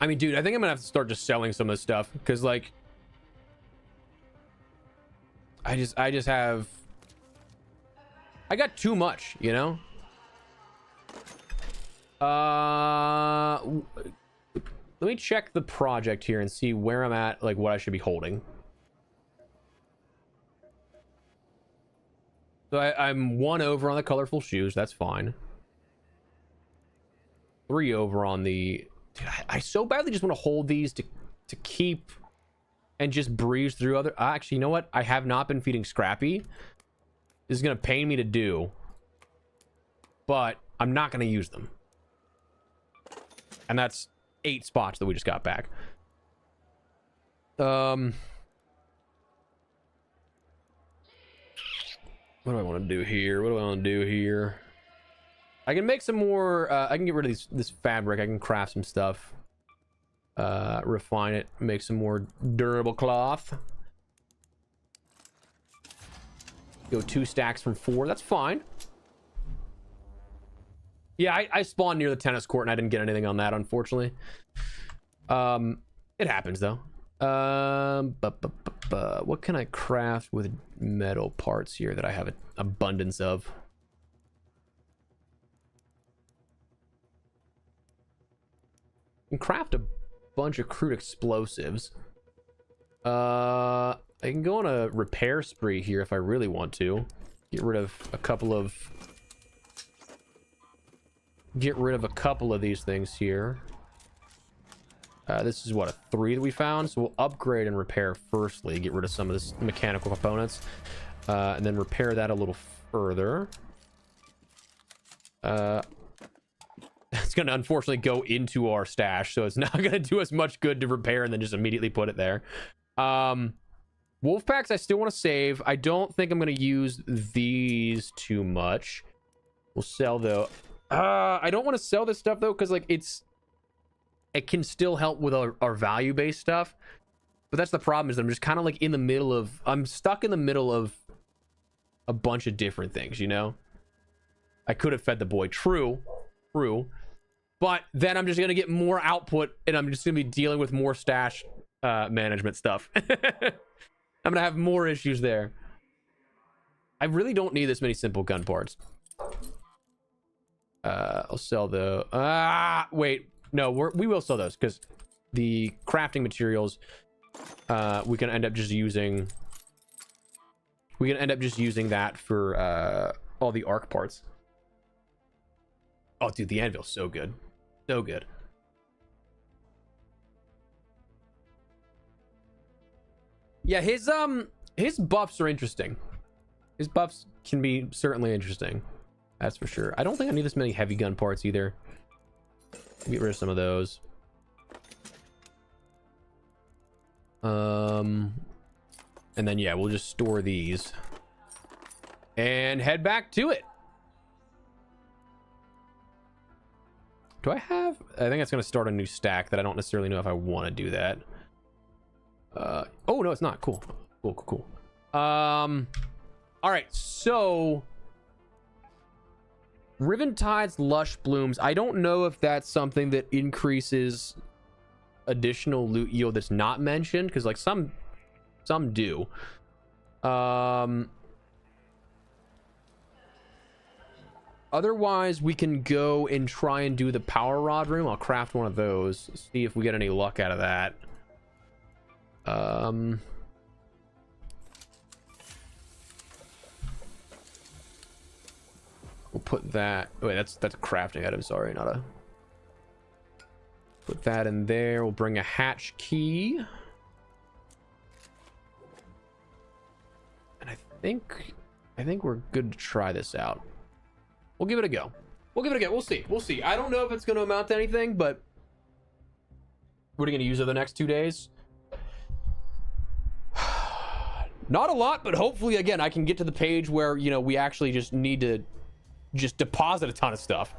S1: mean, dude, I think I'm gonna have to start just selling some of this stuff because, like, I got too much, you know. Let me check the project here and see where I'm at, like what I should be holding. So I'm 1 over on the colorful shoes. That's fine. 3 over on the. Dude, I so badly just want to hold these to keep and just breeze through other. Actually, you know what? I have not been feeding Scrappy. This is gonna pain me to do, but I'm not gonna use them. And that's 8 spots that we just got back. What do I want to do here? I can make some more. I can get rid of this fabric. I can craft some stuff, refine it, make some more durable cloth. Go 2 stacks from 4. That's fine. Yeah, I spawned near the tennis court and I didn't get anything on that, unfortunately. It happens though. What can I craft with metal parts here that I have an abundance of? I can craft a bunch of crude explosives. I can go on a repair spree here if I really want to. Get rid of a couple of these things here. This is what, a 3 that we found, so we'll upgrade and repair firstly, get rid of some of this mechanical components, and then repair that a little further. It's gonna unfortunately go into our stash, so it's not gonna do us much good to repair and then just immediately put it there. Wolf packs I still want to save. I don't think I'm going to use these too much. We'll sell though. I don't want to sell this stuff though, because like it can still help with our value based stuff. But that's the problem, is that I'm just kind of like I'm stuck in the middle of a bunch of different things, you know? I could have fed the boy. True. But then I'm just going to get more output and I'm just going to be dealing with more stash management stuff. I'm gonna have more issues there. I really don't need this many simple gun parts. I'll sell the wait, no, we will sell those, because the crafting materials we can end up just using that for all the arc parts. Oh dude, the anvil's so good, so good. Yeah, his buffs are interesting. His buffs can be certainly interesting. That's for sure. I don't think I need this many heavy gun parts either. Get rid of some of those. And then yeah, we'll just store these and head back to it. Do I think that's going to start a new stack that I don't necessarily know if I want to do that. Oh no, it's not. Cool. All right, so Riventide's Lush Blooms. I don't know if that's something that increases additional loot yield that's not mentioned, because like some do. Otherwise, we can go and try and do the power rod room. I'll craft one of those, see if we get any luck out of that. We'll put that. Wait, that's a crafting item. Sorry, not a. Put that in there. We'll bring a hatch key, and I think we're good to try this out. We'll give it a go. We'll see. I don't know if it's going to amount to anything, but what are you going to use over the next 2 days? Not a lot, but hopefully, again, I can get to the page where, you know, we actually just need to just deposit a ton of stuff.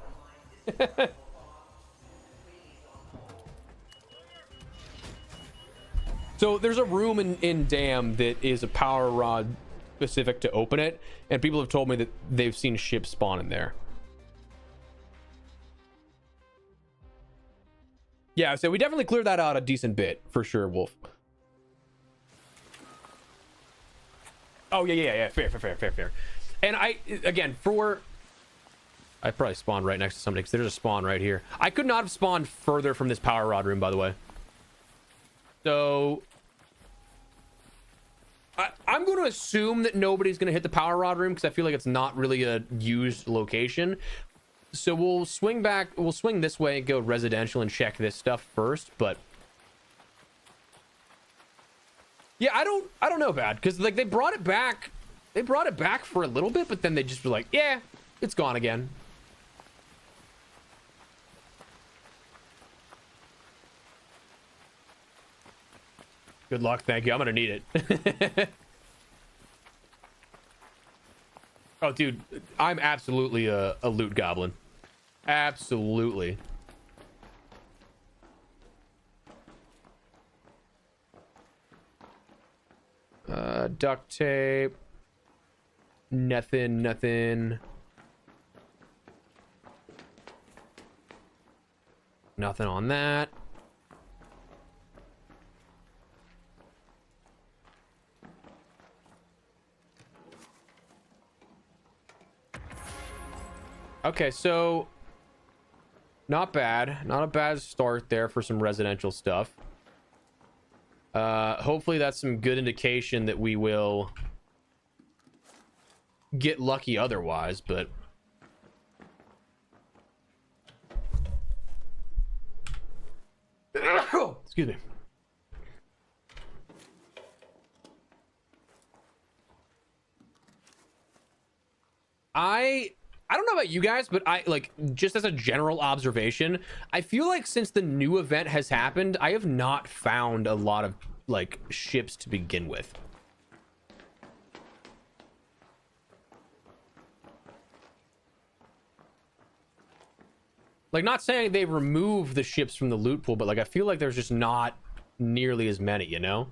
S1: So there's a room in Dam that is a power rod specific to open it, and people have told me that they've seen ships spawn in there. Yeah, so we definitely cleared that out a decent bit for sure, Wolf. Oh yeah, fair. And I probably spawned right next to somebody, because there's a spawn right here. I could not have spawned further from this power rod room, by the way. So I'm going to assume that nobody's going to hit the power rod room, because I feel like it's not really a used location. So we'll swing this way and go residential and check this stuff first. But yeah, I don't know, bad, because like they brought it back for a little bit, but then they just were like, yeah, it's gone again. Good luck. Thank you. I'm gonna need it. Oh dude, I'm absolutely a loot goblin. Absolutely. Duct tape. Nothing. Nothing on that. Okay, so not bad. Not a bad start there for some residential stuff. Hopefully that's some good indication that we will get lucky otherwise, but excuse me. I don't know about you guys, but I like, just as a general observation, I feel like since the new event has happened, I have not found a lot of like ships to begin with. Like, not saying they remove the ships from the loot pool, but like I feel like there's just not nearly as many, you know?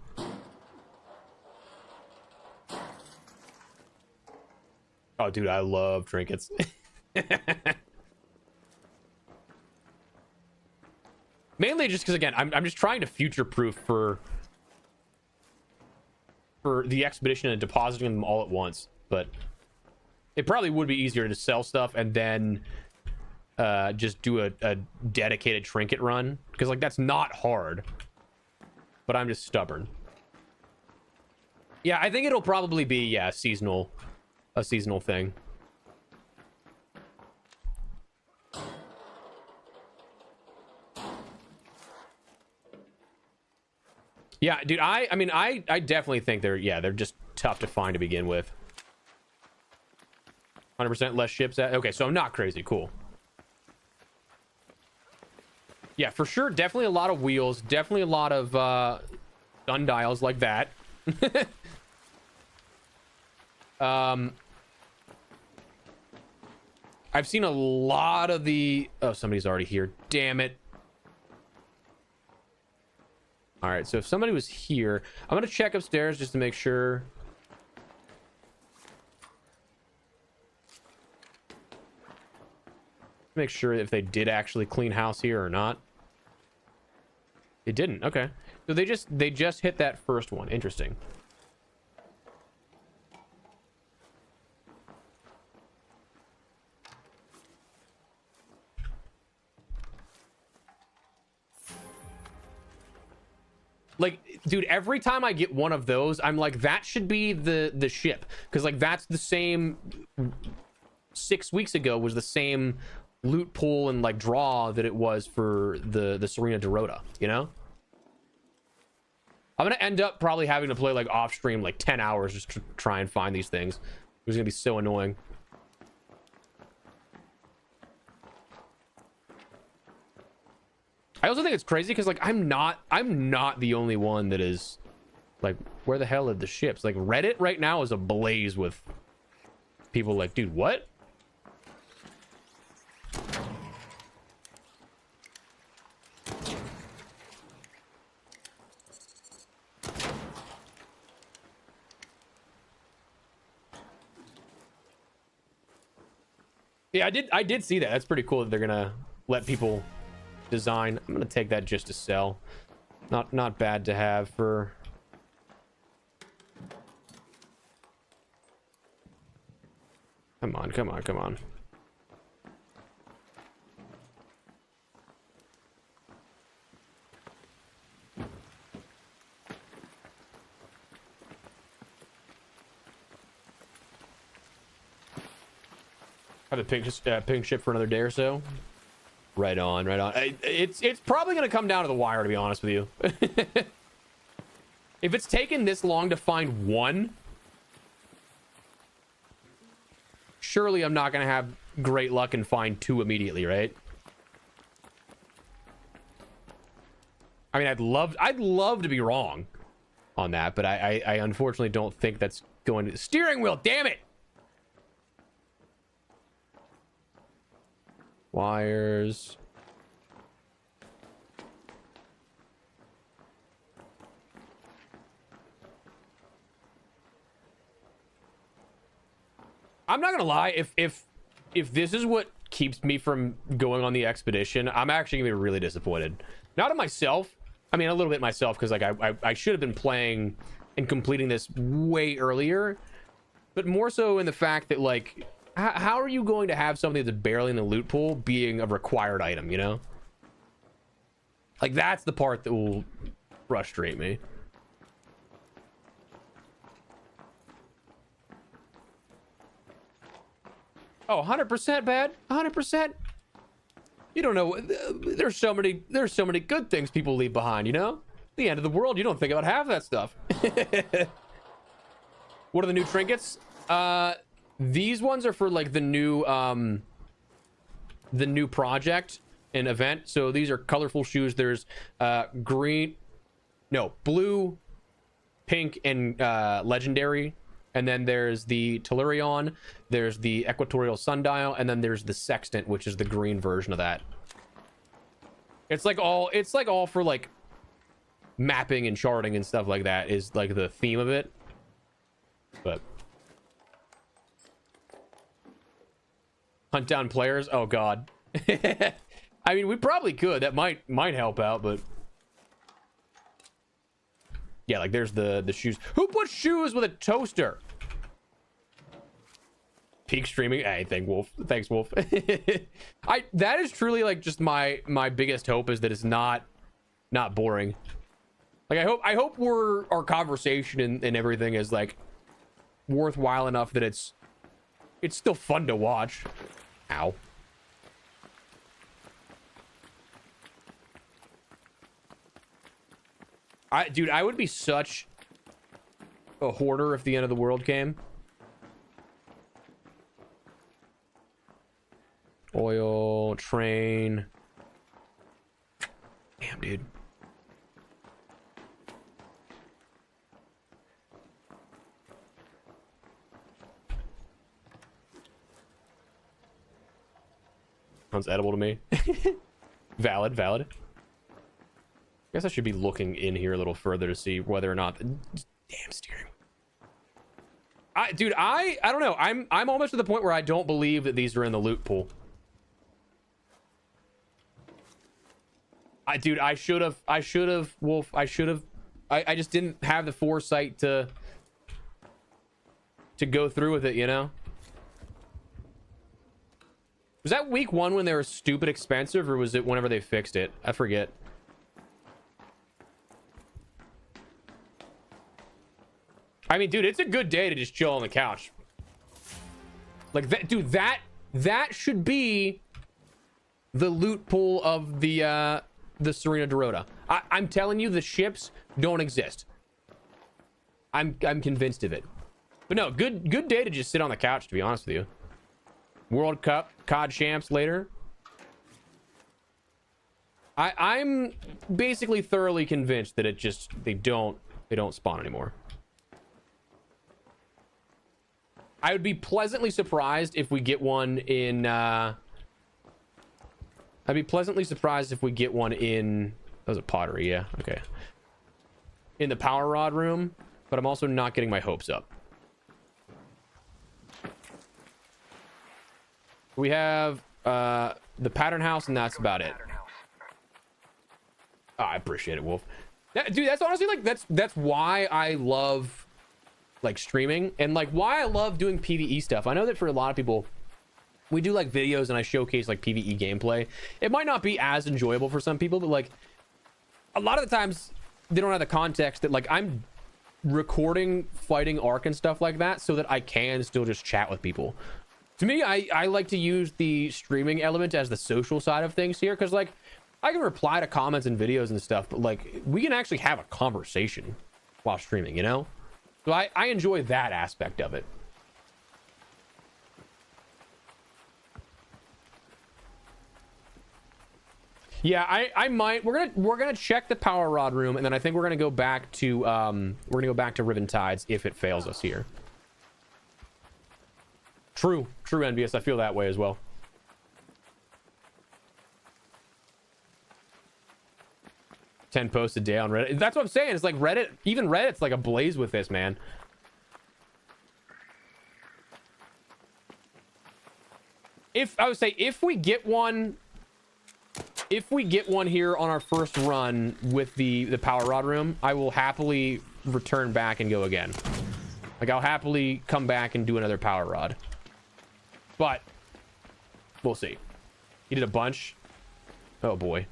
S1: Oh, dude, I love trinkets. Mainly just because, again, I'm just trying to future-proof for the expedition and depositing them all at once. But it probably would be easier to sell stuff and then just do a dedicated trinket run. Because, like, that's not hard. But I'm just stubborn. Yeah, I think it'll probably be, yeah, a seasonal thing. Yeah, dude, I mean, I definitely think they're just tough to find to begin with. 100% less ships okay, so I'm not crazy. Cool. Yeah, for sure, definitely a lot of wheels, definitely a lot of sundials like that. I've seen a lot of the... Oh, somebody's already here. Damn it. All right, so if somebody was here, I'm going to check upstairs just to make sure. Make sure if they did actually clean house here or not. It didn't. Okay. So they just hit that first one. Interesting. Like, dude, every time I get one of those, I'm like, that should be the ship. Because, like, that's the same... 6 weeks ago was the same loot pool and, like, draw that it was for the Serena Dorota, you know? I'm going to end up probably having to play, like, off-stream, like, 10 hours just to try and find these things. It's going to be so annoying. I also think it's crazy because, like, I'm not the only one that is like, where the hell are the ships? Like, Reddit right now is ablaze with people like, dude, what? Yeah, I did see that. That's pretty cool that they're gonna let people design. I'm gonna take that just to sell. Not bad to have for... Come on, come on, come on. Have a pink ship for another day or so. Right on, right on. It's probably gonna come down to the wire, to be honest with you. If it's taken this long to find one, surely I'm not gonna have great luck and find two immediately, right? I mean, I'd love to be wrong on that, but I unfortunately don't think that's going to... Steering wheel, damn it! Wires. I'm not gonna lie, if this is what keeps me from going on the expedition, I'm actually gonna be really disappointed. Not at myself. I mean, a little bit myself, because like I should have been playing and completing this way earlier, but more so in the fact that, like, how are you going to have something that's barely in the loot pool being a required item, you know? Like, that's the part that will frustrate me. Oh, 100% bad. 100%. You don't know. There's so many good things people leave behind, you know? The end of the world, you don't think about half that stuff. What are the new trinkets? These ones are for like the new project and event. So these are colorful shoes. There's blue, pink, and legendary. And then there's the Tellurion, there's the Equatorial Sundial, and then there's the Sextant, which is the green version of that. It's like all for like mapping and charting and stuff like that is like the theme of it. But hunt down players, oh god. I mean, we probably could. That might help out, but yeah, like there's the shoes. Who puts shoes with a toaster? Peak streaming. Hey, thanks, Wolf. That is truly like just my biggest hope is that it's not boring. Like I hope our conversation and everything is like worthwhile enough that it's still fun to watch. Ow. Dude, I would be such a hoarder if the end of the world came. Oil, train. Damn, dude. Sounds edible to me. Valid. Guess I should be looking in here a little further to see whether or not damn steering. Dude, I don't know. I'm almost to the point where I don't believe that these are in the loot pool. Dude, I should have, Wolf. I just didn't have the foresight to go through with it, you know? Was that week 1 when they were stupid expensive, or was it whenever they fixed it? I forget. I mean, dude, it's a good day to just chill on the couch. Like that, dude, that should be the loot pool of the Serena Dorota. I'm telling you, the ships don't exist. I'm convinced of it. But no, good day to just sit on the couch, to be honest with you. World Cup, COD champs later. I'm basically thoroughly convinced that they don't spawn anymore. I would be pleasantly surprised if we get one in I'd be pleasantly surprised if we get one in, that was a pottery, yeah, okay, in the power rod room, but I'm also not getting my hopes up. We have the pattern house, and that's about it. Oh, I appreciate it, Wolf. Dude, that's honestly like that's why I love like streaming and like why I love doing PvE stuff. I know that for a lot of people, we do like videos and I showcase like PvE gameplay. It might not be as enjoyable for some people, but like a lot of the times they don't have the context that like I'm recording fighting Ark and stuff like that so that I can still just chat with people. To me, I like to use the streaming element as the social side of things here, because like I can reply to comments and videos and stuff, but like we can actually have a conversation while streaming, you know? So I enjoy that aspect of it. Yeah, I might. We're gonna check the power rod room, and then I think we're gonna go back to Riven Tides if it fails us here. True, NBS. I feel that way as well. $10 posts a day on Reddit. That's what I'm saying. It's like Reddit, even Reddit's like ablaze with this, man. I would say if we get one here on our first run with the power rod room, I will happily return back and go again. Like I'll happily come back and do another power rod. But we'll see. He did a bunch. Oh boy.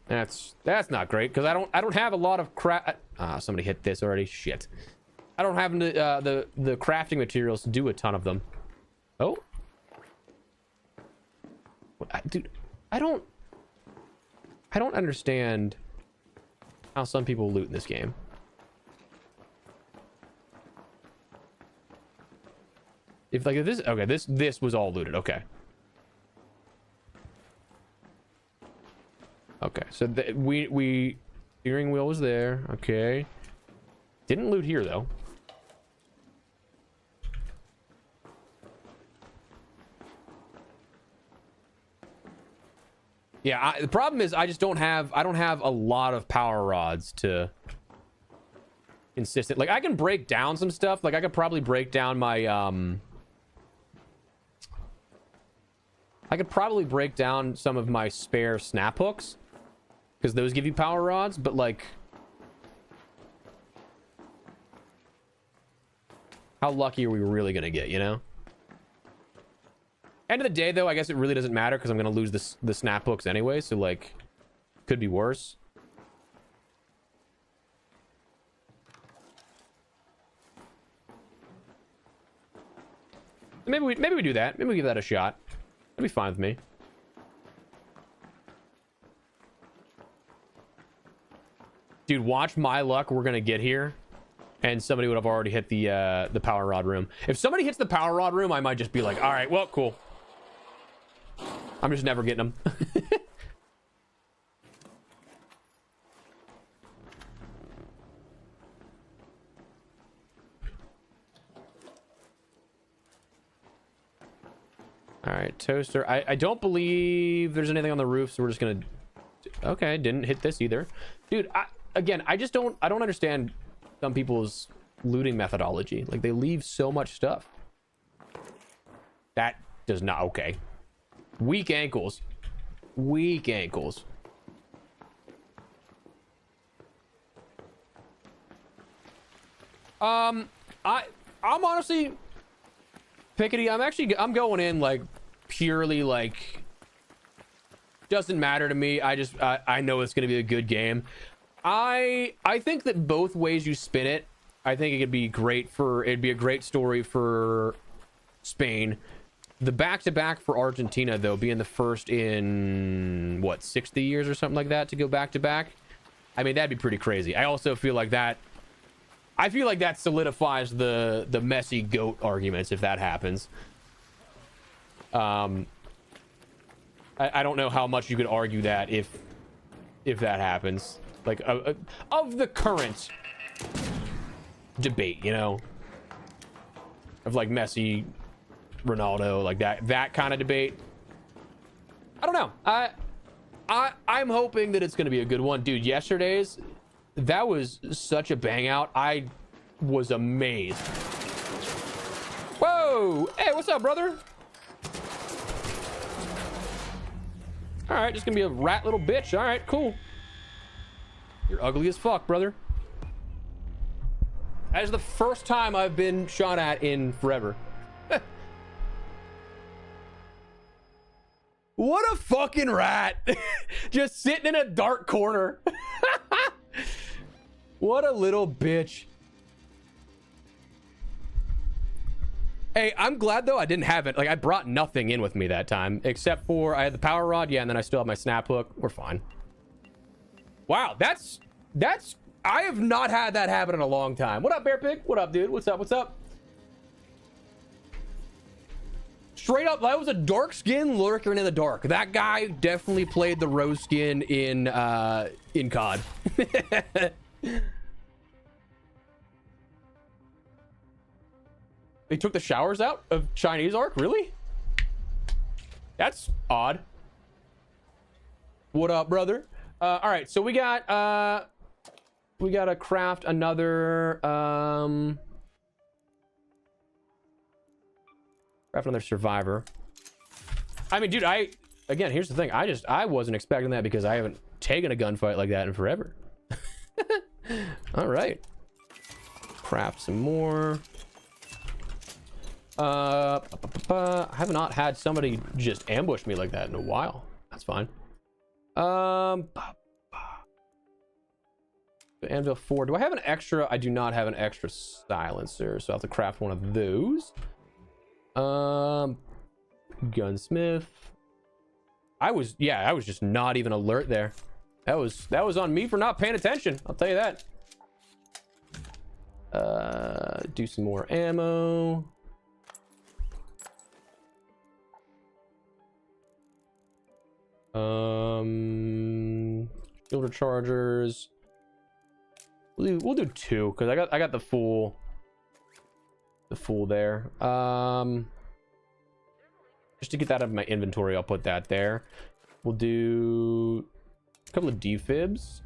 S1: That's not great, because I don't have a lot of somebody hit this already. Shit. I don't have the crafting materials to do a ton of them. Oh, dude, I don't understand how some people loot in this game. If like this, okay, this was all looted. Okay. Okay, so we steering wheel was there. Okay. Didn't loot here though. Yeah, the problem is I don't have a lot of power rods to consistent. Like I can break down some stuff. Like I could probably break down my I could probably break down some of my spare snap hooks because those give you power rods, but like how lucky are we really gonna get, you know? End of the day though, I guess it really doesn't matter because I'm gonna lose the snap hooks anyway, so like could be worse. Maybe we do that. Maybe we give that a shot. That'd be fine with me. Dude, watch my luck. We're gonna get here and somebody would have already hit the power rod room. If somebody hits the power rod room, I might just be like, all right, well, cool. I'm just never getting them. All right, toaster. I don't believe there's anything on the roof, so we're just gonna. Okay, didn't hit this either, dude. Again, I don't understand some people's looting methodology. Like they leave so much stuff. That does not. Okay. Weak ankles. Weak ankles. I'm honestly Pickety, I'm going in like purely like doesn't matter to me. I know it's gonna be a good game. I think that both ways you spin it, I think it'd be a great story for Spain. The back-to-back for Argentina, though, being the first in, what, 60 years or something like that to go back-to-back? I mean, that'd be pretty crazy. I also feel like that... I feel like that solidifies the Messi GOAT arguments if that happens. I don't know how much you could argue that if that happens. Like, of the current debate, you know? Of, like, Messi... Ronaldo, like that kind of debate. I don't know. I'm hoping that it's going to be a good one, dude. Yesterday's, that was such a bang out. I was amazed. Whoa, hey, what's up, brother? All right, just gonna be a rat little bitch. All right, cool. You're ugly as fuck, brother. That is the first time I've been shot at in forever. What a fucking rat. Just sitting in a dark corner. What a little bitch. Hey, I'm glad though I didn't have it. Like I brought nothing in with me that time except for I had the power rod. Yeah, and then I still have my snap hook. We're fine. Wow, that's I have not had that happen in a long time. What up, Bear Pig? What up, dude? What's up? What's up? Straight up, that was a dark skin lurking in the dark. That guy definitely played the rose skin in COD. They took the showers out of Chinese Ark? Really? That's odd. What up, brother? All right, so we gotta craft another craft another survivor. I mean, dude, again, here's the thing. I wasn't expecting that because I haven't taken a gunfight like that in forever. All right. Craft some more. I have not had somebody just ambush me like that in a while. That's fine. Anvil 4. Do I have an extra? I do not have an extra silencer, so I'll have to craft one of those. Gunsmith. I was just not even alert there. That was on me for not paying attention. I'll tell you that. Do some more ammo. Filter chargers. We'll do 2 because I got the full there. Just to get that out of my inventory, I'll put that there. We'll do a couple of defibs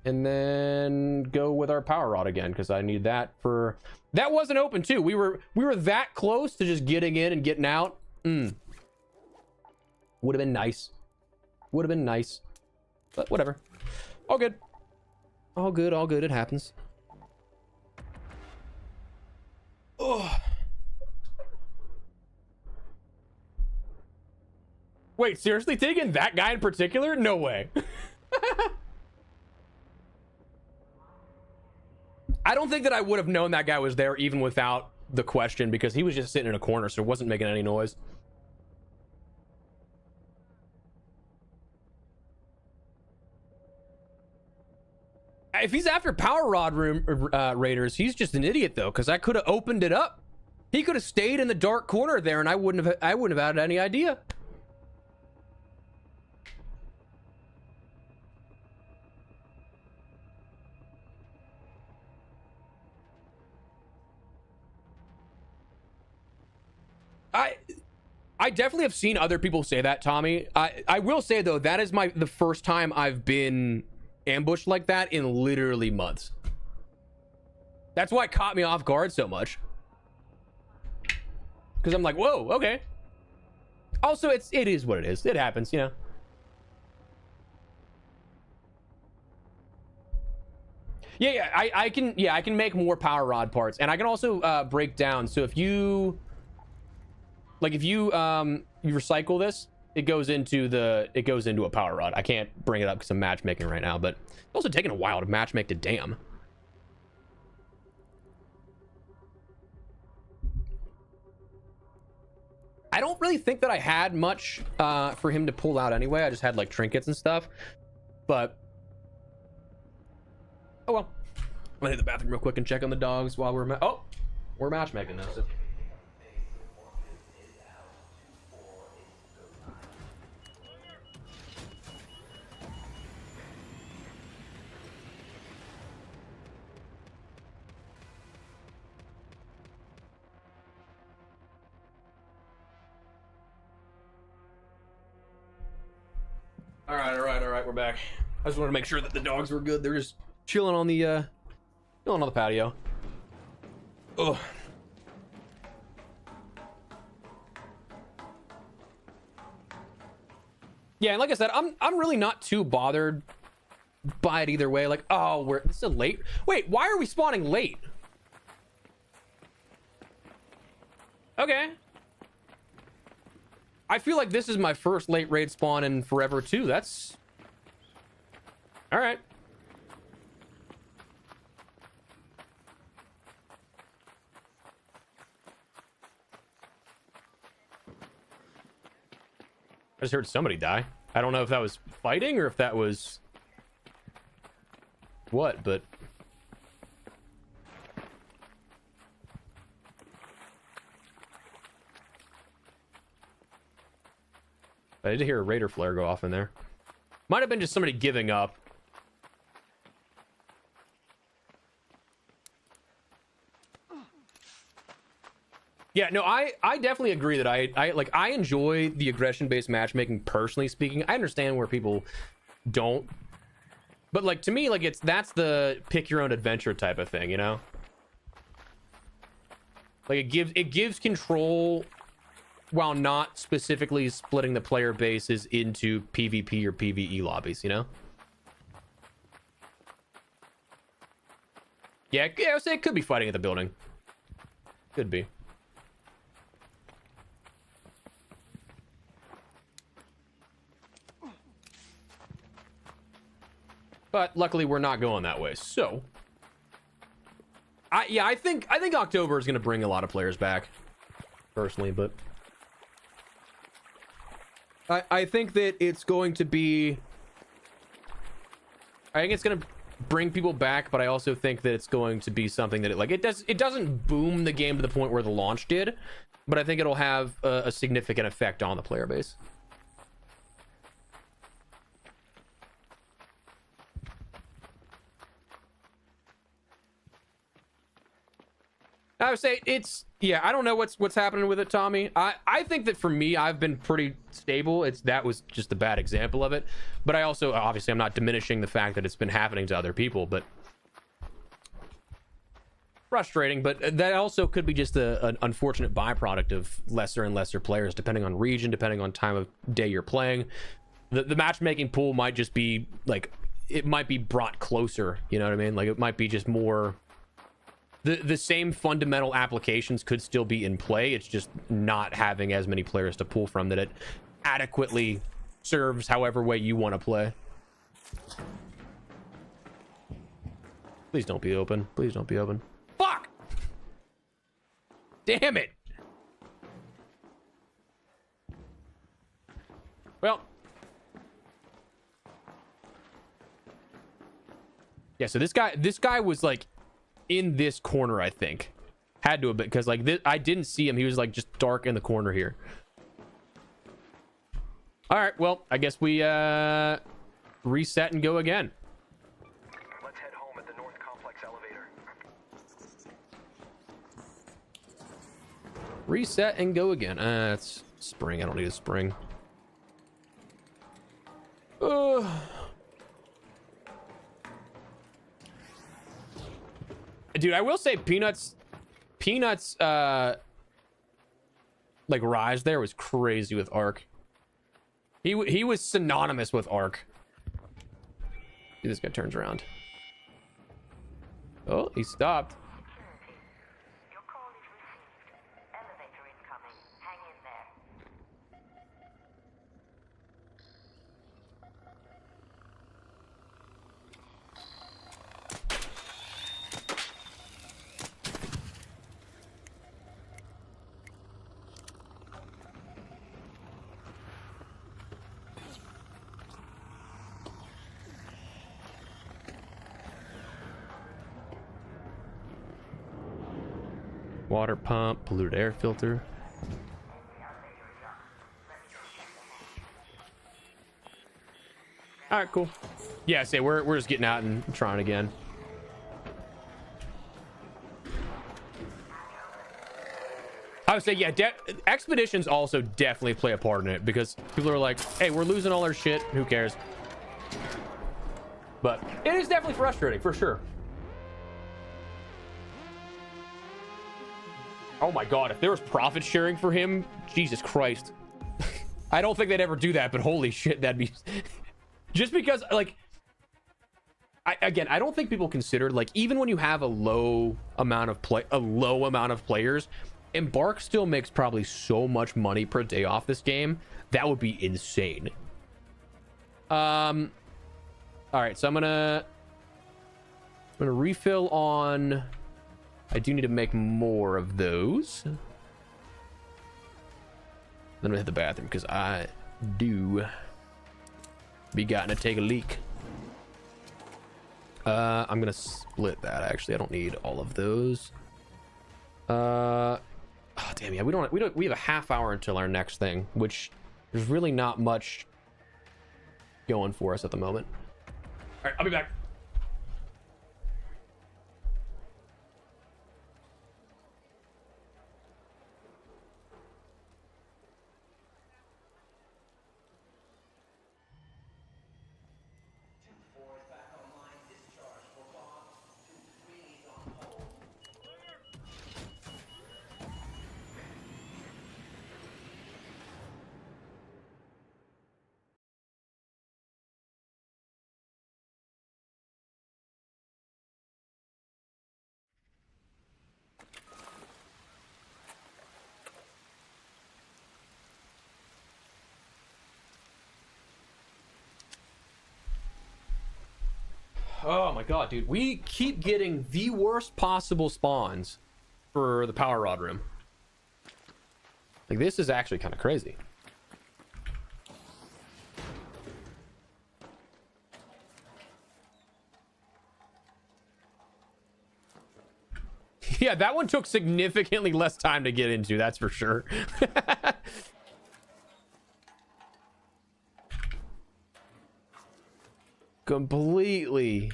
S1: and then go with our power rod again because I need that for that. Wasn't open too. We were that close to just getting in and getting out. Would have been nice. Would have been nice, but whatever. All good. All good. All good. It happens. Oh. Wait, seriously, taking that guy in particular? No way. I don't think that I would have known that guy was there even without the question because he was just sitting in a corner, so it wasn't making any noise. If he's after power rod raiders, he's just an idiot though, because I could have opened it up. He could have stayed in the dark corner there, and I wouldn't have had any idea. I definitely have seen other people say that, Tommy. I will say though, that is the first time I've been ambushed like that in literally months. That's why it caught me off guard so much. Because I'm like, whoa, okay. Also, it is what it is. It happens, you know. Yeah, I can make more power rod parts, and I can also break down. So if you you recycle this, it goes into a power rod. I can't bring it up because I'm matchmaking right now, but it's also taking a while to matchmake to damn. I don't really think that I had much for him to pull out anyway. I just had like trinkets and stuff, but oh well. I'm gonna hit the bathroom real quick and check on the dogs while we're matchmaking now. So. All right, we're back. I just wanted to make sure that the dogs were good. They're just chilling on the patio. Ugh. Yeah, and like I said, I'm really not too bothered by it either way. Like, oh, this is late. Wait, why are we spawning late? Okay. I feel like this is my first late raid spawn in forever too. That's all right. I just heard somebody die. I don't know if that was fighting or if that was what, but I did hear a raider flare go off in there. Might have been just somebody giving up. Yeah, no, I definitely agree that I enjoy the aggression-based matchmaking, personally speaking. I understand where people don't. But like to me, like that's the pick your own adventure type of thing, you know? Like it gives control while not specifically splitting the player bases into PvP or PvE lobbies, you know? Yeah, I would say it could be fighting at the building. Could be. But luckily we're not going that way. So I think October is going to bring a lot of players back personally, but I think that it's going to be... I think it's going to bring people back, but I also think that it's going to be something that it doesn't boom the game to the point where the launch did, but I think it'll have a significant effect on the player base. I would say it's, yeah, I don't know what's happening with it, Tommy. I think that for me, I've been pretty stable. That was just a bad example of it. But I also, obviously, I'm not diminishing the fact that it's been happening to other people, but frustrating. But that also could be just an unfortunate byproduct of lesser and lesser players, depending on region, depending on time of day you're playing. The matchmaking pool might just be like, it might be brought closer. You know what I mean? Like, it might be just more... The same fundamental applications could still be in play. It's just not having as many players to pull from that it adequately serves however way you want to play. Please don't be open. Please don't be open. Fuck! Damn it! Well. Yeah, so this guy was like in this corner, I think. Had to have been, because like this, I didn't see him. He was like just dark in the corner here. All right, well, I guess we reset and go again.
S4: Let's head home at the North Complex elevator.
S1: Reset and go again. It's spring. I don't need a spring. Dude, I will say Peanuts like rise there was crazy with Arc. He was synonymous with Arc. See, this guy turns around. Oh, he stopped.
S3: Your call is received. Elevator incoming. Hang in there.
S1: Water pump, polluted air filter. All right, cool. Yeah, say we're just getting out and trying again. I would say, yeah, expeditions also definitely play a part in it, because people are like, hey, we're losing all our shit. Who cares? But it is definitely frustrating, for sure. Oh my god, if there was profit sharing for him, Jesus Christ. I don't think they'd ever do that, but holy shit, that'd be... Just because, like... I don't think people consider, like, even when you have a low amount of players, Embark still makes probably so much money per day off this game. That would be insane. Alright, so I'm gonna refill on... I do need to make more of those. Then I'm gonna hit the bathroom because I do be gotten to take a leak. I'm gonna split that. Actually, I don't need all of those. Oh, damn, yeah, we have a half hour until our next thing, which there's really not much going for us at the moment. All right, I'll be back. Oh my god, dude. We keep getting the worst possible spawns for the power rod room. Like, this is actually kind of crazy. Yeah, that one took significantly less time to get into, that's for sure. Completely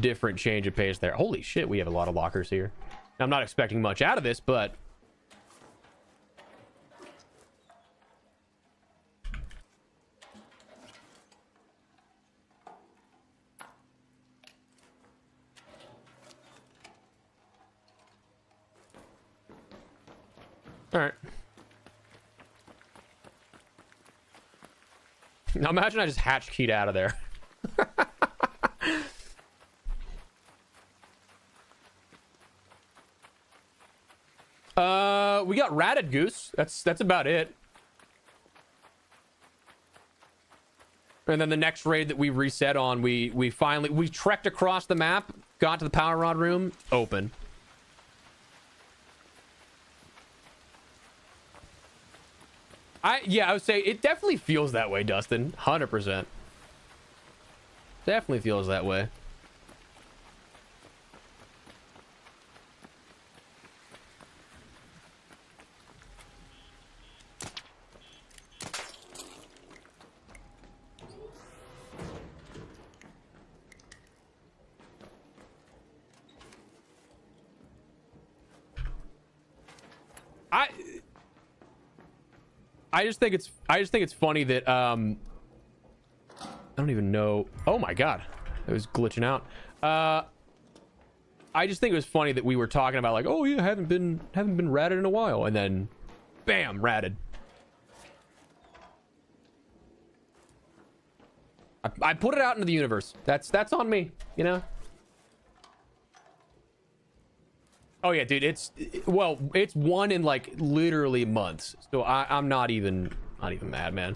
S1: different change of pace there. Holy shit, we have a lot of lockers here. I'm not expecting much out of this, but all right. Now imagine I just hatch keyed out of there. We got ratted goose. That's about it. And then the next raid that we reset on, we finally trekked across the map, got to the power rod room, open. I would say it definitely feels that way, Dustin. 100%. Definitely feels that way. I just think it's funny that I don't even know. Oh my god, it was glitching out. I just think it was funny that we were talking about like, oh yeah, haven't been ratted in a while, and then bam, ratted. I put it out into the universe. That's on me, you know. Oh yeah, dude, it's one in like literally months. So I'm not even mad, man.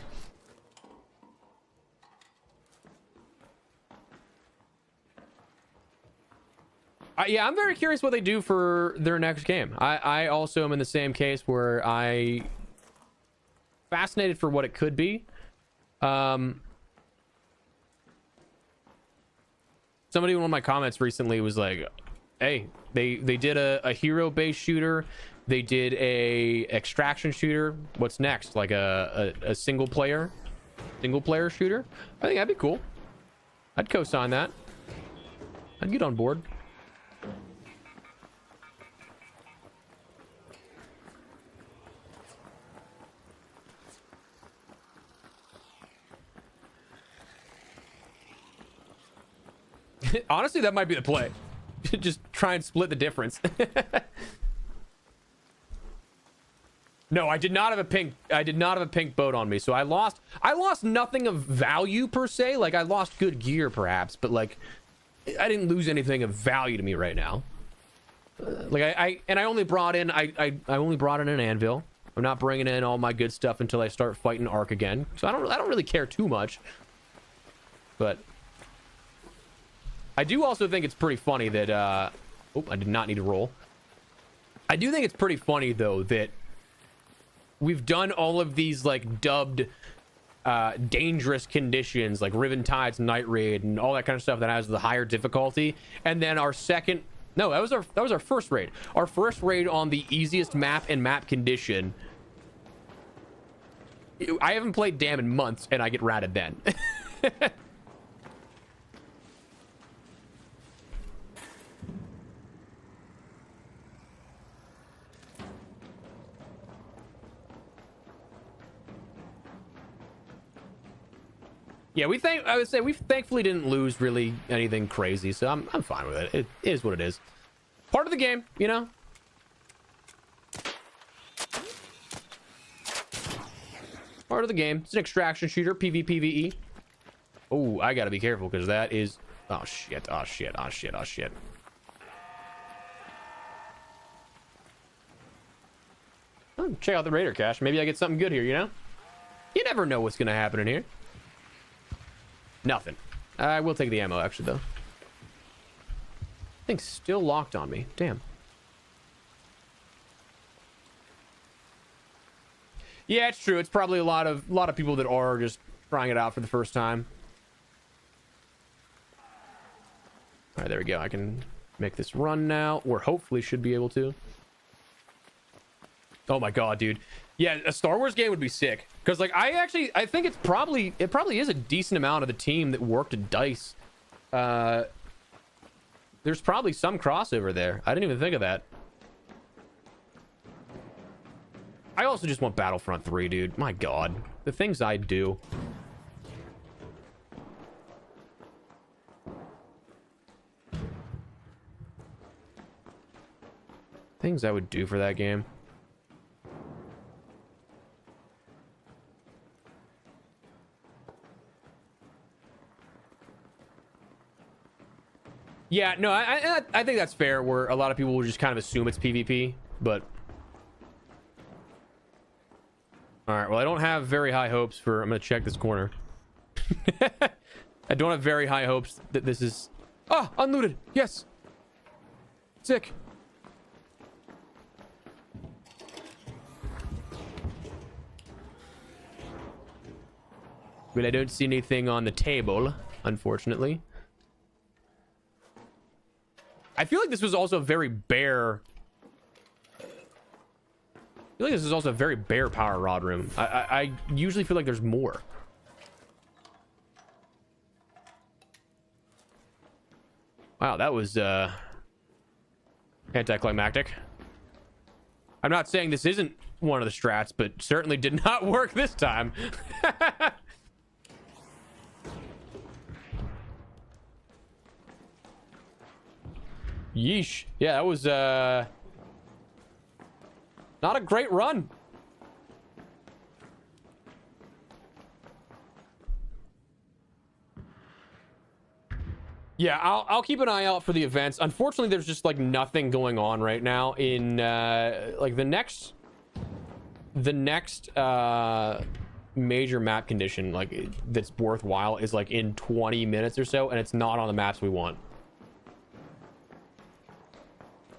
S1: Yeah, I'm very curious what they do for their next game. I also am in the same case where I fascinated for what it could be. Somebody in one of my comments recently was like, hey, they did a hero-based shooter. They did a extraction shooter. What's next? Like a single player shooter? I think that'd be cool. I'd co-sign that. I'd get on board. Honestly, that might be the play. Just try and split the difference. No, I did not have a pink boat on me, so I lost nothing of value per se. Like I lost good gear perhaps, but like I didn't lose anything of value to me right now. Like I only brought in I only brought in an anvil. I'm not bringing in all my good stuff until I start fighting Ark again. So I don't really care too much. But I do also think it's pretty funny that oh, I did not need to roll. I do think it's pretty funny though that we've done all of these like dubbed dangerous conditions like Riven Tides, Night Raid, and all that kind of stuff that has the higher difficulty, and then our second, no, that was our first raid. Our first raid on the easiest map and map condition. I haven't played Dam in months, and I get ratted then. Yeah, I would say we thankfully didn't lose really anything crazy, so I'm fine with it. It is what it is. Part of the game, you know? Part of the game. It's an extraction shooter, PvPvE. Oh, I gotta be careful because that is... Oh shit, oh shit, oh shit, oh shit. Oh, check out the raider cache. Maybe I get something good here, you know? You never know what's gonna happen in here. Nothing. I will take the ammo, actually, though. Thing's still locked on me. Damn. Yeah, it's true. It's probably a lot of people that are just trying it out for the first time. All right, there we go. I can make this run now. Or hopefully should be able to. Oh my god, dude. Yeah, a Star Wars game would be sick. Because, like, I think it probably is a decent amount of the team that worked at DICE. There's probably some crossover there. I didn't even think of that. I also just want Battlefront 3, dude. My god. The things I do. Things I would do for that game. Yeah, no, I think that's fair, where a lot of people will just kind of assume it's PvP, but... Alright, well, I don't have very high hopes for... I'm gonna check this corner. I don't have very high hopes that this is... Ah! Unlooted! Yes! Sick! Well, I don't see anything on the table, unfortunately. I feel like this was also very bare. I feel like this is also a very bare power rod room. I usually feel like there's more. Wow, that was anticlimactic. I'm not saying this isn't one of the strats, but certainly did not work this time. Yeesh. Yeah, that was not a great run. Yeah, I'll keep an eye out for the events. Unfortunately, there's just like nothing going on right now in like the next major map condition like that's worthwhile is like in 20 minutes or so, and it's not on the maps we want.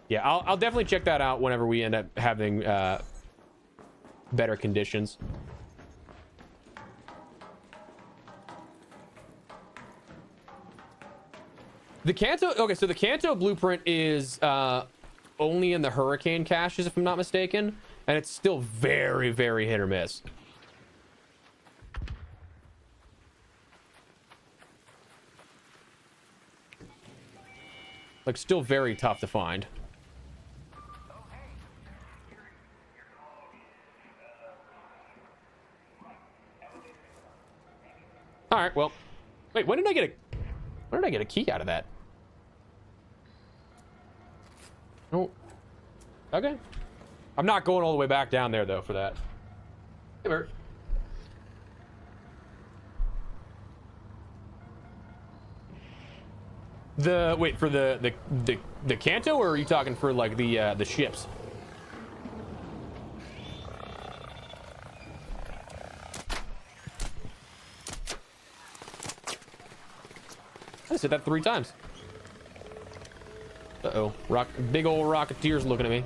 S1: Yeah, I'll definitely check that out whenever we end up having better conditions. The Kanto, okay, so the Kanto blueprint is only in the Hurricane caches, if I'm not mistaken, and it's still very, very hit or miss. Like, still very tough to find. All right, well, wait, when did I get a key out of that? Oh, okay. I'm not going all the way back down there though for that. Hey, Bert. Wait for the Kanto, or are you talking for like the ships? I said that 3 times. Uh-oh. Big old Rocketeer's looking at me.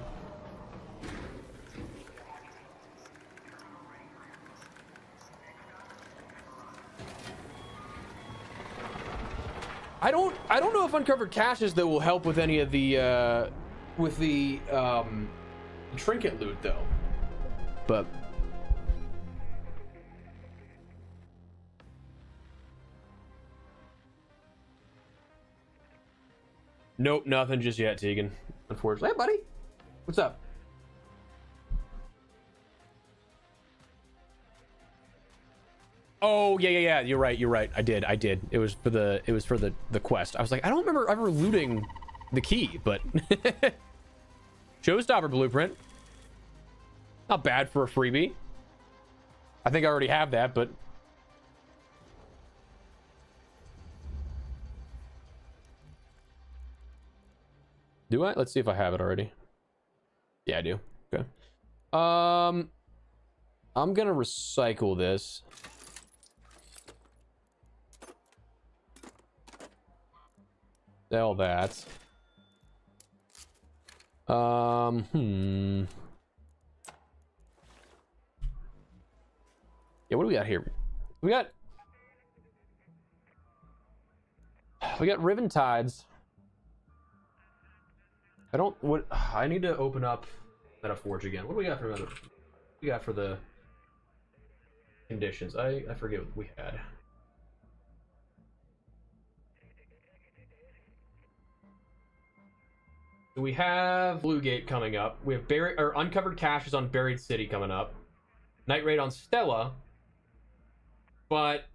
S1: I don't know if uncovered caches though will help with any of the trinket loot though. But nope, nothing just yet, Tegan. Unfortunately. Hey, buddy. What's up? Oh, yeah. You're right. I did. It was for the quest. I was like, I don't remember ever looting the key, but Showstopper blueprint. Not bad for a freebie. I think I already have that, but do I? Let's see if I have it already. Yeah, I do. Okay. I'm gonna recycle this. Sell that. Yeah, what do we got here? We got Riven Tides. I need to open up Metaforge again. What do we got for we got for the conditions? I forget what we had. We have Blue Gate coming up. We have uncovered caches on Buried City coming up. Night Raid on Stella. But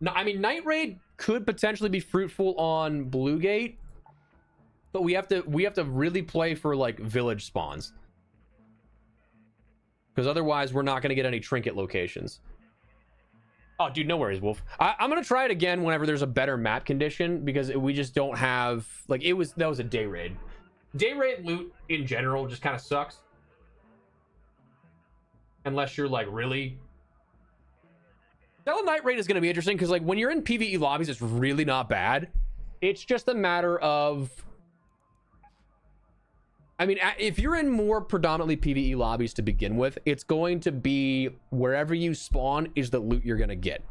S1: no, I mean, Night Raid could potentially be fruitful on Blue Gate, but we have to really play for like village spawns, because otherwise we're not going to get any trinket locations. Oh, dude, no worries, Wolf. I'm gonna try it again whenever there's a better map condition, because we just don't have, like, that was a day raid. Day raid loot in general just kind of sucks, unless you're like really. Stella Night Raid is gonna be interesting because, like, when you're in PvE lobbies, it's really not bad. It's just a matter of, I mean, if you're in more predominantly PvE lobbies to begin with, it's going to be wherever you spawn is the loot you're going to get.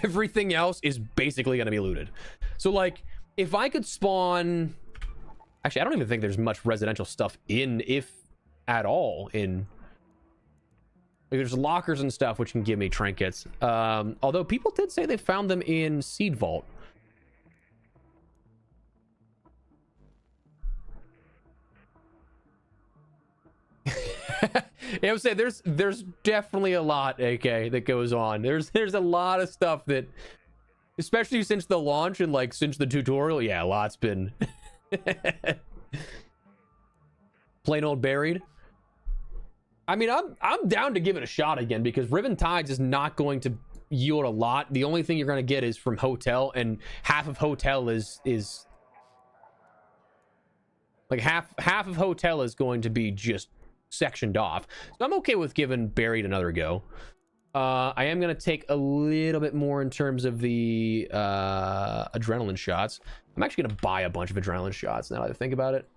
S1: Everything else is basically going to be looted. So, like, if I could spawn... Actually, I don't even think there's much residential stuff if at all, in... Like, there's lockers and stuff which can give me trinkets. Although people did say they found them in Seed Vault. Yeah, I would say there's definitely a lot, AK, that goes on. There's a lot of stuff that, especially since the launch and like since the tutorial, yeah, a lot's been plain old buried. I mean, I'm down to give it a shot again, because Riven Tides is not going to yield a lot. The only thing you're going to get is from Hotel, and half of Hotel is like half of Hotel is going to be just sectioned off. So I'm okay with giving Buried another go. I am going to take a little bit more in terms of the adrenaline shots. I'm actually going to buy a bunch of adrenaline shots now that I think about it.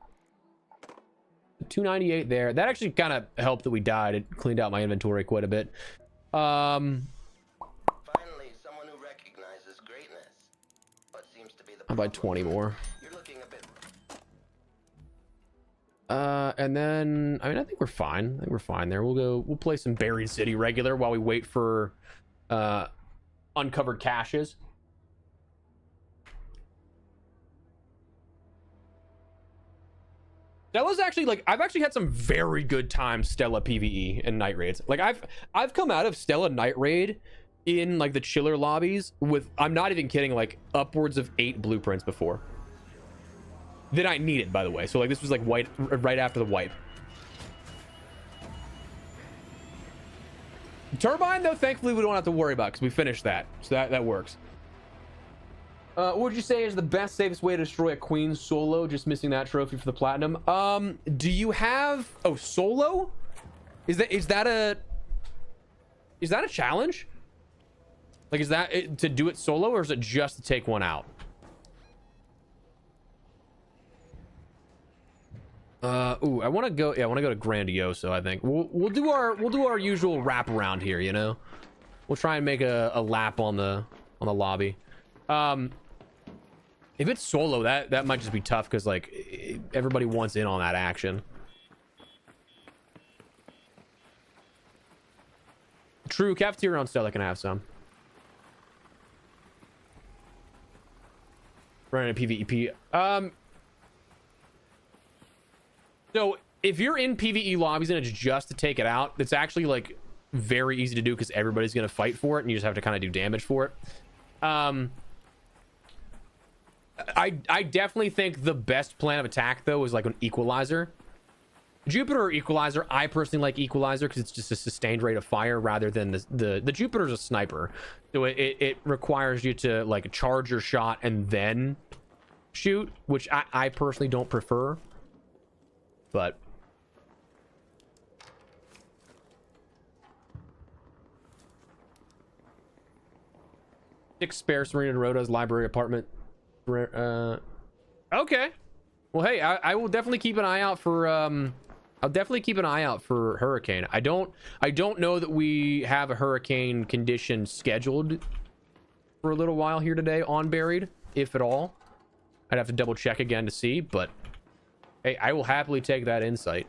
S1: 298 there. That actually kind of helped that we died. It cleaned out my inventory quite a bit.
S5: Finally, someone who recognizes greatness. What seems to be the
S1: I'll buy 20 more.
S5: You're looking a bit.
S1: And then, I mean, I think we're fine. I think we're fine there. We'll play some Buried City regular while we wait for uncovered caches. Stella's actually, like, I've actually had some very good times Stella PvE and night raids. Like, I've come out of Stella night raid in like the chiller lobbies with, I'm not even kidding, like upwards of 8 blueprints before. That I needed, by the way. So like this was like right after the wipe. Turbine, though, thankfully we don't have to worry about, because we finished that. So that works. What would you say is the best, safest way to destroy a queen solo? Just missing that trophy for the platinum. Do you have... Oh, solo? Is that a challenge? Like, is that to do it solo, or is it just to take one out? Ooh, I want to go. Yeah, I want to go to Grandioso. I think we'll do our usual wrap around here. You know, we'll try and make a lap on the lobby. If it's solo, that might just be tough, because like everybody wants in on that action. True, cafeteria on Stella can have some. Running a PvEP. So if you're in PvE lobbies and it's just to take it out, it's actually like very easy to do, because everybody's going to fight for it and you just have to kind of do damage for it. I definitely think the best plan of attack, though, is like an Equalizer. Jupiter or Equalizer. I personally like Equalizer because it's just a sustained rate of fire rather than the Jupiter's a sniper. So it requires you to like charge your shot and then shoot, which I personally don't prefer. But six spare Serena Rota's library apartment. Okay. Well, hey, I will definitely keep an eye out for I'll definitely keep an eye out for Hurricane. I don't know that we have a Hurricane condition scheduled for a little while here today on Buried, if at all. I'd have to double check again to see, but hey, I will happily take that insight.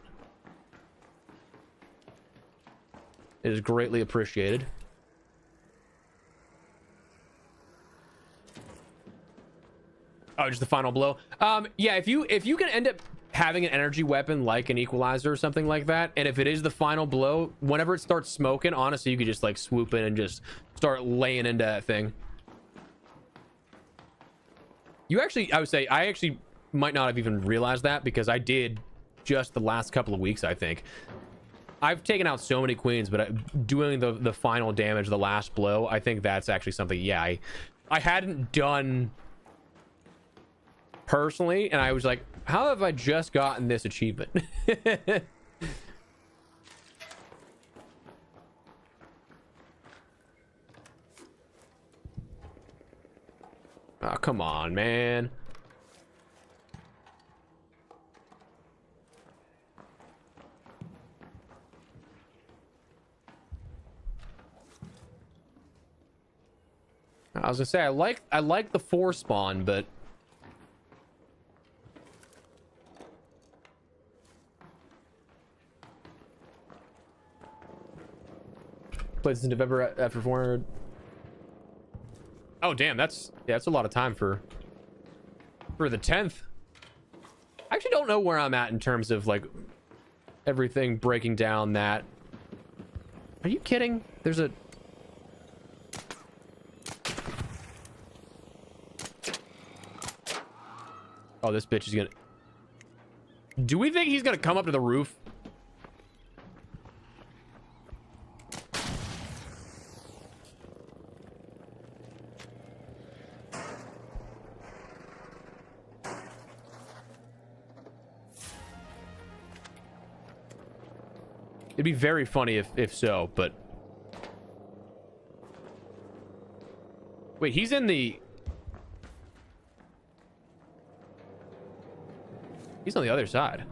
S1: It is greatly appreciated. Oh, just the final blow. Yeah, if you can end up having an energy weapon like an equalizer or something like that, and if it is the final blow, whenever it starts smoking, honestly, you could just like swoop in and just start laying into that thing. You actually, I would say, I actually might not have even realized that, because I did just the last couple of weeks, I think. I've taken out so many queens, but doing the final damage, the last blow, I think that's actually something, yeah, I hadn't done personally, and I was like, how have I just gotten this achievement? Oh, come on, man. I was gonna say, I like the 4 spawn, but played since November after 400. Oh damn, that's a lot of time for the 10th. I actually don't know where I'm at in terms of like everything breaking down that. Are you kidding? There's a oh, this bitch is gonna. Do we think he's gonna come up to the roof? It'd be very funny if so, but wait, he's in the. He's on the other side.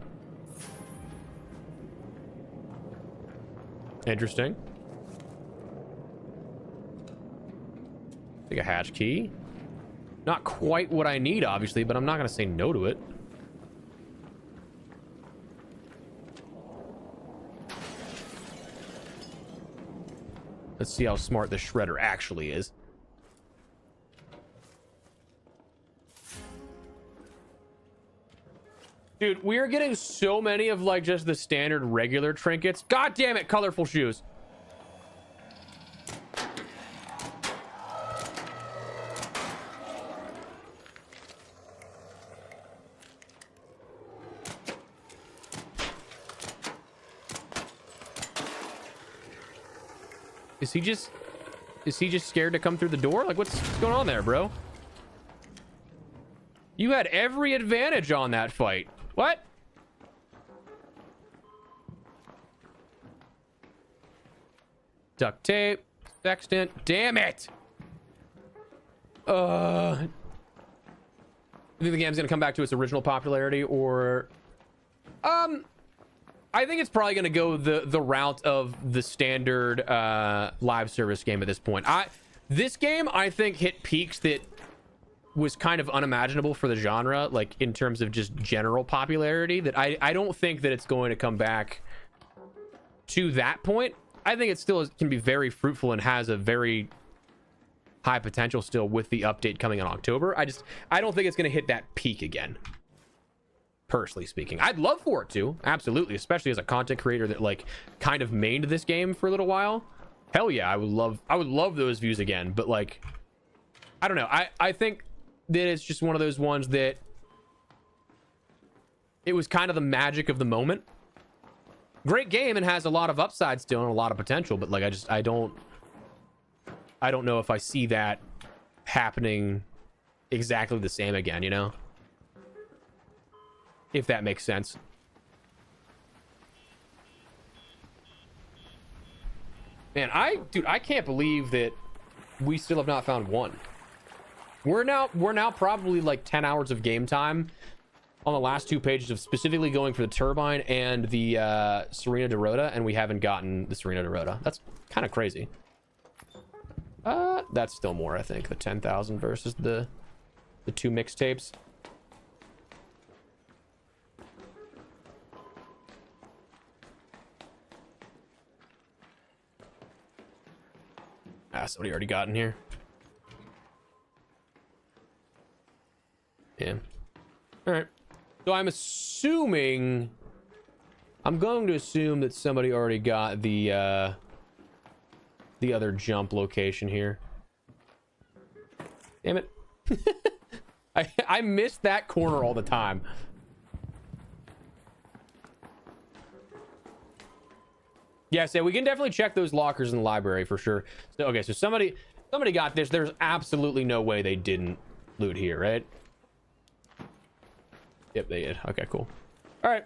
S1: Interesting. Take a hatch key. Not quite what I need, obviously, but I'm not going to say no to it. Let's see how smart the shredder actually is. Dude, we are getting so many of like just the standard regular trinkets. God damn it, colorful shoes. Is he just scared to come through the door? Like what's going on there, bro? You had every advantage on that fight. What? Duct tape, sextant. Damn it! I think the game's gonna come back to its original popularity, or I think it's probably gonna go the route of the standard live service game at this point. This game I think hit peaks that was kind of unimaginable for the genre, like in terms of just general popularity, that I don't think that it's going to come back to that point. I think it still can be very fruitful and has a very high potential still with the update coming in October. I don't think it's going to hit that peak again, personally speaking. I'd love for it to, absolutely, especially as a content creator that like kind of mained this game for a little while. Hell yeah, I would love those views again, but like I don't know. I think that it's just one of those ones that it was kind of the magic of the moment. Great game and has a lot of upside still and a lot of potential, but like I don't know if I see that happening exactly the same again, you know? If that makes sense. Man, I can't believe that we still have not found one. We're now probably like 10 hours of game time on the last 2 pages of specifically going for the turbine and the Serena Dorota, and we haven't gotten the Serena Dorota. That's kind of crazy. That's still more, I think. The 10,000 versus the 2 mixtapes. Ah, somebody already got in here. Yeah. All right. So I'm going to assume that somebody already got the other jump location here. Damn it. I miss that corner all the time. Yeah, so we can definitely check those lockers in the library for sure. So, okay, so somebody got this. There's absolutely no way they didn't loot here, right? Yep, they did. Okay, cool. All right.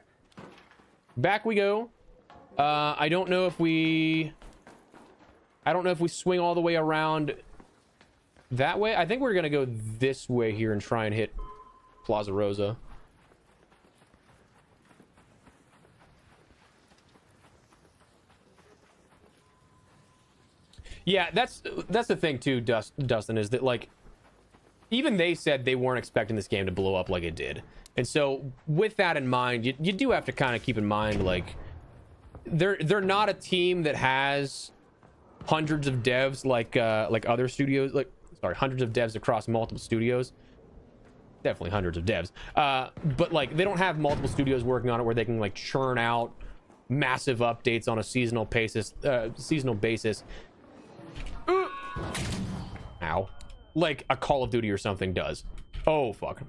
S1: Back we go. I don't know if we swing all the way around that way. I think we're going to go this way here and try and hit Plaza Rosa. Yeah, that's the thing too, Dustin, is that like even they said they weren't expecting this game to blow up like it did. And so with that in mind, you do have to kind of keep in mind, like they're not a team that has hundreds of devs like other studios, hundreds of devs across multiple studios. Definitely hundreds of devs. But like they don't have multiple studios working on it where they can like churn out massive updates on a seasonal basis. Ow. Like a Call of Duty or something does. Oh, fuck.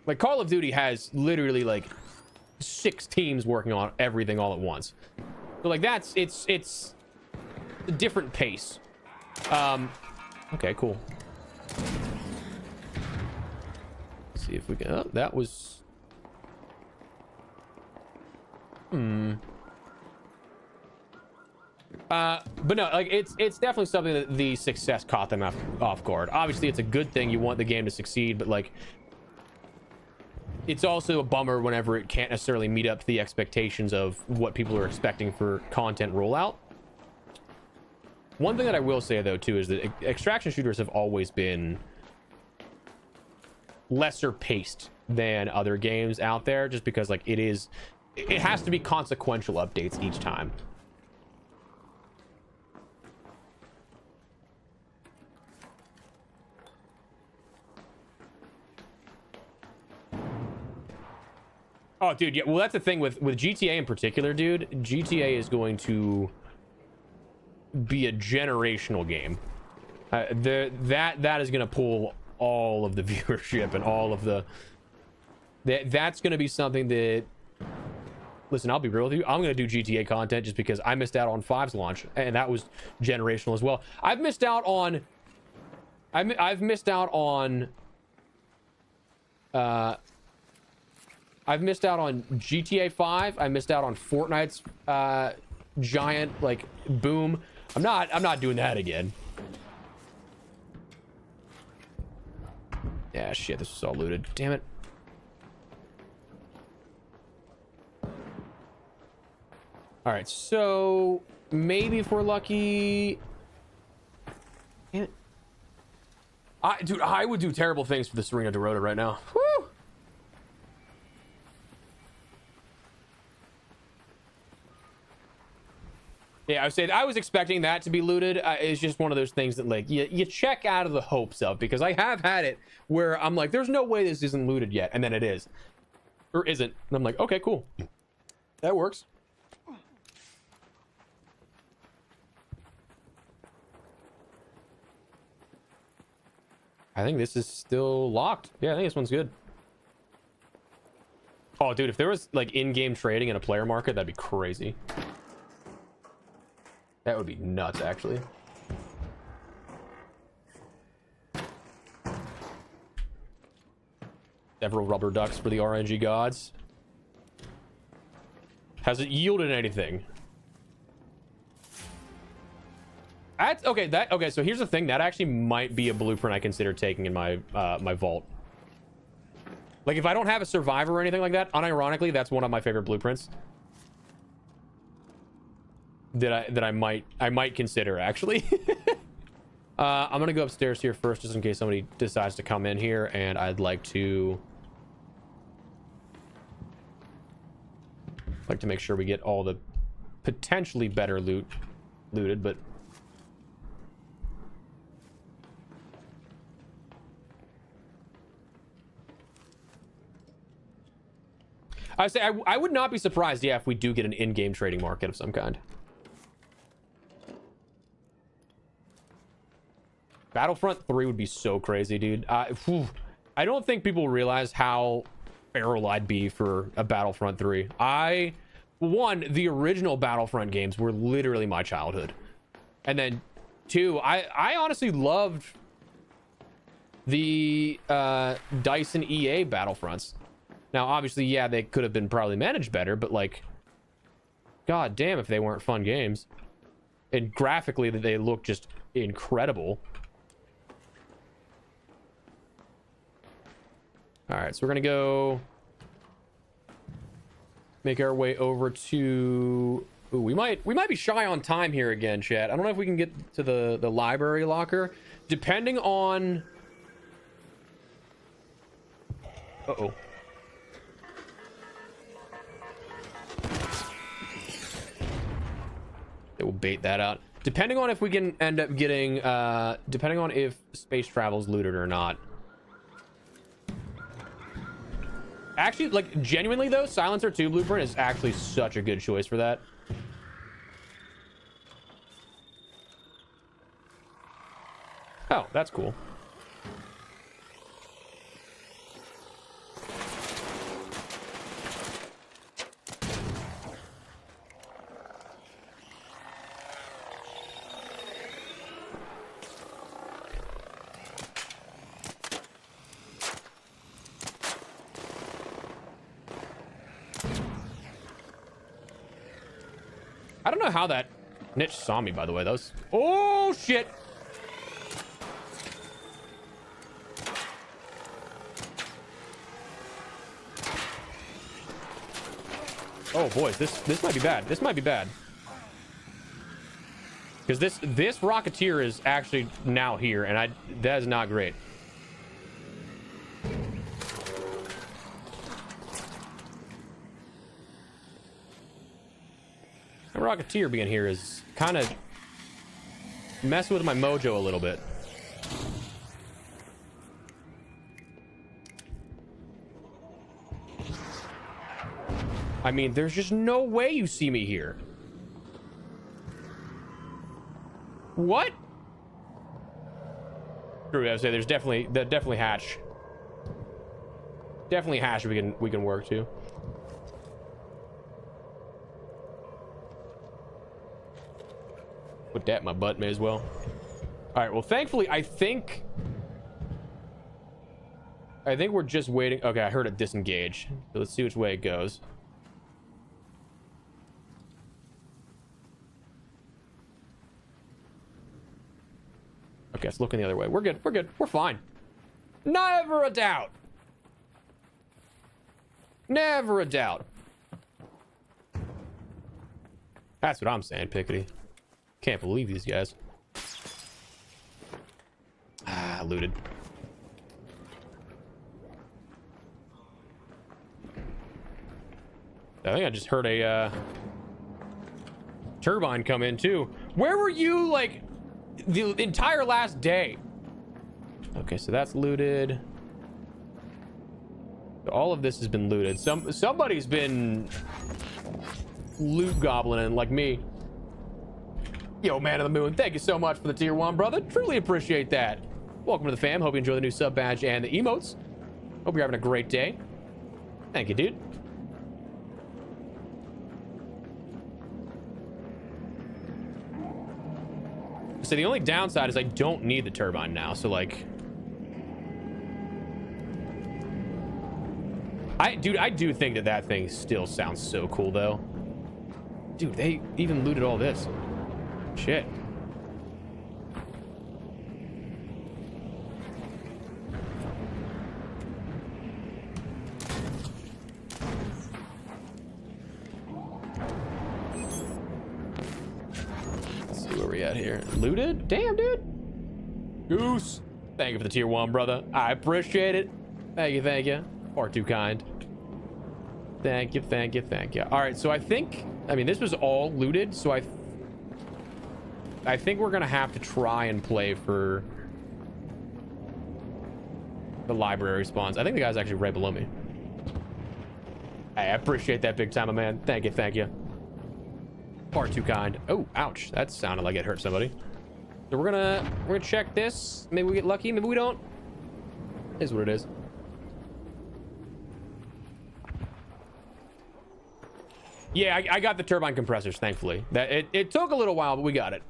S1: Like Call of Duty has literally like 6 teams working on everything all at once. So like it's a different pace. Okay, cool. Let's see if we can. Oh, that was. But no, like it's definitely something that the success caught them off guard. Obviously, it's a good thing. You want the game to succeed, but like it's also a bummer whenever it can't necessarily meet up to the expectations of what people are expecting for content rollout. One thing that I will say though too is that extraction shooters have always been lesser paced than other games out there, just because like it has to be consequential updates each time. Oh, dude, yeah. Well, that's the thing with GTA in particular, dude. GTA is going to be a generational game. That is going to pull all of the viewership and all of the. That's going to be something that. Listen, I'll be real with you. I'm going to do GTA content just because I missed out on 5's launch, and that was generational as well. I've missed out on. I've missed out on GTA 5. I missed out on Fortnite's giant like boom. I'm not doing that again. Yeah, shit, this was all looted. Damn it. All right, so maybe if we're lucky. Damn it. Dude, I would do terrible things for the Serena Dorota right now. Woo! Yeah, I was expecting that to be looted. It's just one of those things that like you check out of the hopes of, because I have had it where I'm like, there's no way this isn't looted yet, and then it is, or isn't. And I'm like, okay, cool, that works. I think this is still locked. Yeah, I think this one's good. Oh, dude, if there was like in-game trading in a player market, that'd be crazy. That would be nuts, actually. Several rubber ducks for the RNG gods. Has it yielded anything? That's okay. Okay. So here's the thing. That actually might be a blueprint I consider taking in my my vault. Like if I don't have a survivor or anything like that, unironically, that's one of my favorite blueprints. That I might consider actually. I'm gonna go upstairs here first, just in case somebody decides to come in here, and I'd like to. Like to make sure we get all the potentially better looted, but I would say I would not be surprised, yeah, if we do get an in-game trading market of some kind. Battlefront 3 would be so crazy, dude. I don't think people realize how feral I'd be for a Battlefront 3. The original Battlefront games were literally my childhood. And then 2, I honestly loved the Dyson EA Battlefronts. Now, obviously, yeah, they could have been probably managed better, but like, god damn if they weren't fun games. And graphically, they look just incredible. All right, so we're gonna go make our way over to. Ooh, we might be shy on time here again, chat. I don't know if we can get to the library locker, depending on. Uh-oh. It will bait that out. Depending on if we can end up getting, depending on if space travel's looted or not. Actually, like, genuinely though, Silencer 2 Blueprint is actually such a good choice for that. Oh, that's cool. I don't know how that niche saw me, by the way. That was... Oh, shit! Oh, boys, this might be bad. This might be bad. Because this Rocketeer is actually now here, and that is not great. The Rocketeer being here is kind of messing with my mojo a little bit. I mean, there's just no way you see me here. What? True, I would say there's definitely hatch. Definitely hatch we can work to. Put that in my butt, may as well. All right, well, thankfully, I think we're just waiting. Okay, I heard it disengage. So let's see which way it goes. Okay, it's looking the other way. We're good. We're good. We're fine. Never a doubt. Never a doubt. That's what I'm saying, Pickety. Can't believe these guys. Ah, looted. I think I just heard a turbine come in too. Where were you like the entire last day? Okay, so that's looted. All of this has been looted. Somebody's been loot goblining like me. Yo, Man of the Moon, thank you so much for the tier 1, brother. Truly appreciate that. Welcome to the fam. Hope you enjoy the new sub badge and the emotes. Hope you're having a great day. Thank you, dude. So the only downside is I don't need the turbine now. So like, I do think that thing still sounds so cool though. Dude, they even looted all this. Shit. Let's see where we at here. Looted? Damn, dude. Goose. Thank you for the tier 1, brother. I appreciate it. Thank you, thank you. Far too kind. Thank you, thank you, thank you. All right, so I mean, this was all looted, so I think we're gonna have to try and play for the library spawns. I think the guy's actually right below me. Hey, I appreciate that big time, my man. Thank you, thank you. Far too kind. Oh, ouch. That sounded like it hurt somebody. So we're gonna check this. Maybe we get lucky, maybe we don't. Is what it is. Yeah, I got the turbine compressors, thankfully. It took a little while, but we got it.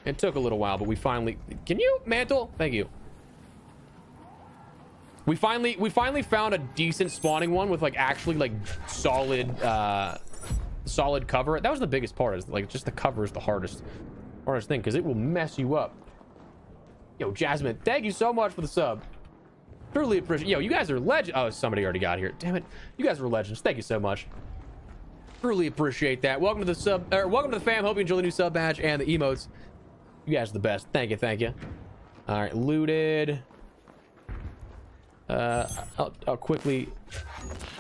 S1: It took a little while, but we finally... Can you mantle? Thank you. We finally found a decent spawning one with like actually like solid cover. That was the biggest part, is like just the cover is the hardest thing, because it will mess you up. Yo, Jasmine, thank you so much for the sub. Truly appreciate. Yo, you guys are legends. Oh, somebody already got here. Damn it. You guys are legends. Thank you so much. Truly appreciate that. Welcome to the sub, or welcome to the fam. Hope you enjoy the new sub badge and the emotes. You guys are the best. Thank you, thank you. All right, looted. I'll quickly.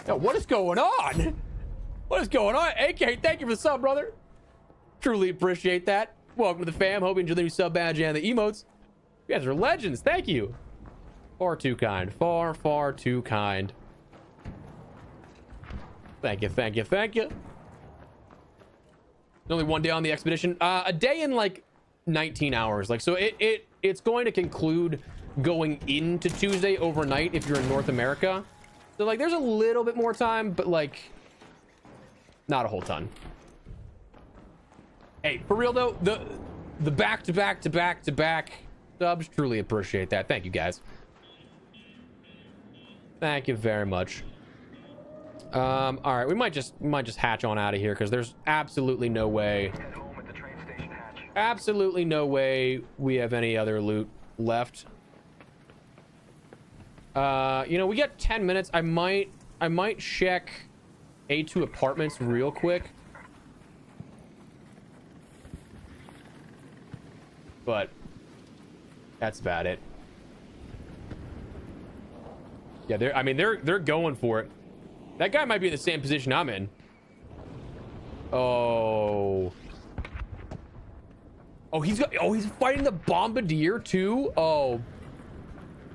S1: Yo, what is going on? What is going on? AK, thank you for the sub, brother. Truly appreciate that. Welcome to the fam. Hope you enjoy the new sub badge and the emotes. You guys are legends. Thank you. Far too kind. Far, far too kind. Thank you, thank you, thank you. Only one day on the expedition. A day in like 19 hours. Like, so it's going to conclude going into Tuesday overnight if you're in North America. So like there's a little bit more time, but like not a whole ton. Hey, for real though, the back to back subs, truly appreciate that. Thank you guys. Thank you very much. All right, we might just hatch on out of here, because there's absolutely no way.
S4: Head home at the train station hatch.
S1: Absolutely no way we have any other loot left. You know, we got 10 minutes. I might check A2 apartments real quick. But that's about it. Yeah, they're going for it. That guy might be in the same position I'm in. Oh, he's fighting the bombardier too. Oh,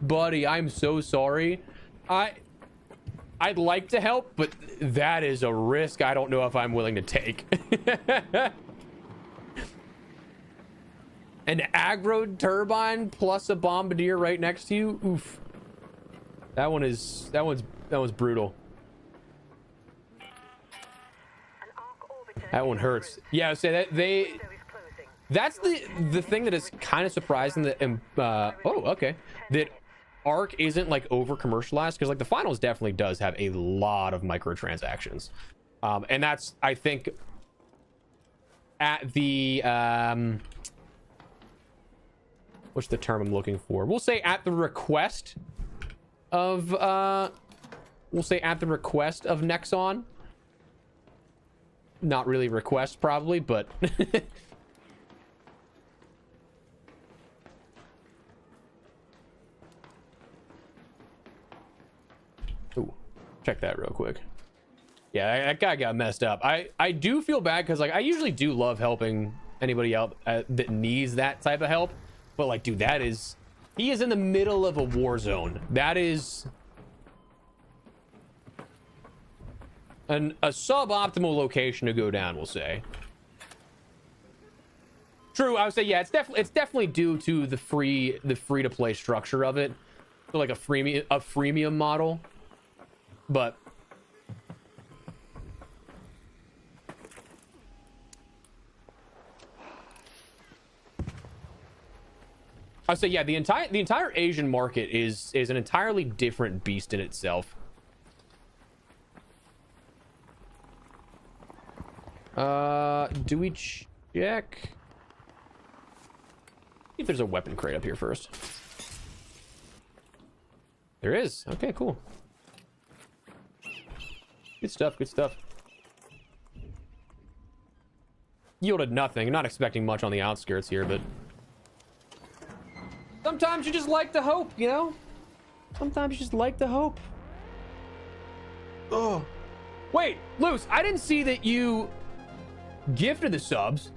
S1: buddy, I'm so sorry. I'd like to help, but that is a risk I don't know if I'm willing to take. An aggro turbine plus a bombardier right next to you. Oof. That one's brutal. That one hurts. Yeah, I say that that's the thing that is kind of surprising, that that Ark isn't like over commercialized, because like the finals definitely does have a lot of microtransactions, and that's, I think, at the what's the term I'm looking for? We'll say at the request of Nexon. Not really request, probably, but ooh, check that real quick. Yeah, that guy got messed up. I do feel bad, because like I usually do love helping anybody out that needs that type of help, but like, dude, he is in the middle of a war zone. That is a suboptimal location to go down, we'll say. True, I would say, yeah, it's definitely due to the free to play structure of it, so like a freemium model, but I would say, yeah, the entire Asian market is an entirely different beast in itself. Do we check? See if there's a weapon crate up here first. There is. Okay, cool. Good stuff, good stuff. Yielded nothing. Not expecting much on the outskirts here, but sometimes you just like to hope, you know? Sometimes you just like to hope. Oh. Wait, Luce, I didn't see that you gifted the subs.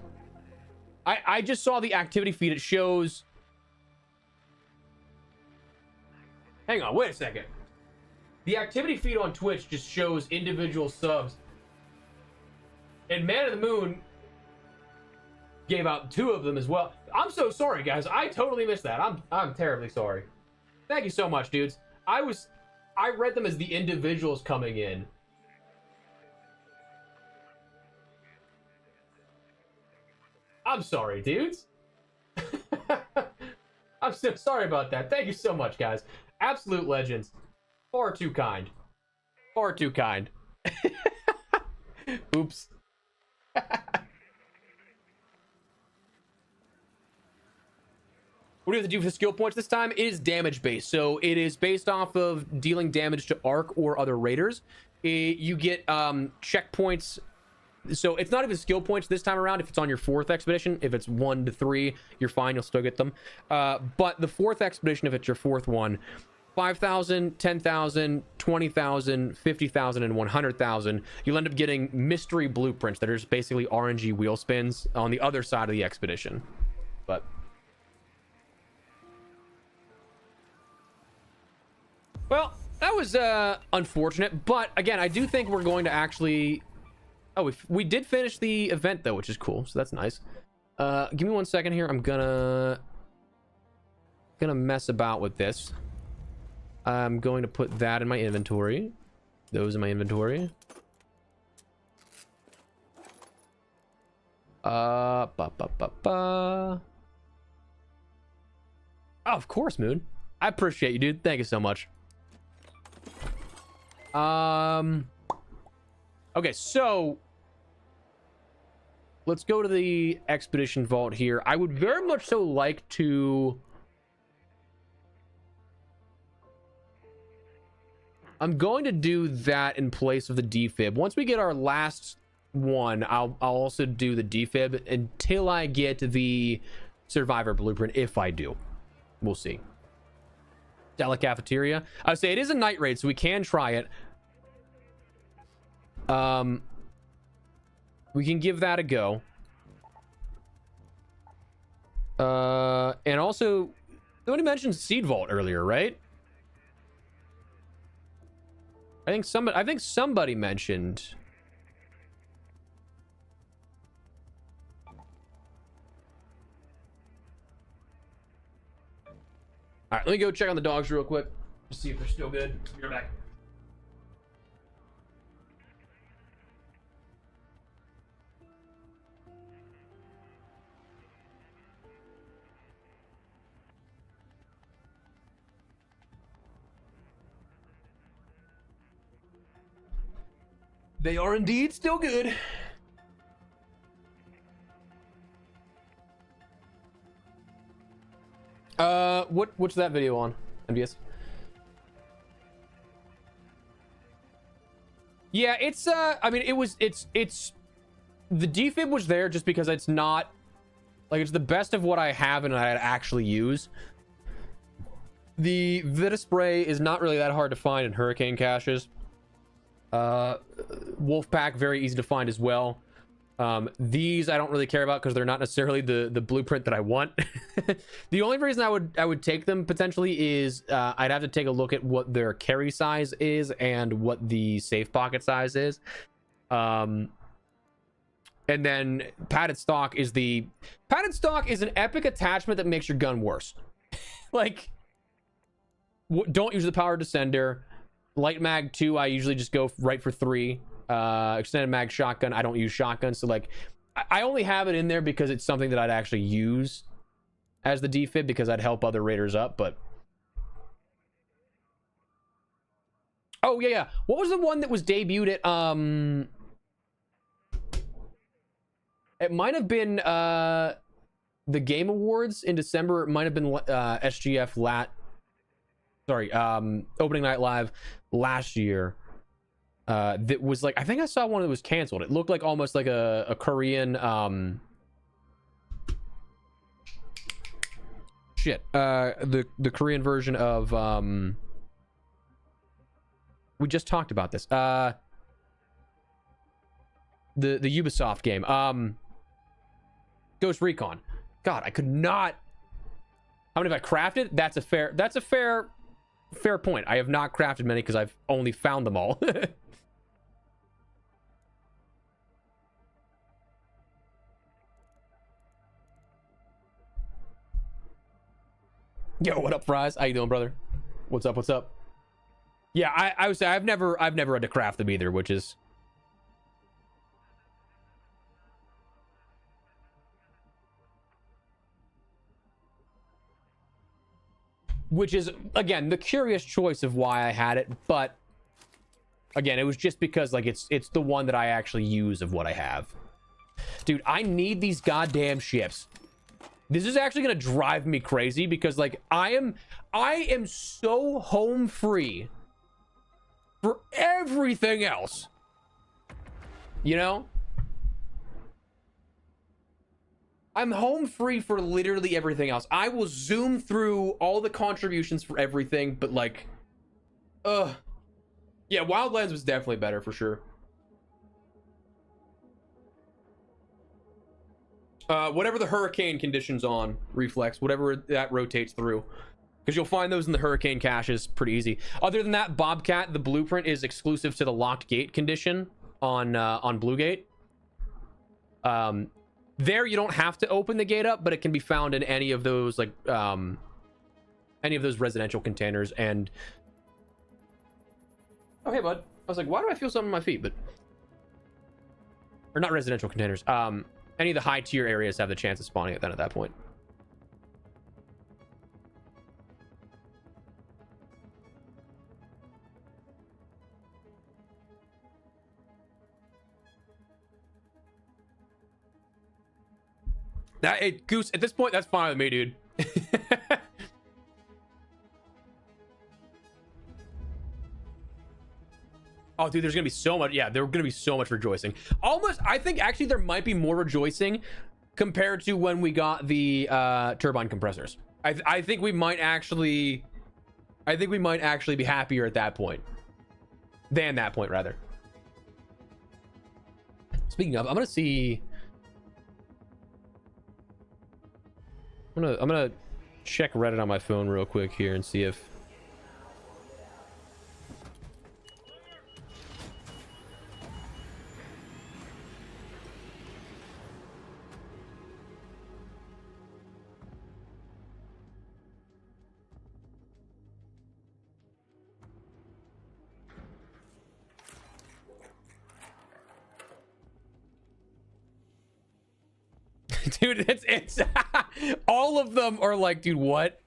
S1: I just saw the activity feed. It shows... Hang on, wait a second. The activity feed on Twitch just shows individual subs. And Man of the Moon gave out 2 of them as well. I'm so sorry, guys. I totally missed that. I'm terribly sorry. Thank you so much, dudes. I read them as the individuals coming in. I'm sorry, dudes. I'm so sorry about that. Thank you so much, guys. Absolute legends. Far too kind. Far too kind. Oops. What do you have to do for the skill points this time? It is damage based. So it is based off of dealing damage to Ark or other raiders. You get checkpoints. So it's not even skill points this time around if it's on your 4th expedition. If it's 1 to 3, you're fine. You'll still get them. But the 4th expedition, if it's your 4th one, 5,000, 10,000, 20,000, 50,000, and 100,000, you'll end up getting mystery blueprints that are just basically RNG wheel spins on the other side of the expedition. But... well, that was unfortunate, but again, I do think we're going to actually... oh, we did finish the event though, which is cool, so that's nice. Give me 1 second here. I'm gonna mess about with this. I'm going to put that in my inventory. Those in my inventory. Oh, of course, Moon. I appreciate you, dude. Thank you so much. Okay, so let's go to the expedition vault here. I would very much so like to... I'm going to do that in place of the defib. Once we get our last one, I'll also do the defib until I get the survivor blueprint, if I do. We'll see. Stella Cafeteria. I would say it is a night raid, so we can try it. We can give that a go. And also, somebody mentioned Seed Vault earlier, right? I think somebody mentioned. All right, let me go check on the dogs real quick to see if they're still good. Be right back. They are indeed still good. What's that video on? MDS? Yeah, it's I mean it's the defib was there just because it's not like it's the best of what I have and I actually use. The Vita spray is not really that hard to find in hurricane caches. Wolfpack, very easy to find as well. These I don't really care about because they're not necessarily the blueprint that I want. The only reason I would take them potentially is I'd have to take a look at what their carry size is and what the safe pocket size is. And then padded stock is an epic attachment that makes your gun worse. Like, don't use the power descender. Light mag 2, I usually just go right for 3. Extended mag shotgun, I don't use shotguns, so like I only have it in there because it's something that I'd actually use as the defib because I'd help other raiders up. But oh yeah, what was the one that was debuted at it might have been the Game Awards in December. It might have been SGF opening night live last year. That was like, I think I saw one that was canceled. It looked like almost like a Korean the Korean version of We just talked about this. The Ubisoft game. Ghost Recon. God, I could not. How many have I crafted? That's a fair point. I have not crafted many because I've only found them all. Yo, what up, Fries? How you doing, brother? What's up? What's up? Yeah, I would say I've never had to craft them either, which is again the curious choice of why I had it, but again, it was just because like it's the one that I actually use of what I have. Dude, I need these goddamn ships. This is actually gonna drive me crazy because like I am so home free for everything else, you know. I'm home free for literally everything else. I will zoom through all the contributions for everything, but like yeah, Wildlands was definitely better for sure. Whatever the hurricane conditions on Reflex, whatever that rotates through, because you'll find those in the hurricane caches pretty easy. Other than that, Bobcat, the blueprint is exclusive to the locked gate condition on Bluegate. There you don't have to open the gate up, but it can be found in any of those like any of those residential containers. And oh hey bud, I was like, why do I feel something on my feet? But or not residential containers. Any of the high tier areas have the chance of spawning it then at that point. Goose, at this point, that's fine with me, dude. Oh, dude, there's gonna be so much. Yeah, there's gonna be so much rejoicing. Almost, I think actually there might be more rejoicing compared to when we got the turbine compressors. I think we might actually be happier at that point than that point, rather. Speaking of, I'm gonna see. I'm gonna check Reddit on my phone real quick here and see if. Dude, it's all of them are like, dude, what?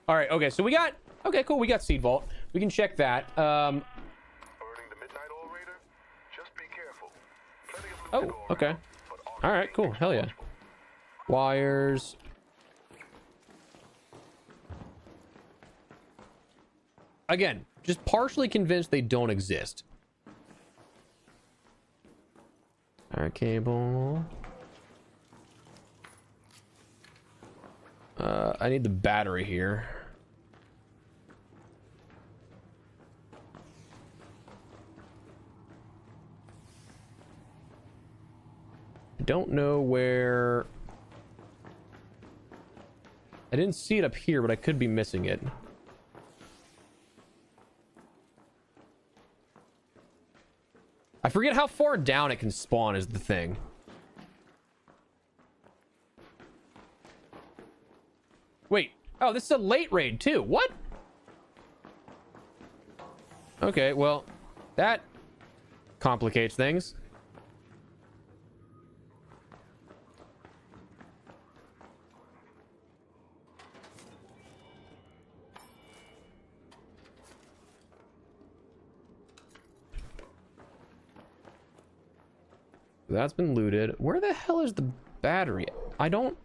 S1: All right, okay, so we got, okay, cool, we got Seed Vault. We can check that.
S4: Earning the midnight oil raider? Just be careful. Plenty of loot
S1: Oh, okay. All right, cool, hell yeah. Wires. Again, just partially convinced they don't exist. All right, cable. I need the battery here. I don't know where. I didn't see it up here, but I could be missing it. I forget how far down it can spawn is the thing. Wait. Oh, this is a late raid too. What? Okay, well, that complicates things. That's been looted. Where the hell is the battery? I don't...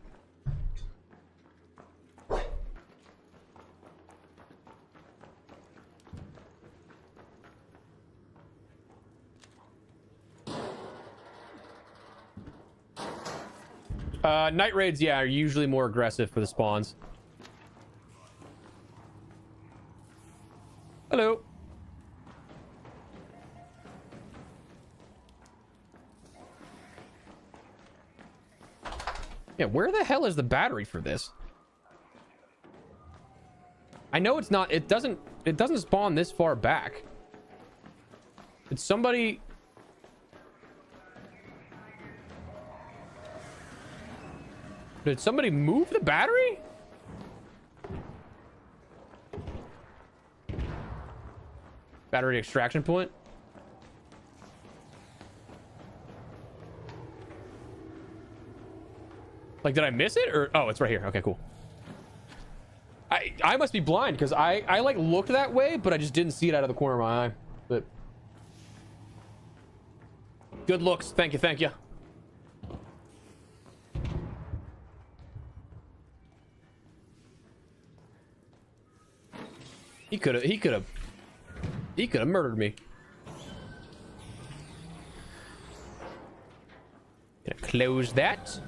S1: night raids, yeah, are usually more aggressive for the spawns. Hello. Yeah, where the hell is the battery for this? I know it's not, it doesn't spawn this far back. Did somebody... Did somebody move the battery? Battery extraction point? Like, did I miss it? Or, oh, it's right here. Okay, cool. I must be blind because I like looked that way, but I just didn't see it out of the corner of my eye. But good looks. Thank you. Thank you. He could have murdered me. Gonna close that.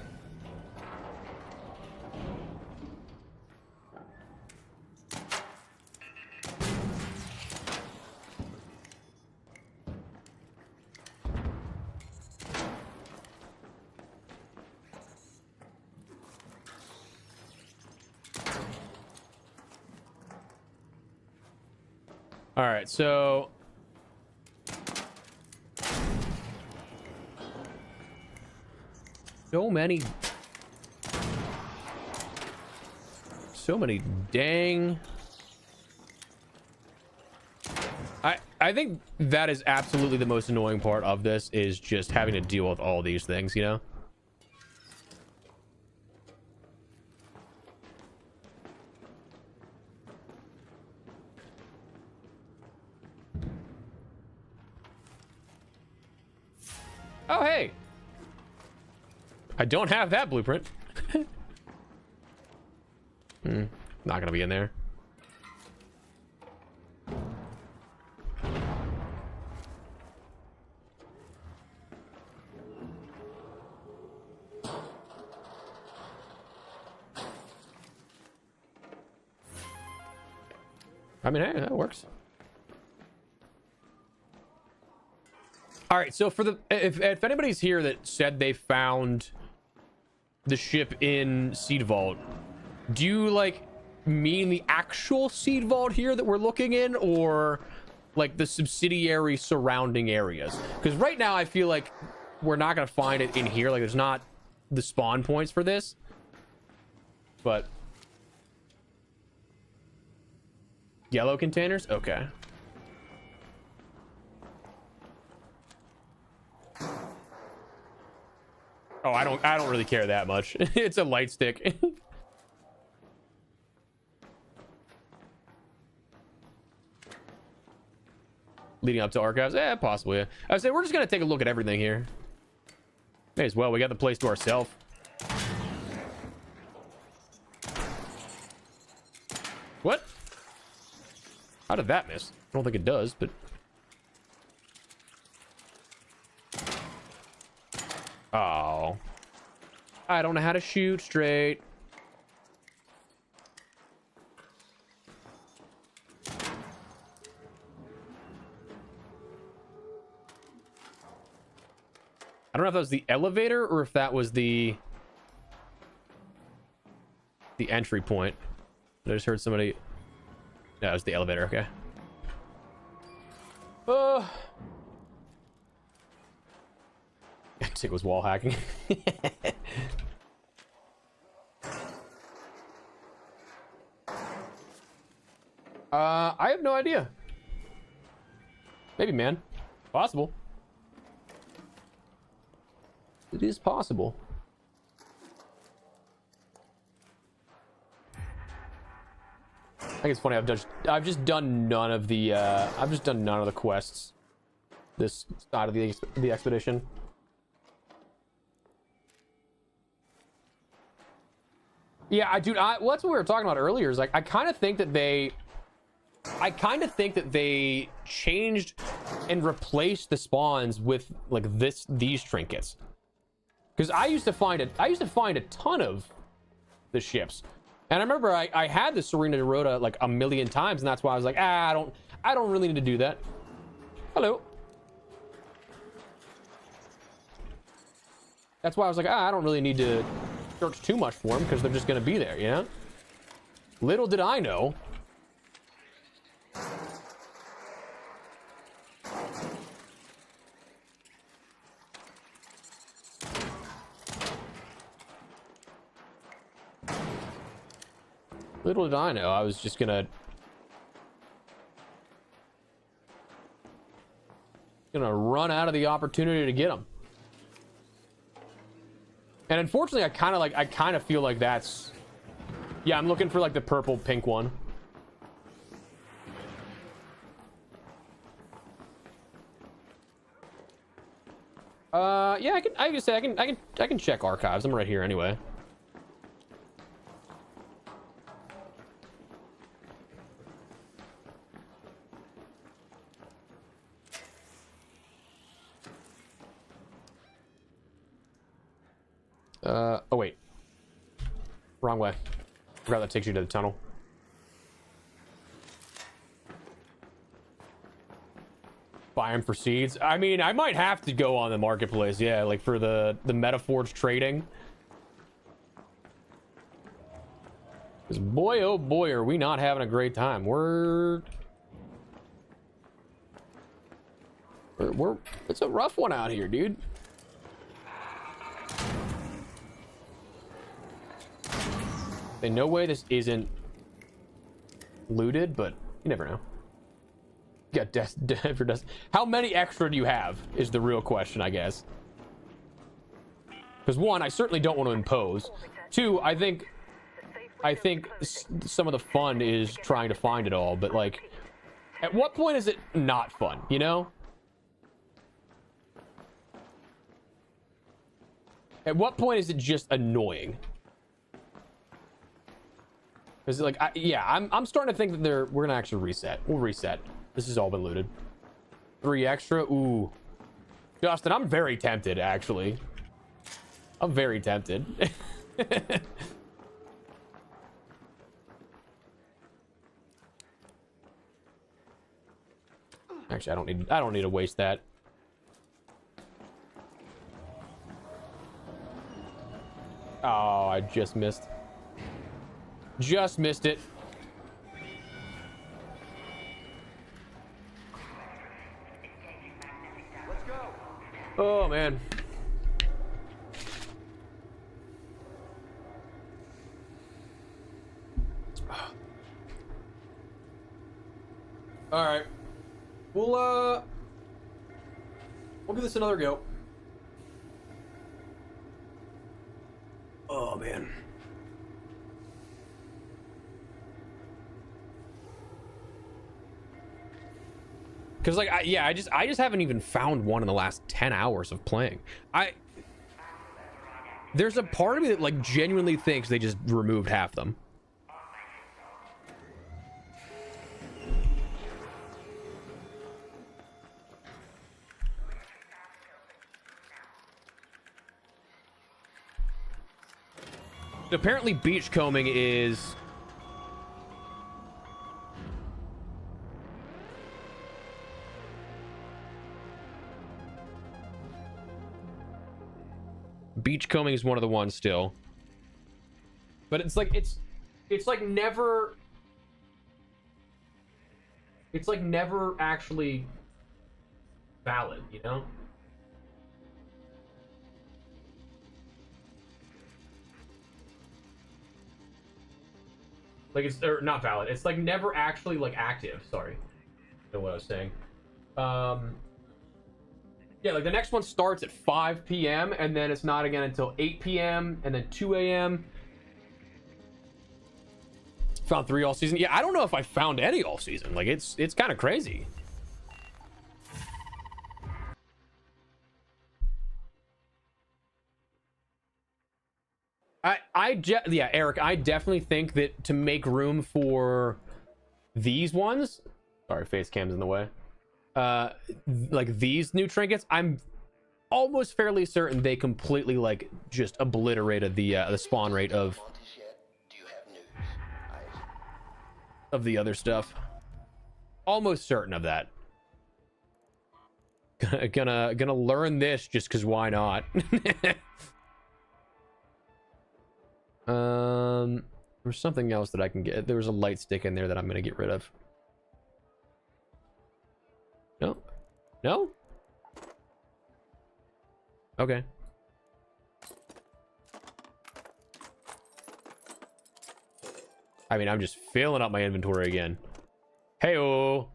S1: All right, so many dang. I think that is absolutely the most annoying part of this, is just having to deal with all these things, you know? Oh, hey. I don't have that blueprint. Not gonna be in there. I mean, hey, that works. All right, so for the if anybody's here that said they found the ship in Seed Vault, do you like mean the actual Seed Vault here that we're looking in, or like the subsidiary surrounding areas? Because right now I feel like we're not gonna find it in here. Like, there's not the spawn points for this, but yellow containers, okay. Oh, I don't really care that much. It's a light stick. Leading up to archives, possibly. Yeah. I would say we're just gonna take a look at everything here. May as well. We got the place to ourselves. What? How did that miss? I don't think it does, but oh, I don't know how to shoot straight. I don't know if that was the elevator or if that was the entry point. I just heard somebody. No, it was the elevator. Okay. It was wall hacking. I have no idea. Maybe, man. Possible. It is possible. I think it's funny. I've just done none of the quests this side of the expedition. Yeah, well, that's what we were talking about earlier. Is like I kind of think that they changed and replaced the spawns with like these trinkets. Because I used to find a ton of the ships, and I remember I had the Serena Dorota like a million times, and that's why I was like, I don't really need to do that. Hello. That's why I was like, I don't really need to search too much for them because they're just going to be there, you know? Little did I know. Little did I know I was just gonna run out of the opportunity to get them. And unfortunately, I kind of feel like that's, yeah, I'm looking for like the purple pink one. Yeah, I can check archives. I'm right here anyway. Oh wait. Wrong way. Forgot that takes you to the tunnel. Buy them for seeds. I mean, I might have to go on the marketplace, yeah, like for the Metaforge trading. Because boy, oh boy, are we not having a great time. We're it's a rough one out here, dude. There's no way this isn't looted, but you never know. You got death for dust. How many extra do you have is the real question, I guess. Because one, I certainly don't want to impose. Two, I think some of the fun is trying to find it all, but like, at what point is it not fun, you know? At what point is it just annoying? Is it like, yeah, I'm starting to think that we're gonna actually reset. We'll reset. This has all been looted. 3 extra. Ooh, Justin, I'm very tempted. Actually, I'm very tempted. Actually, I don't need to waste that. Oh, I just missed. Just missed it.
S6: Let's go.
S1: Oh man. All right. We'll give this another go. Oh man. Because like I just haven't even found one in the last 10 hours of playing. There's a part of me that like genuinely thinks they just removed half them. Apparently beachcombing is beachcombing is one of the ones still, but it's like never actually valid, you know? Like it's or not valid. It's like never actually like active. Sorry, I don't know what I was saying. Yeah, like the next one starts at 5 p.m. and then it's not again until 8 p.m. and then 2 a.m. Found 3 all season. Yeah, I don't know if I found any all season. Like it's kind of crazy. Yeah, Eric, I definitely think that to make room for these ones, sorry, face cam's in the way. Like these new trinkets, I'm almost fairly certain they completely like just obliterated the spawn rate of the other stuff. Almost certain of that. Gonna learn this just because why not? There's something else that I can get. There was a light stick in there that I'm gonna get rid of. No? No? Okay. I mean, I'm just filling up my inventory again. Hey-oh.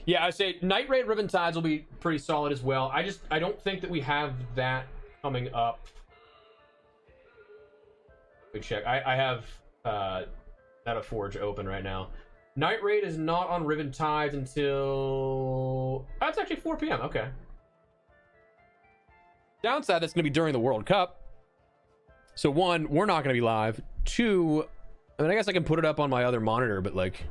S1: Yeah, I say Night Raid Riven Tides will be pretty solid as well. I don't think that we have that coming up. Let me check. I have Meta Forge open right now. Night Raid is not on Riven Tides until... Oh, it's actually 4 p.m. Okay. Downside, that's going to be during the World Cup. So one, we're not going to be live. Two, I mean, I guess I can put it up on my other monitor, but like...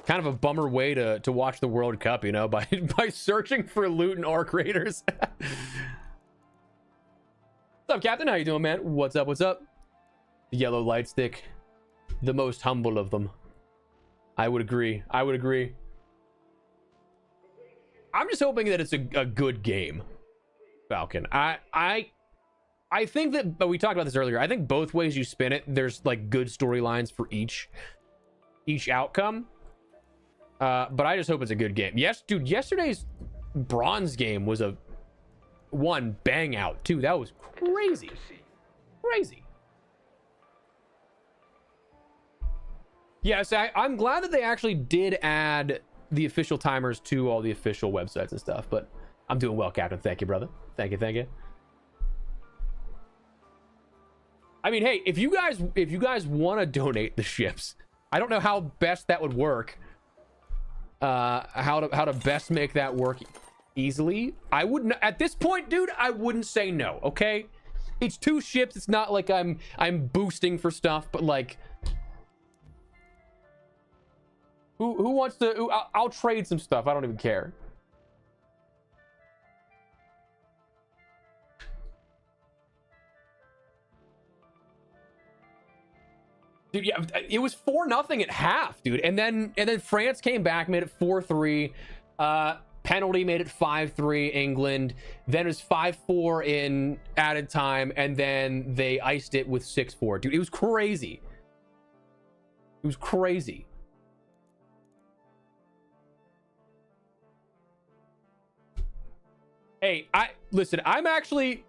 S1: Kind of a bummer way to watch the World Cup, you know, by searching for loot and arc raiders. What's up, Captain? How you doing, man? What's up? What's up? The yellow light stick, the most humble of them. I would agree. I would agree. I'm just hoping that it's a good game, Falcon. I think that, but we talked about this earlier. I think both ways you spin it, there's like good storylines for each outcome. But I just hope it's a good game. Yes, dude, yesterday's bronze game was a one bang out. Two, that was crazy. Crazy. Yes, I'm glad that they actually did add the official timers to all the official websites and stuff, but I'm doing well, Captain. Thank you, brother. Thank you, thank you. I mean, hey, if you guys want to donate the ships, I don't know how best that would work. How to best make that work easily. I wouldn't at this point, dude. I wouldn't say no. Okay, it's 2 ships. It's not like I'm boosting for stuff, but like, who wants to? I'll trade some stuff. I don't even care. Dude, yeah, it was 4-0 at half, dude, and then France came back, made it 4-3. Penalty made it 5-3. England. Then it was 5-4 in added time, and then they iced it with 6-4. Dude, it was crazy. It was crazy. Hey, listen. I'm okay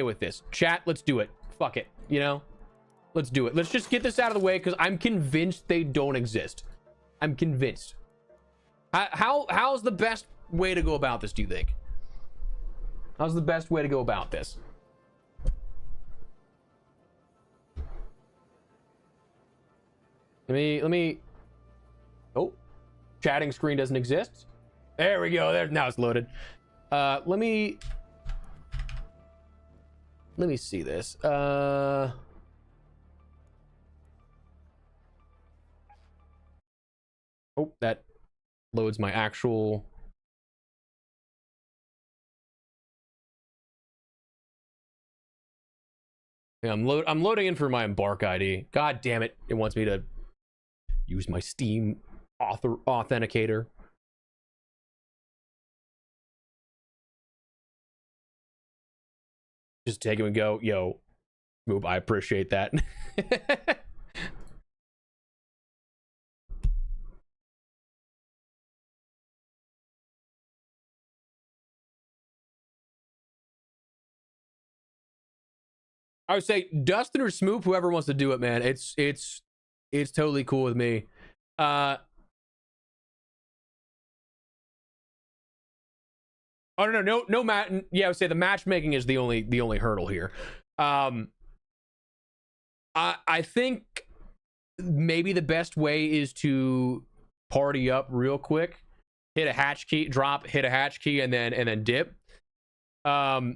S1: with this. Chat, let's do it. Fuck it. You know. Let's do it. Let's just get this out of the way because I'm convinced they don't exist. I'm convinced. How's the best way to go about this, do you think? How's the best way to go about this? Let me oh, chatting screen doesn't exist. There we go. There, now it's loaded. Let me see this. Oh, that loads my actual... Yeah, I'm loading in for my Embark ID. God damn it. It wants me to use my Steam authenticator. Just take him and go, yo, Moop, I appreciate that. I would say Dustin or Smoop, whoever wants to do it, man. It's totally cool with me. Oh no, Matt. Yeah, I would say the matchmaking is the only hurdle here. I think maybe the best way is to party up real quick, hit a hatch key, drop, hit a hatch key, and then dip. So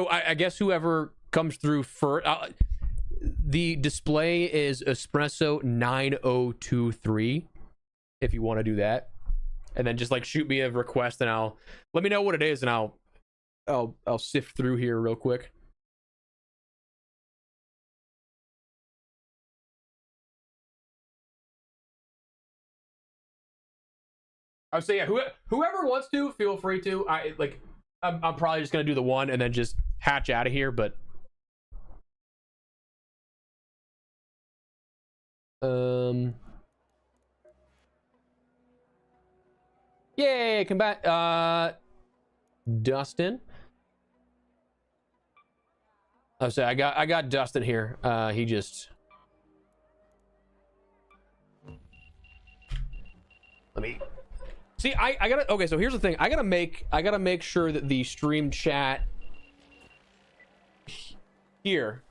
S1: I guess whoever comes through first, the display is espresso 9023 if you want to do that, and then just like shoot me a request and I'll let me know what it is and I'll sift through here real quick. I would say, yeah, whoever wants to, feel free to. I'm probably just gonna do the one and then just hatch out of here, but yay, come back. Dustin. Oh, so I got Dustin here. He just let me see. I gotta. Okay, so here's the thing. I gotta make sure that the stream chat here.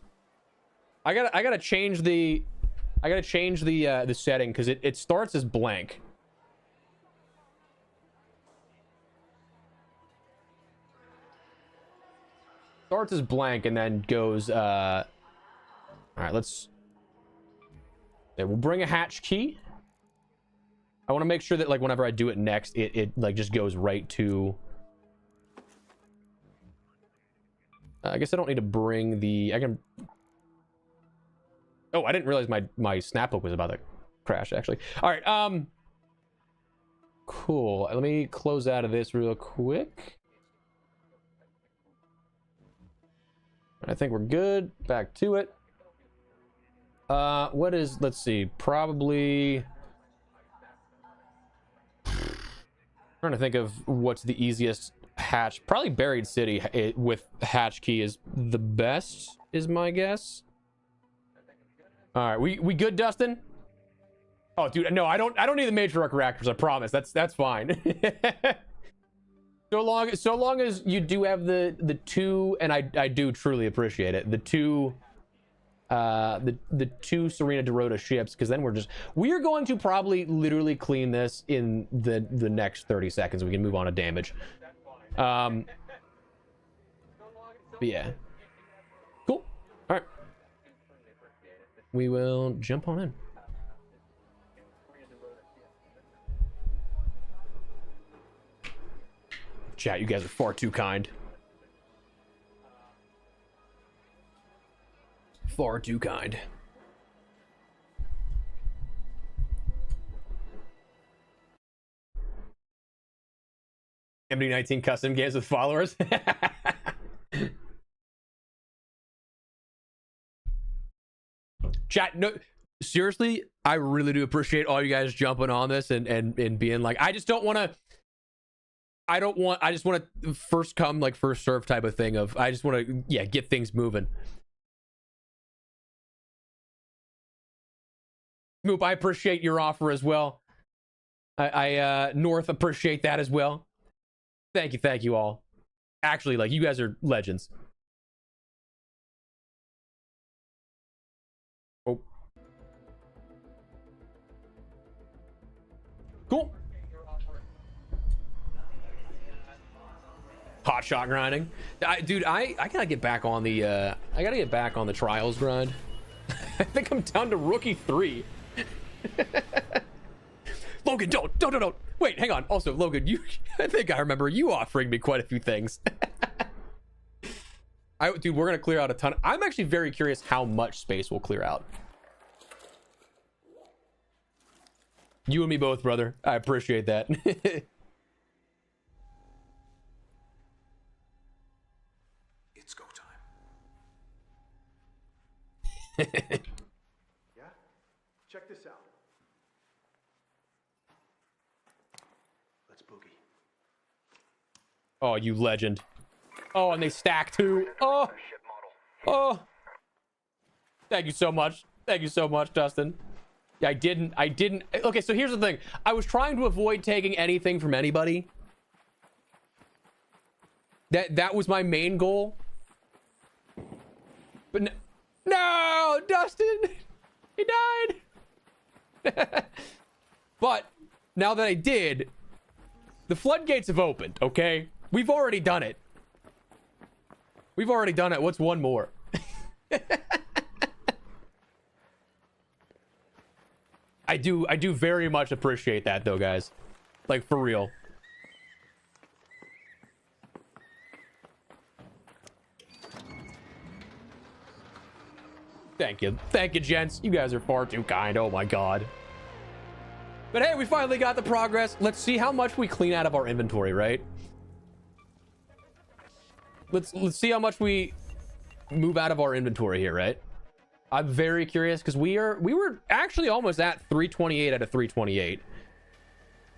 S1: I gotta change the setting because it starts as blank. Starts as blank and then goes all right, we'll bring a hatch key. I want to make sure that like whenever I do it next, it like just goes right to I guess I don't need to bring the I can. Oh, I didn't realize my snap hook was about to crash actually. All right, cool. Let me close out of this real quick. I think we're good. Back to it. What is, let's see, probably trying to think of what's the easiest hatch. Probably Buried City with hatch key is the best, is my guess. All right, we good, Dustin? Oh, dude, no, I don't need the major arc reactors. I promise. That's fine. So long as you do have the two, and I do truly appreciate it, the two Serena Dorota ships, because then we're going to probably literally clean this in the next 30 seconds. We can move on to damage. But yeah, cool. All right, we will jump on in. Chat, you guys are far too kind. Far too kind. MD19 custom games with followers. Chat, no, seriously, I really do appreciate all you guys jumping on this and being like, I just want to first come, like first serve type of thing of, I just want to, yeah, get things moving. Smoop, I appreciate your offer as well. I North appreciate that as well. Thank you all. Actually, like, you guys are legends. Oh. Cool. Hot shot grinding. Dude, I gotta get back on the trials grind. I think I'm down to rookie 3. Logan, don't. Wait, hang on. Also, Logan, I think I remember you offering me quite a few things. Dude, we're gonna clear out a ton. I'm actually very curious how much space we'll clear out. You and me both, brother. I appreciate that.
S4: It's go time.
S6: Yeah? Check this out. Let's boogie.
S1: Oh, you legend. Oh, and they stack too. Oh. Thank you so much. Dustin. Yeah, I didn't. Okay, so here's the thing. I was trying to avoid taking anything from anybody. That was my main goal. But no, Dustin, he died. But now that I did, the floodgates have opened. Okay, we've already done it. What's one more? I do very much appreciate that though, guys. Like, for real. Thank you, gents. You guys are far too kind. Oh my god. But hey, we finally got the progress. Let's see how much we clean out of our inventory, right? Let's see how much we move out of our inventory here, right? I'm very curious because we were actually almost at 328 out of 328.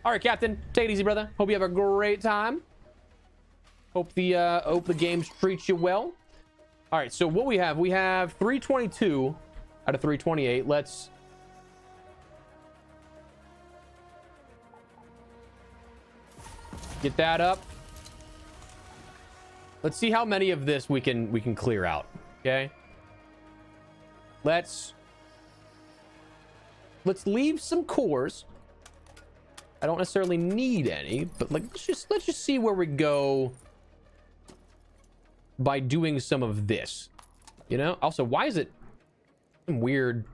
S1: All right, Captain, take it easy, brother. Hope you have a great time. Hope the games treat you well. All right, so what we have 322 out of 328. Let's get that up. Let's see how many of this we can clear out. Okay. Let's leave some cores. I don't necessarily need any, but like let's just see where we go by doing some of this. You know? Also, why is it some weird?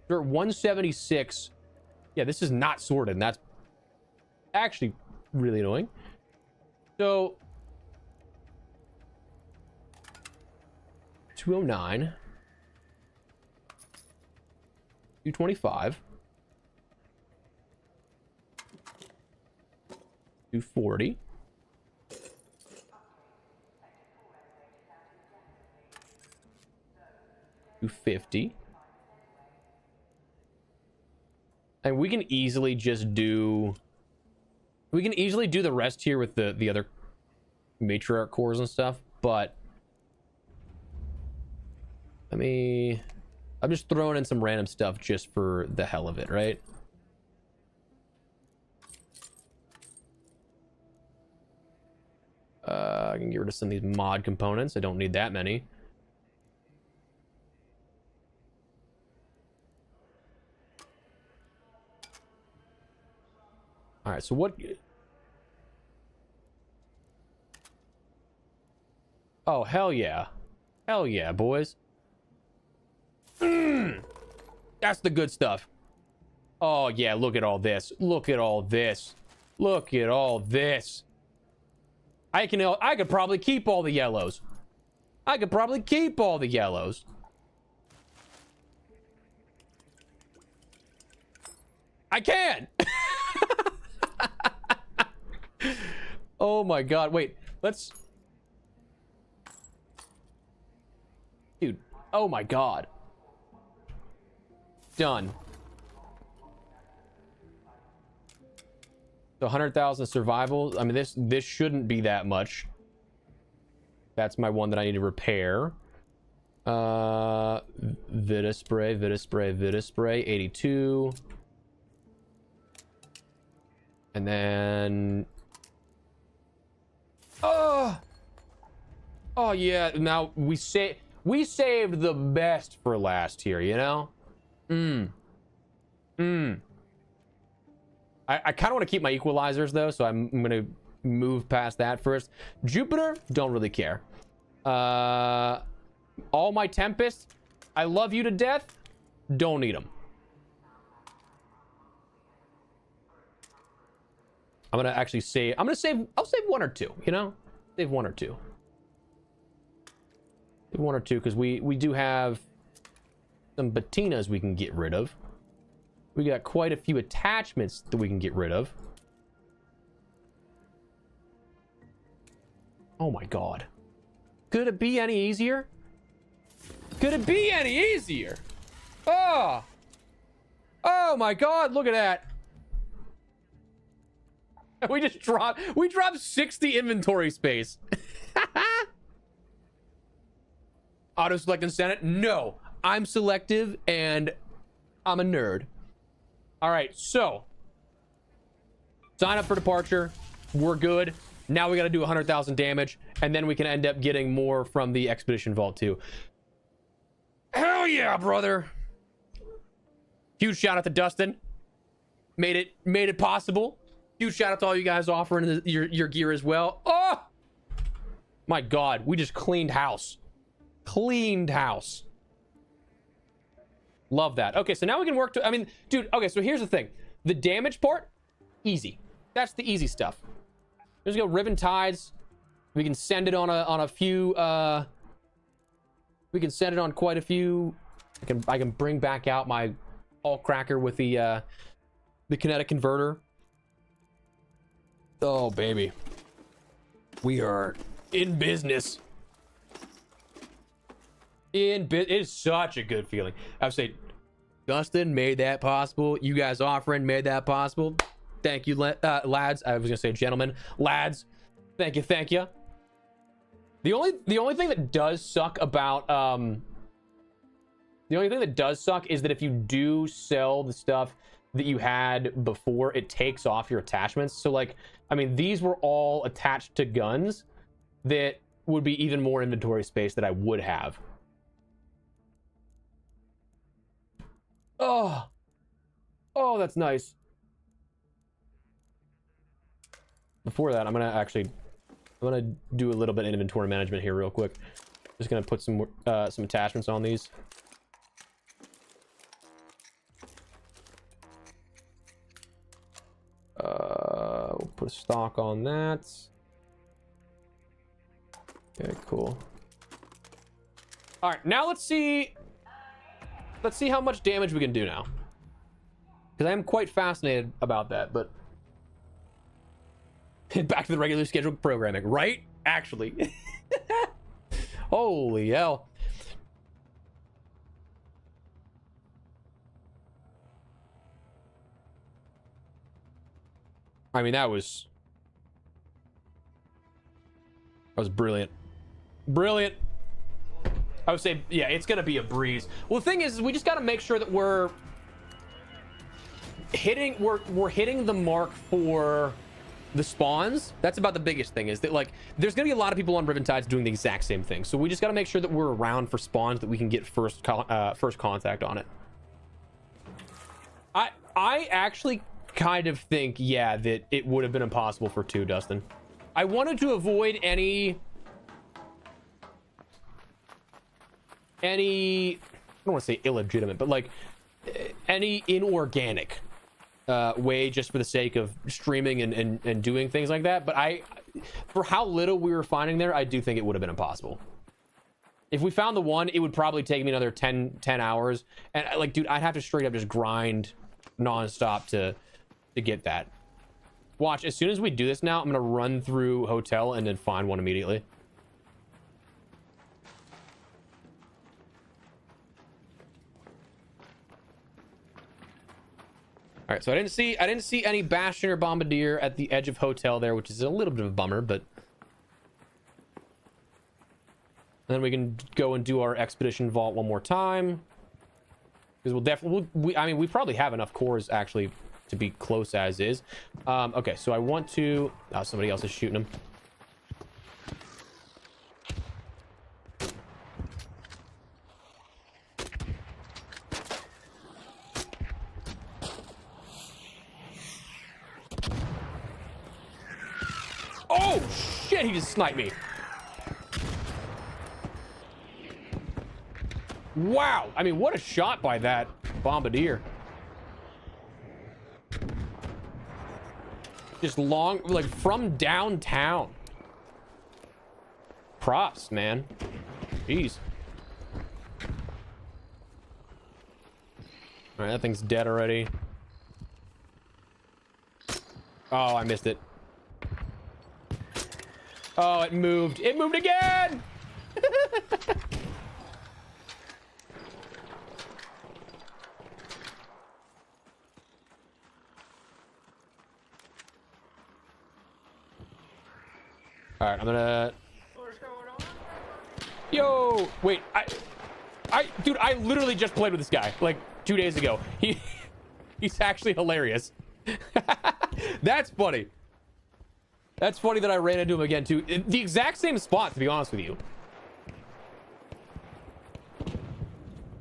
S1: We're at 176. Yeah, this is not sorted, and that's actually really annoying. So 209, 225, 240, 250, and we can easily just do. We can easily do the rest here with the other matriarch cores and stuff, but I'm just throwing in some random stuff just for the hell of it, right? I can get rid of some of these mod components. I don't need that many. All right, so what? Oh, hell yeah. Hell yeah, boys. That's the good stuff. Oh, yeah, look at all this. Look at all this. Look at all this. I could probably keep all the yellows. I could probably keep all the yellows. I can! Oh my god, wait, let's... Dude, oh my god. Done. So 100,000 survival. I mean, this shouldn't be that much. That's my one that I need to repair. Vita spray, 82. And then... Oh yeah, now we saved the best for last here, you know? I kind of want to keep my equalizers though, so I'm gonna move past that first. Jupiter, don't really care. All my Tempests, I love you to death, don't need them. I'm gonna actually save. I'll save one or two, you know? Save one or two. Save one or two, because we do have some Batinas we can get rid of. We got quite a few attachments that we can get rid of. Oh my god. Could it be any easier? Could it be any easier? Oh! Oh my god, look at that. We dropped 60 inventory space. Auto select and Senate? No, I'm selective and I'm a nerd. All right, so sign up for departure. We're good. Now we got to do 100,000 damage, and then we can end up getting more from the expedition vault too. Hell yeah, brother! Huge shout out to Dustin. Made it possible. Huge shout out to all you guys offering your gear as well. Oh my god, we just cleaned house. Cleaned house. Love that. Okay, so now we can work to, I mean, dude, okay, so here's the thing. The damage part, easy. That's the easy stuff. Let's go ribbon ties. We can send it on a few, we can send it on quite a few. I can bring back out my all cracker with the kinetic converter. Oh baby, we are in business. It is such a good feeling. I would say Dustin made that possible. You guys offering made that possible. Thank you, lads. I was gonna say gentlemen, lads. Thank you, thank you. The only thing that does suck about the only thing that does suck is that if you do sell the stuff that you had before, it takes off your attachments. So like, I mean, these were all attached to guns that would be even more inventory space that I would have. Oh, that's nice. Before that, I'm gonna do a little bit of inventory management here real quick. Just gonna put some attachments on these. We'll put a stock on that. Okay, cool. All right, now let's see how much damage we can do now, because I am quite fascinated about that. But back to the regularly scheduled programming, right? Actually. Holy hell. I mean, that was brilliant. Brilliant. I would say, yeah, it's gonna be a breeze. Well, the thing is we just got to make sure that we're hitting the mark for the spawns. That's about the biggest thing, is that like there's gonna be a lot of people on Riven Tides doing the exact same thing, so we just got to make sure that we're around for spawns that we can get first contact on it. I actually kind of think, yeah, that it would have been impossible for 2, Dustin. I wanted to avoid any I don't want to say illegitimate, but like any inorganic way, just for the sake of streaming and doing things like that. But for how little we were finding there, I do think it would have been impossible. If we found the one, it would probably take me another 10 hours, and like, dude, I'd have to straight up just grind nonstop to get that. Watch, as soon as we do this now, I'm gonna run through hotel and then find one immediately. All right, so I didn't see any Bastion or Bombardier at the edge of hotel there, which is a little bit of a bummer, but then we can go and do our expedition vault one more time, because we'll definitely, I mean, we probably have enough cores actually to be close as is. Okay, so I want to, oh, somebody else is shooting him. Oh shit, he just sniped me. Wow, I mean, what a shot by that Bombardier. Just long, like from downtown. Props, man. Jeez. All right, that thing's dead already. Oh, I missed it. Oh, it moved. It moved again! All right, I'm gonna...
S2: What's going on?
S1: Yo! Wait, dude, I literally just played with this guy, like, 2 days ago. He's actually hilarious. That's funny. That's funny that I ran into him again, too. The exact same spot, to be honest with you.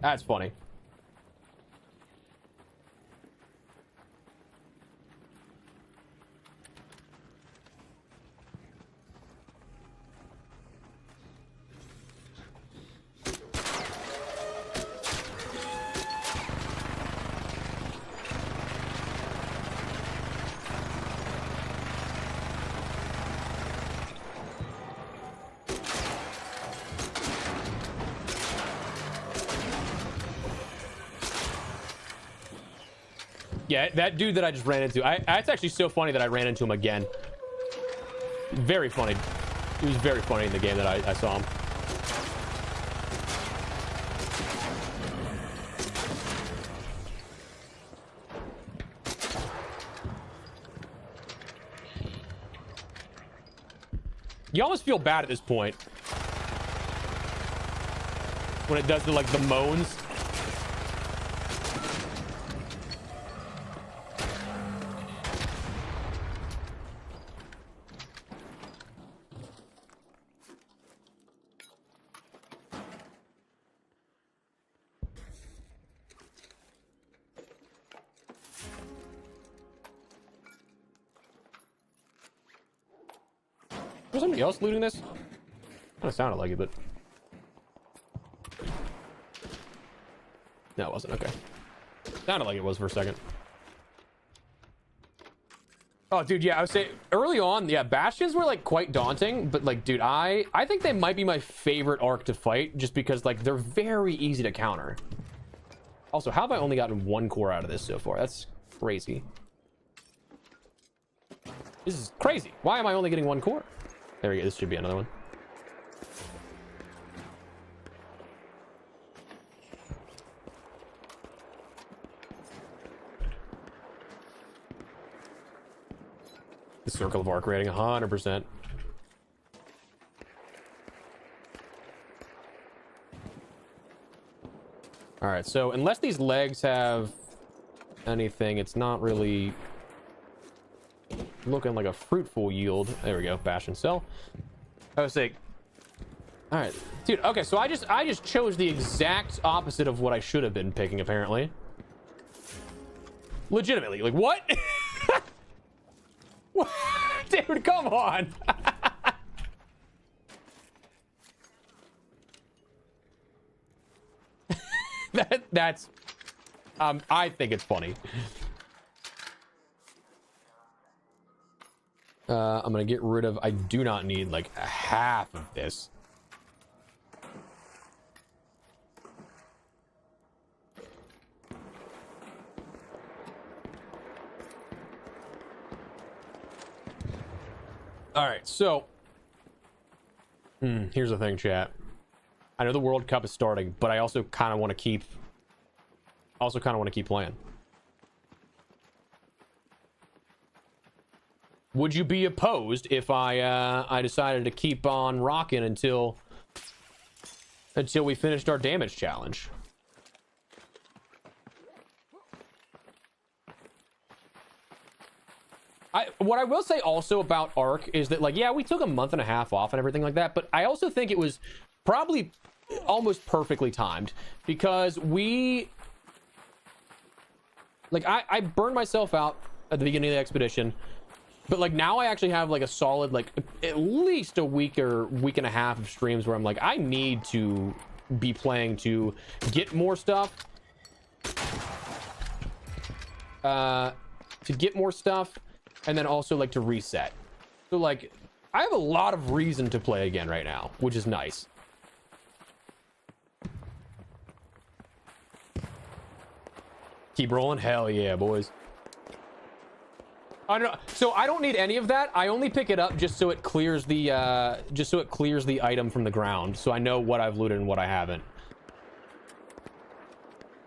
S1: That's funny. Yeah, that dude that I just ran into, it's actually so funny that I ran into him again. Very funny. He was very funny in the game that I saw him. You almost feel bad at this point when it does the, like, the moans. Was somebody else looting this? Kind of sounded like it, but no, it wasn't. Okay, sounded like it was for a second. Oh, dude, yeah, I would say early on, yeah, bastions were like quite daunting, but like, dude, I think they might be my favorite arc to fight, just because like they're very easy to counter. Also, how have I only gotten 1 core out of this so far? That's crazy. This is crazy. Why am I only getting 1 core? There we go. This should be another one. The circle of arc rating, 100%. All right, so unless these legs have anything, it's not really looking like a fruitful yield. There we go. Bash and sell. I was like, all right, dude. Okay, so I just chose the exact opposite of what I should have been picking, apparently. Legitimately, like what? What? Dude, come on. That's I think it's funny. I'm gonna get rid of, I do not need like a half of this. All right, so here's the thing, chat. I know the World Cup is starting, but I also kind of want to keep playing. Would you be opposed if I decided to keep on rocking until we finished our damage challenge? What I will say also about Arc is that, like, yeah, we took a month and a half off and everything like that, but I also think it was probably almost perfectly timed, because I burned myself out at the beginning of the expedition. But like now I actually have like a solid, like at least a week or week and a half of streams where I'm like, I need to be playing to get more stuff. And then also like to reset. So like I have a lot of reason to play again right now, which is nice. Keep rolling. Hell yeah, boys. I don't know. So I don't need any of that. I only pick it up just so it clears the item from the ground, so I know what I've looted and what I haven't.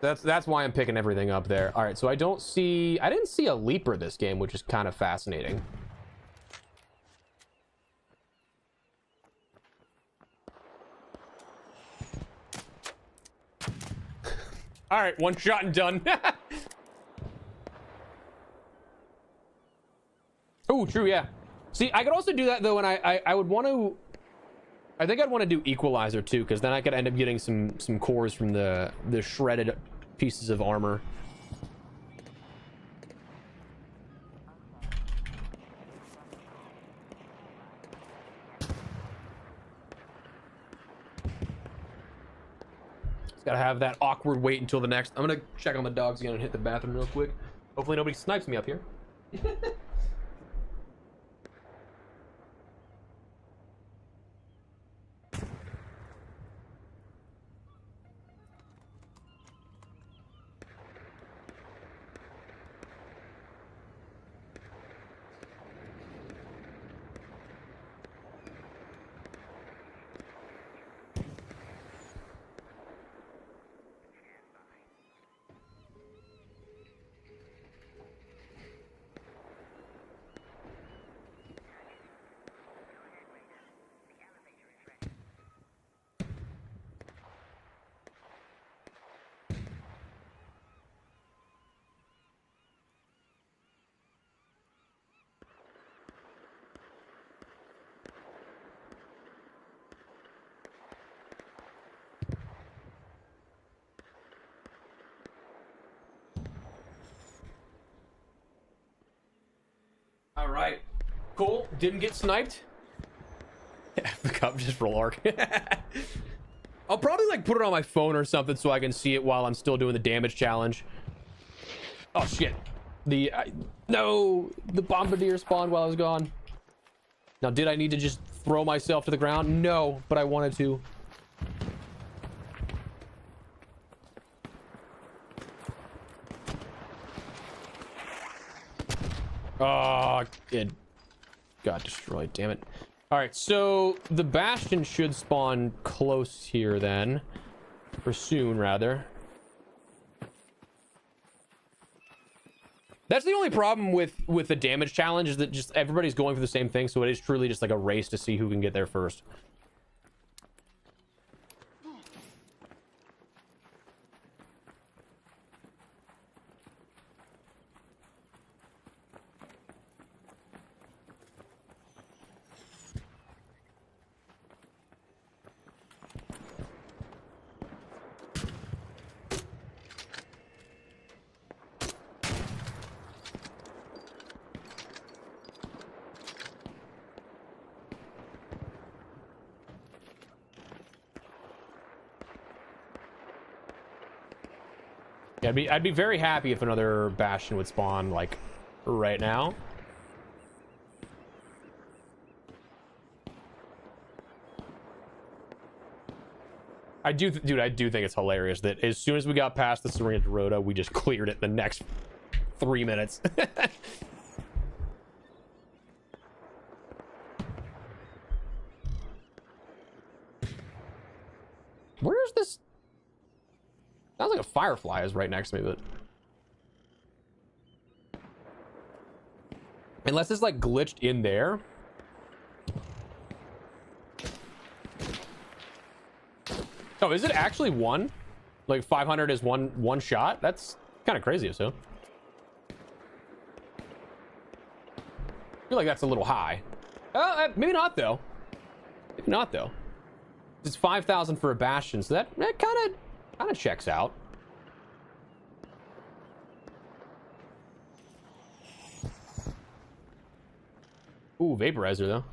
S1: That's why I'm picking everything up there. All right, so I didn't see a leaper this game, which is kind of fascinating. All right, one shot and done. Oh, true, yeah. See, I could also do that though, and I would want to. I think I'd want to do Equalizer too, because then I could end up getting some cores from the shredded pieces of armor. Just gotta have that awkward wait until the next. I'm gonna check on the dogs again and hit the bathroom real quick. Hopefully nobody snipes me up here. right. Cool. Didn't get sniped. The cup just for lark. I'll probably like put it on my phone or something so I can see it while I'm still doing the damage challenge. Oh shit. No, the bombardier spawned while I was gone. Now, did I need to just throw myself to the ground? No, but I wanted to. Oh, it got destroyed, damn it. All right, so the Bastion should spawn close here then, or soon rather. That's the only problem with the damage challenge, is that just everybody's going for the same thing, so it is truly just like a race to see who can get there first. Yeah, I'd be very happy if another Bastion would spawn, like, right now. Dude, I do think it's hilarious that as soon as we got past the Serena Rota, we just cleared it the next 3 minutes. Where is this? Sounds like a Firefly is right next to me, but unless it's like glitched in there. Oh, is it actually one? Like 500 is one shot? That's kind of crazy, so. I feel like that's a little high. Maybe not though. Maybe not though. It's 5,000 for a Bastion, so that kind of checks out. Ooh, Vaporizer though.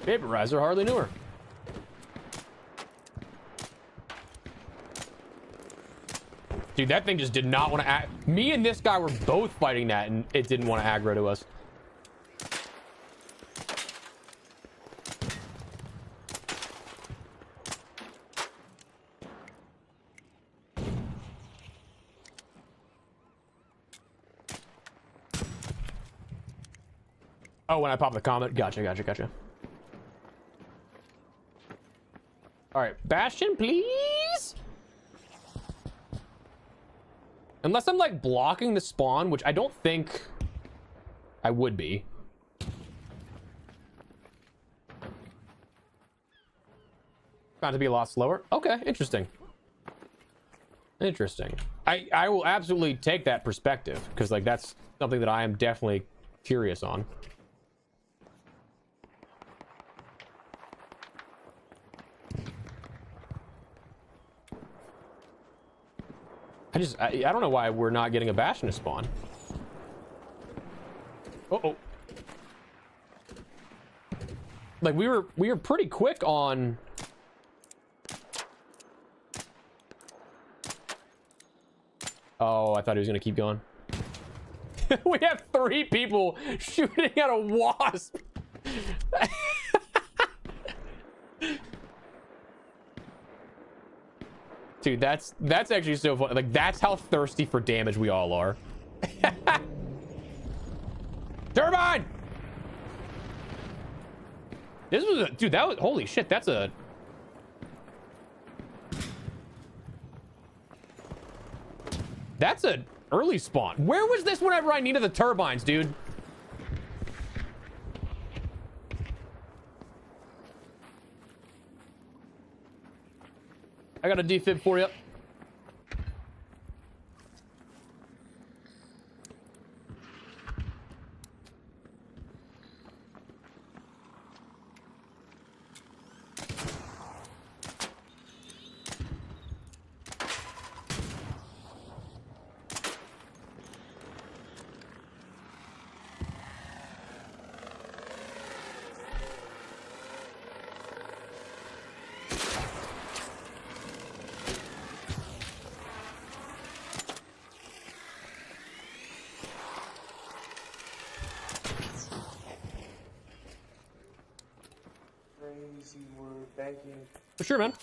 S1: Vaporizer, hardly knew her. Dude, that thing just did not want to me and this guy were both fighting that, and it didn't want to aggro to us. Oh, when I pop the comment. Gotcha. All right, Bastion, please. Unless I'm like blocking the spawn, which I don't think I would be. Found to be a lot slower. Okay, interesting. I will absolutely take that perspective, because like that's something that I am definitely curious on. I don't know why we're not getting a Bastion to spawn. Uh-oh. Like we were pretty quick on. Oh, I thought he was gonna keep going. We have 3 people shooting at a wasp. Dude, that's actually so fun. Like, that's how thirsty for damage we all are. Turbine! This was a... Dude, that was... Holy shit, that's a... That's an early spawn. Where was this whenever I needed the turbines, dude? I got a defib for you.
S6: Thank you.
S1: For sure, man.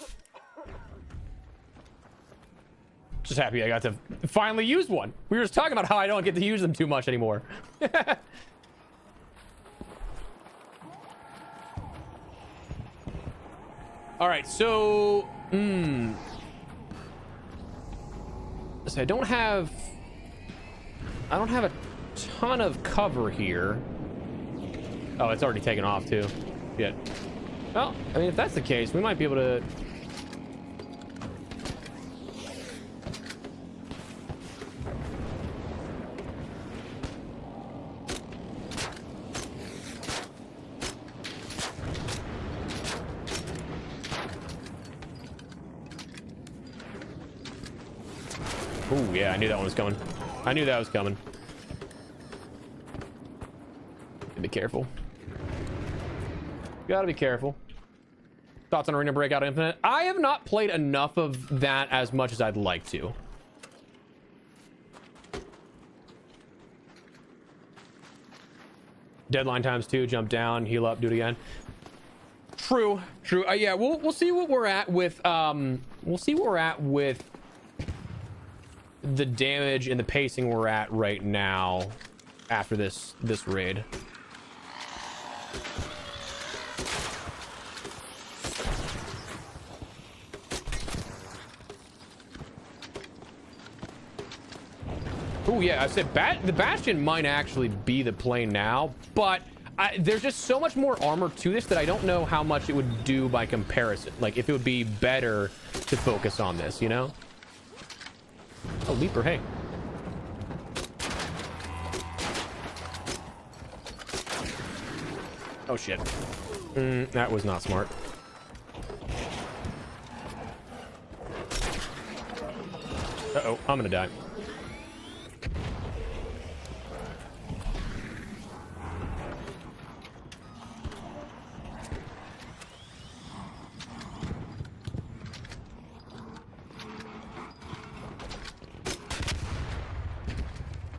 S1: Just happy I got to finally use one. We were just talking about how I don't get to use them too much anymore. All right, so so I don't have a ton of cover here. Oh, it's already taken off too. Shit. Well, I mean, if that's the case, we might be able to. Oh, yeah, I knew that one was coming. I knew that was coming. Be careful. Gotta be careful. Thoughts on Arena Breakout Infinite? I have not played enough of that as much as I'd like to. Deadline times 2, jump down, heal up, do it again. True. Yeah, we'll see what we're at with the damage and the pacing we're at right now after this raid. Oh yeah, I said the Bastion might actually be the play now, but there's just so much more armor to this that I don't know how much it would do by comparison. Like if it would be better to focus on this, you know? Oh, Leaper, hey. Oh shit. That was not smart. Uh-oh, I'm gonna die.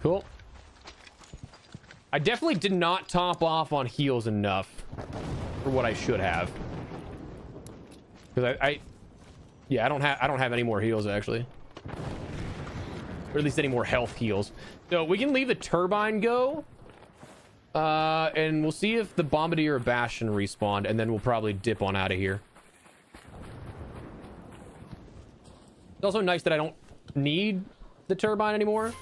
S1: Cool. I definitely did not top off on heals enough for what I should have. Because I don't have any more heals actually. Or at least any more health heals. So we can leave the turbine go. And we'll see if the Bombardier or Bastion respawn, and then we'll probably dip on out of here. It's also nice that I don't need the turbine anymore.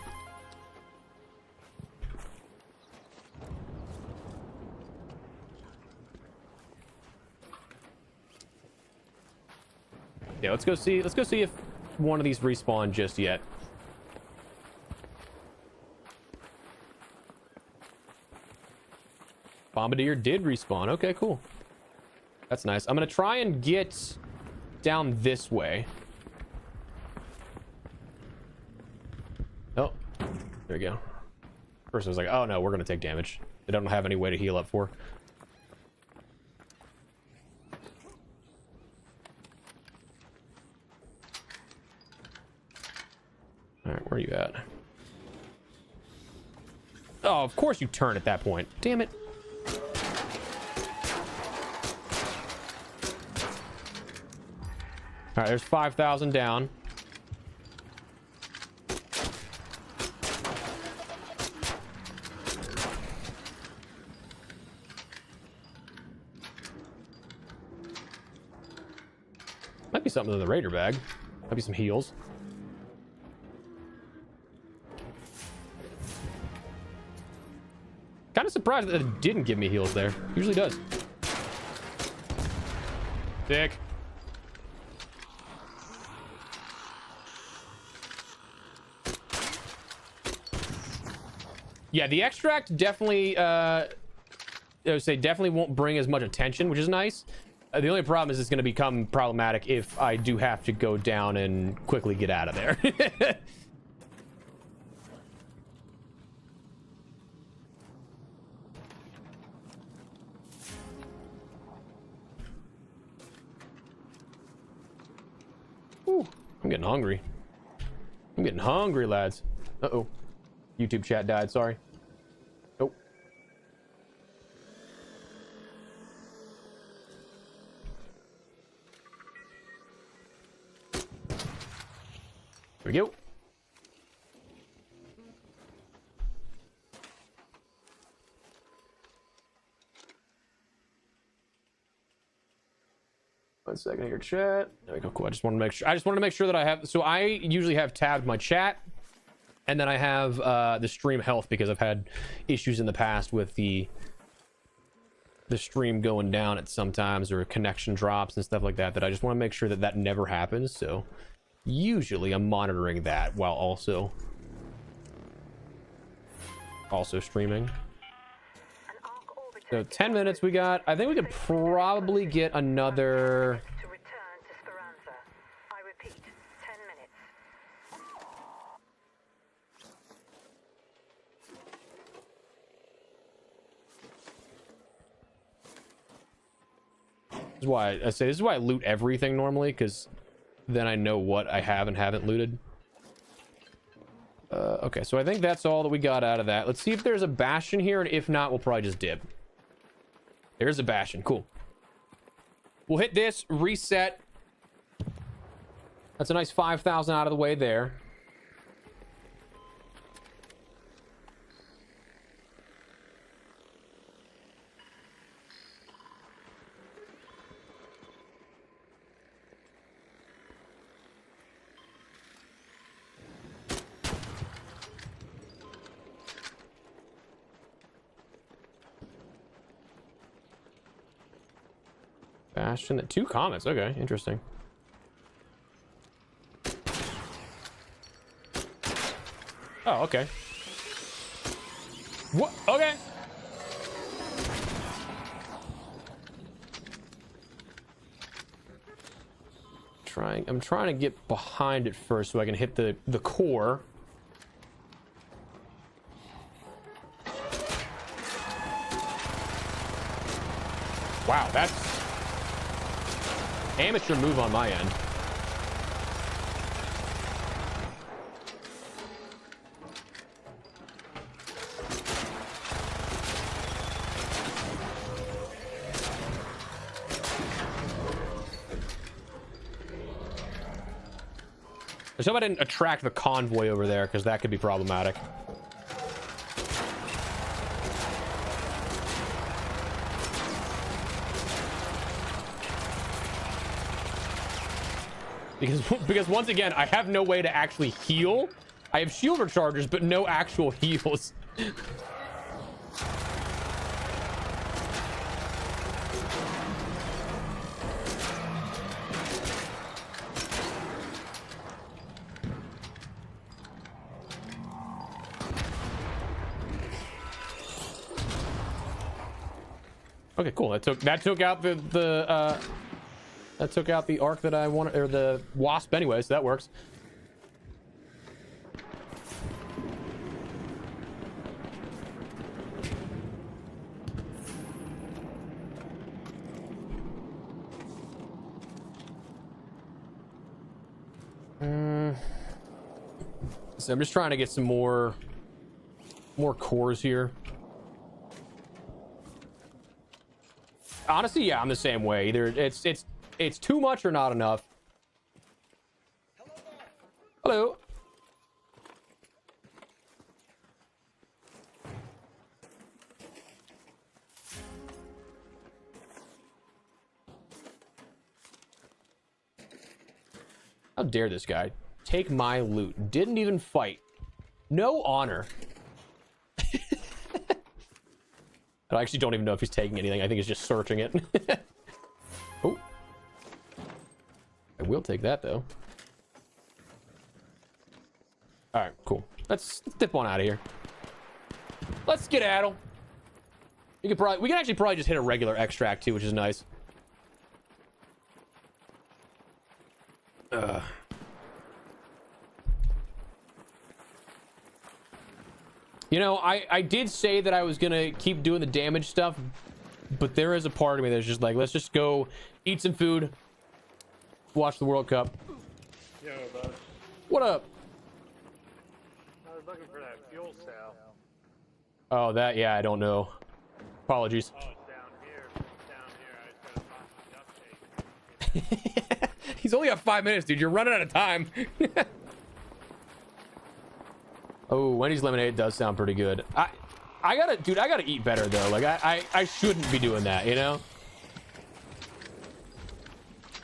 S1: Yeah, let's go see if one of these respawn just yet. Bombardier did respawn. Okay, cool. That's nice. I'm gonna try and get down this way. Oh, there we go. First I was like, oh no, we're gonna take damage. They don't have any way to heal up for. All right, where are you at? Oh, of course you turn at that point. Damn it. All right, there's 5,000 down. Might be something in the Raider bag. Might be some heals. Kind of surprised that it didn't give me heals there. Usually does. Sick. Yeah, the extract definitely, I would say definitely won't bring as much attention, which is nice. The only problem is it's going to become problematic if I do have to go down and quickly get out of there. Ooh, I'm getting hungry. I'm getting hungry, lads. Uh-oh. YouTube chat died, sorry. Oh. we go. One second here, chat. There we go. Cool. I just wanted to make sure. I just wanted to make sure that I have. So I usually have tabbed my chat, and then I have the stream health because I've had issues in the past with the stream going down at sometimes or connection drops and stuff like that. That I just want to make sure that that never happens. So usually I'm monitoring that while also streaming. So 10 minutes we got. I think we could probably get another.
S3: To return to Speranza. I repeat, 10 minutes.
S1: This is why I say this is why I loot everything normally, because then I know what I have and haven't looted. Okay, so I think that's all that we got out of that. Let's see if there's a bastion here, and if not, we'll probably just dip. There's a bastion. Cool. We'll hit this, reset. That's a nice 5,000 out of the way there. Bastion, 2 comments. Okay, interesting. Oh, okay. What? Okay. I'm trying to get behind it first so I can hit the core. Wow, that's amateur move on my end. Let's hope I didn't attract the convoy over there, because that could be problematic. Because once again, I have no way to actually heal. I have shield rechargers, but no actual heals. Okay, cool. That took out that took out the arc that I wanted, or the wasp anyway, so that works. So I'm just trying to get some more cores here. Honestly, yeah, I'm the same way. Either it's too much or not enough. Hello. How dare this guy take my loot? Didn't even fight. No honor. I actually don't even know if he's taking anything. I think he's just searching it. Oh. I will take that, though. Alright, cool. Let's dip on out of here. Let's skedaddle. We can actually probably just hit a regular extract, too, which is nice. You know, I did say that I was gonna keep doing the damage stuff, but there is a part of me that's just like, let's just go eat some food, watch the World Cup.
S2: Yo, bud.
S1: What up?
S2: I was looking for that fuel cell.
S1: Oh, that, yeah, I don't know. Apologies.
S2: Oh, it's down here. I just gotta find my duct tape.
S1: He's only got 5 minutes, dude. You're running out of time. Oh, Wendy's lemonade does sound pretty good. I gotta eat better though. Like I shouldn't be doing that, you know?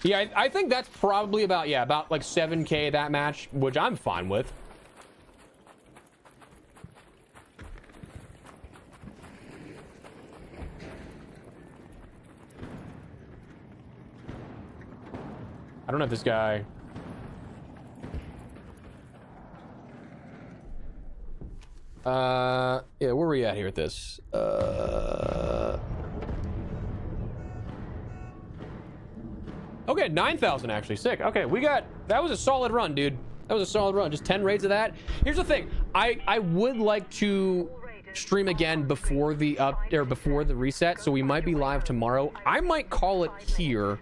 S1: Yeah, I think that's probably about like 7K that match, which I'm fine with. I don't know if this guy... yeah, where are we at here with this? Okay, 9,000 actually. Sick. Okay, that was a solid run, dude. That was a solid run. Just 10 raids of that. Here's the thing. I would like to stream again before the before the reset, so we might be live tomorrow. I might call it here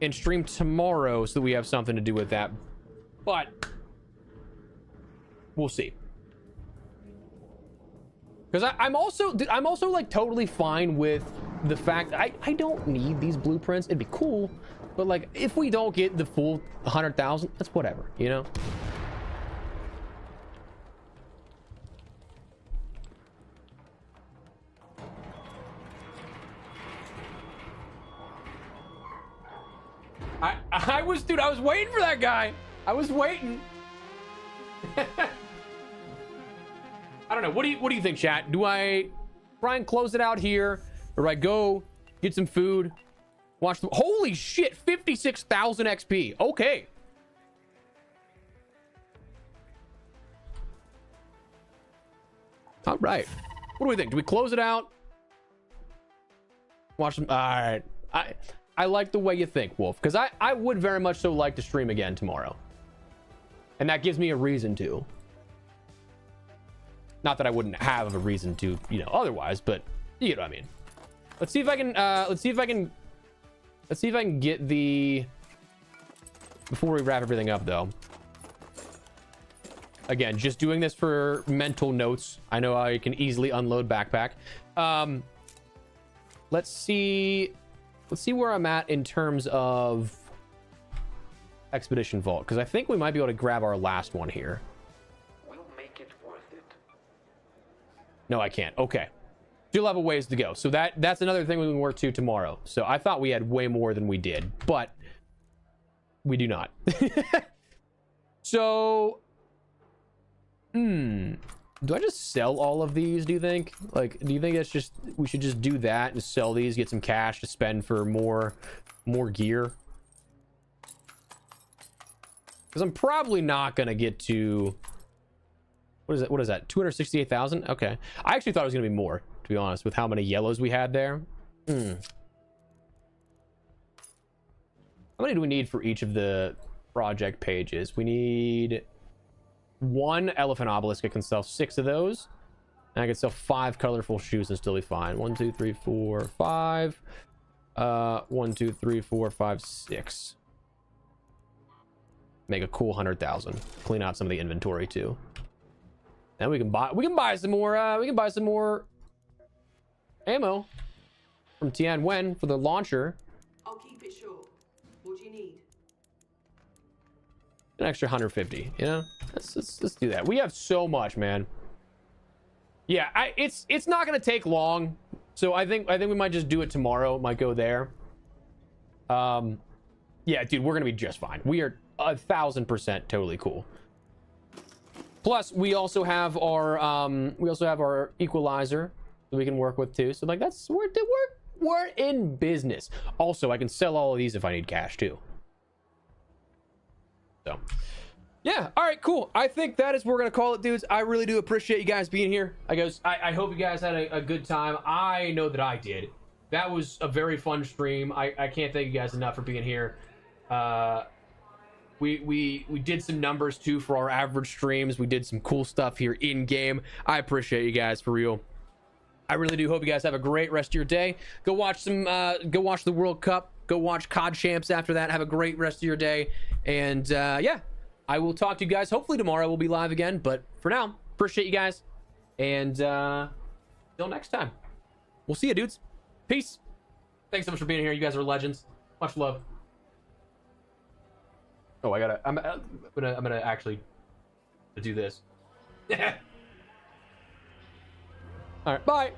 S1: and stream tomorrow so that we have something to do with that, but we'll see. Because I'm also like totally fine with the fact I don't need these blueprints. It'd be cool, but like if we don't get the full 100,000, that's whatever, you know. I was waiting for that guy. I was waiting. I don't know. What do you think, chat? Do I try and close it out here, or do I go get some food, watch the... Holy shit, 56,000 XP. Okay. All right. What do we think? Do we close it out? Watch some... All right. I like the way you think, Wolf, because I would very much so like to stream again tomorrow. And that gives me a reason to. Not that I wouldn't have a reason to, you know, otherwise, but you know what I mean. Let's see if I can get the... Before we wrap everything up, though. Again, just doing this for mental notes. I know I can easily unload backpack. Let's see where I'm at in terms of Expedition Vault, because I think we might be able to grab our last one here.
S7: We'll make it worth it.
S1: No, I can't. Okay. Still have a ways to go. So that's another thing we can work to tomorrow. So I thought we had way more than we did, but we do not. So, do I just sell all of these, do you think? Like, do you think that's just, we should just do that and sell these, get some cash to spend for more gear? Because I'm probably not going to get to, what is that? 268,000? Okay. I actually thought it was going to be more, to be honest, with how many yellows we had there. How many do we need for each of the project pages? We need 1 elephant obelisk. I can sell 6 of those, and I can sell 5 colorful shoes and still be fine. 1 2 3 4 5 1 2 3 4 5 6. Make a cool 100,000. Clean out some of the inventory too, and we can buy some more ammo from Tianwen for the launcher.
S8: I'll keep it short. What do you need?
S1: An extra 150, you know. Let's do that. We have so much, man. Yeah, it's not gonna take long, so I think we might just do it tomorrow. Might go there. Yeah, dude, we're gonna be just fine. We are 1,000% totally cool. Plus, we also have our equalizer that we can work with too. So like we're in business. Also, I can sell all of these if I need cash too. So, yeah. All right, cool. I think that is what we're going to call it, dudes. I really do appreciate you guys being here. I hope you guys had a good time. I know that I did. That was a very fun stream. I can't thank you guys enough for being here. We did some numbers too for our average streams. We did some cool stuff here in game. I appreciate you guys for real. I really do hope you guys have a great rest of your day. Go watch the World Cup. Go watch COD Champs after that. Have a great rest of your day. And yeah, I will talk to you guys. Hopefully tomorrow we'll be live again. But for now, appreciate you guys. And till next time, we'll see you, dudes. Peace. Thanks so much for being here. You guys are legends. Much love. Oh, I'm gonna actually do this. All right, bye.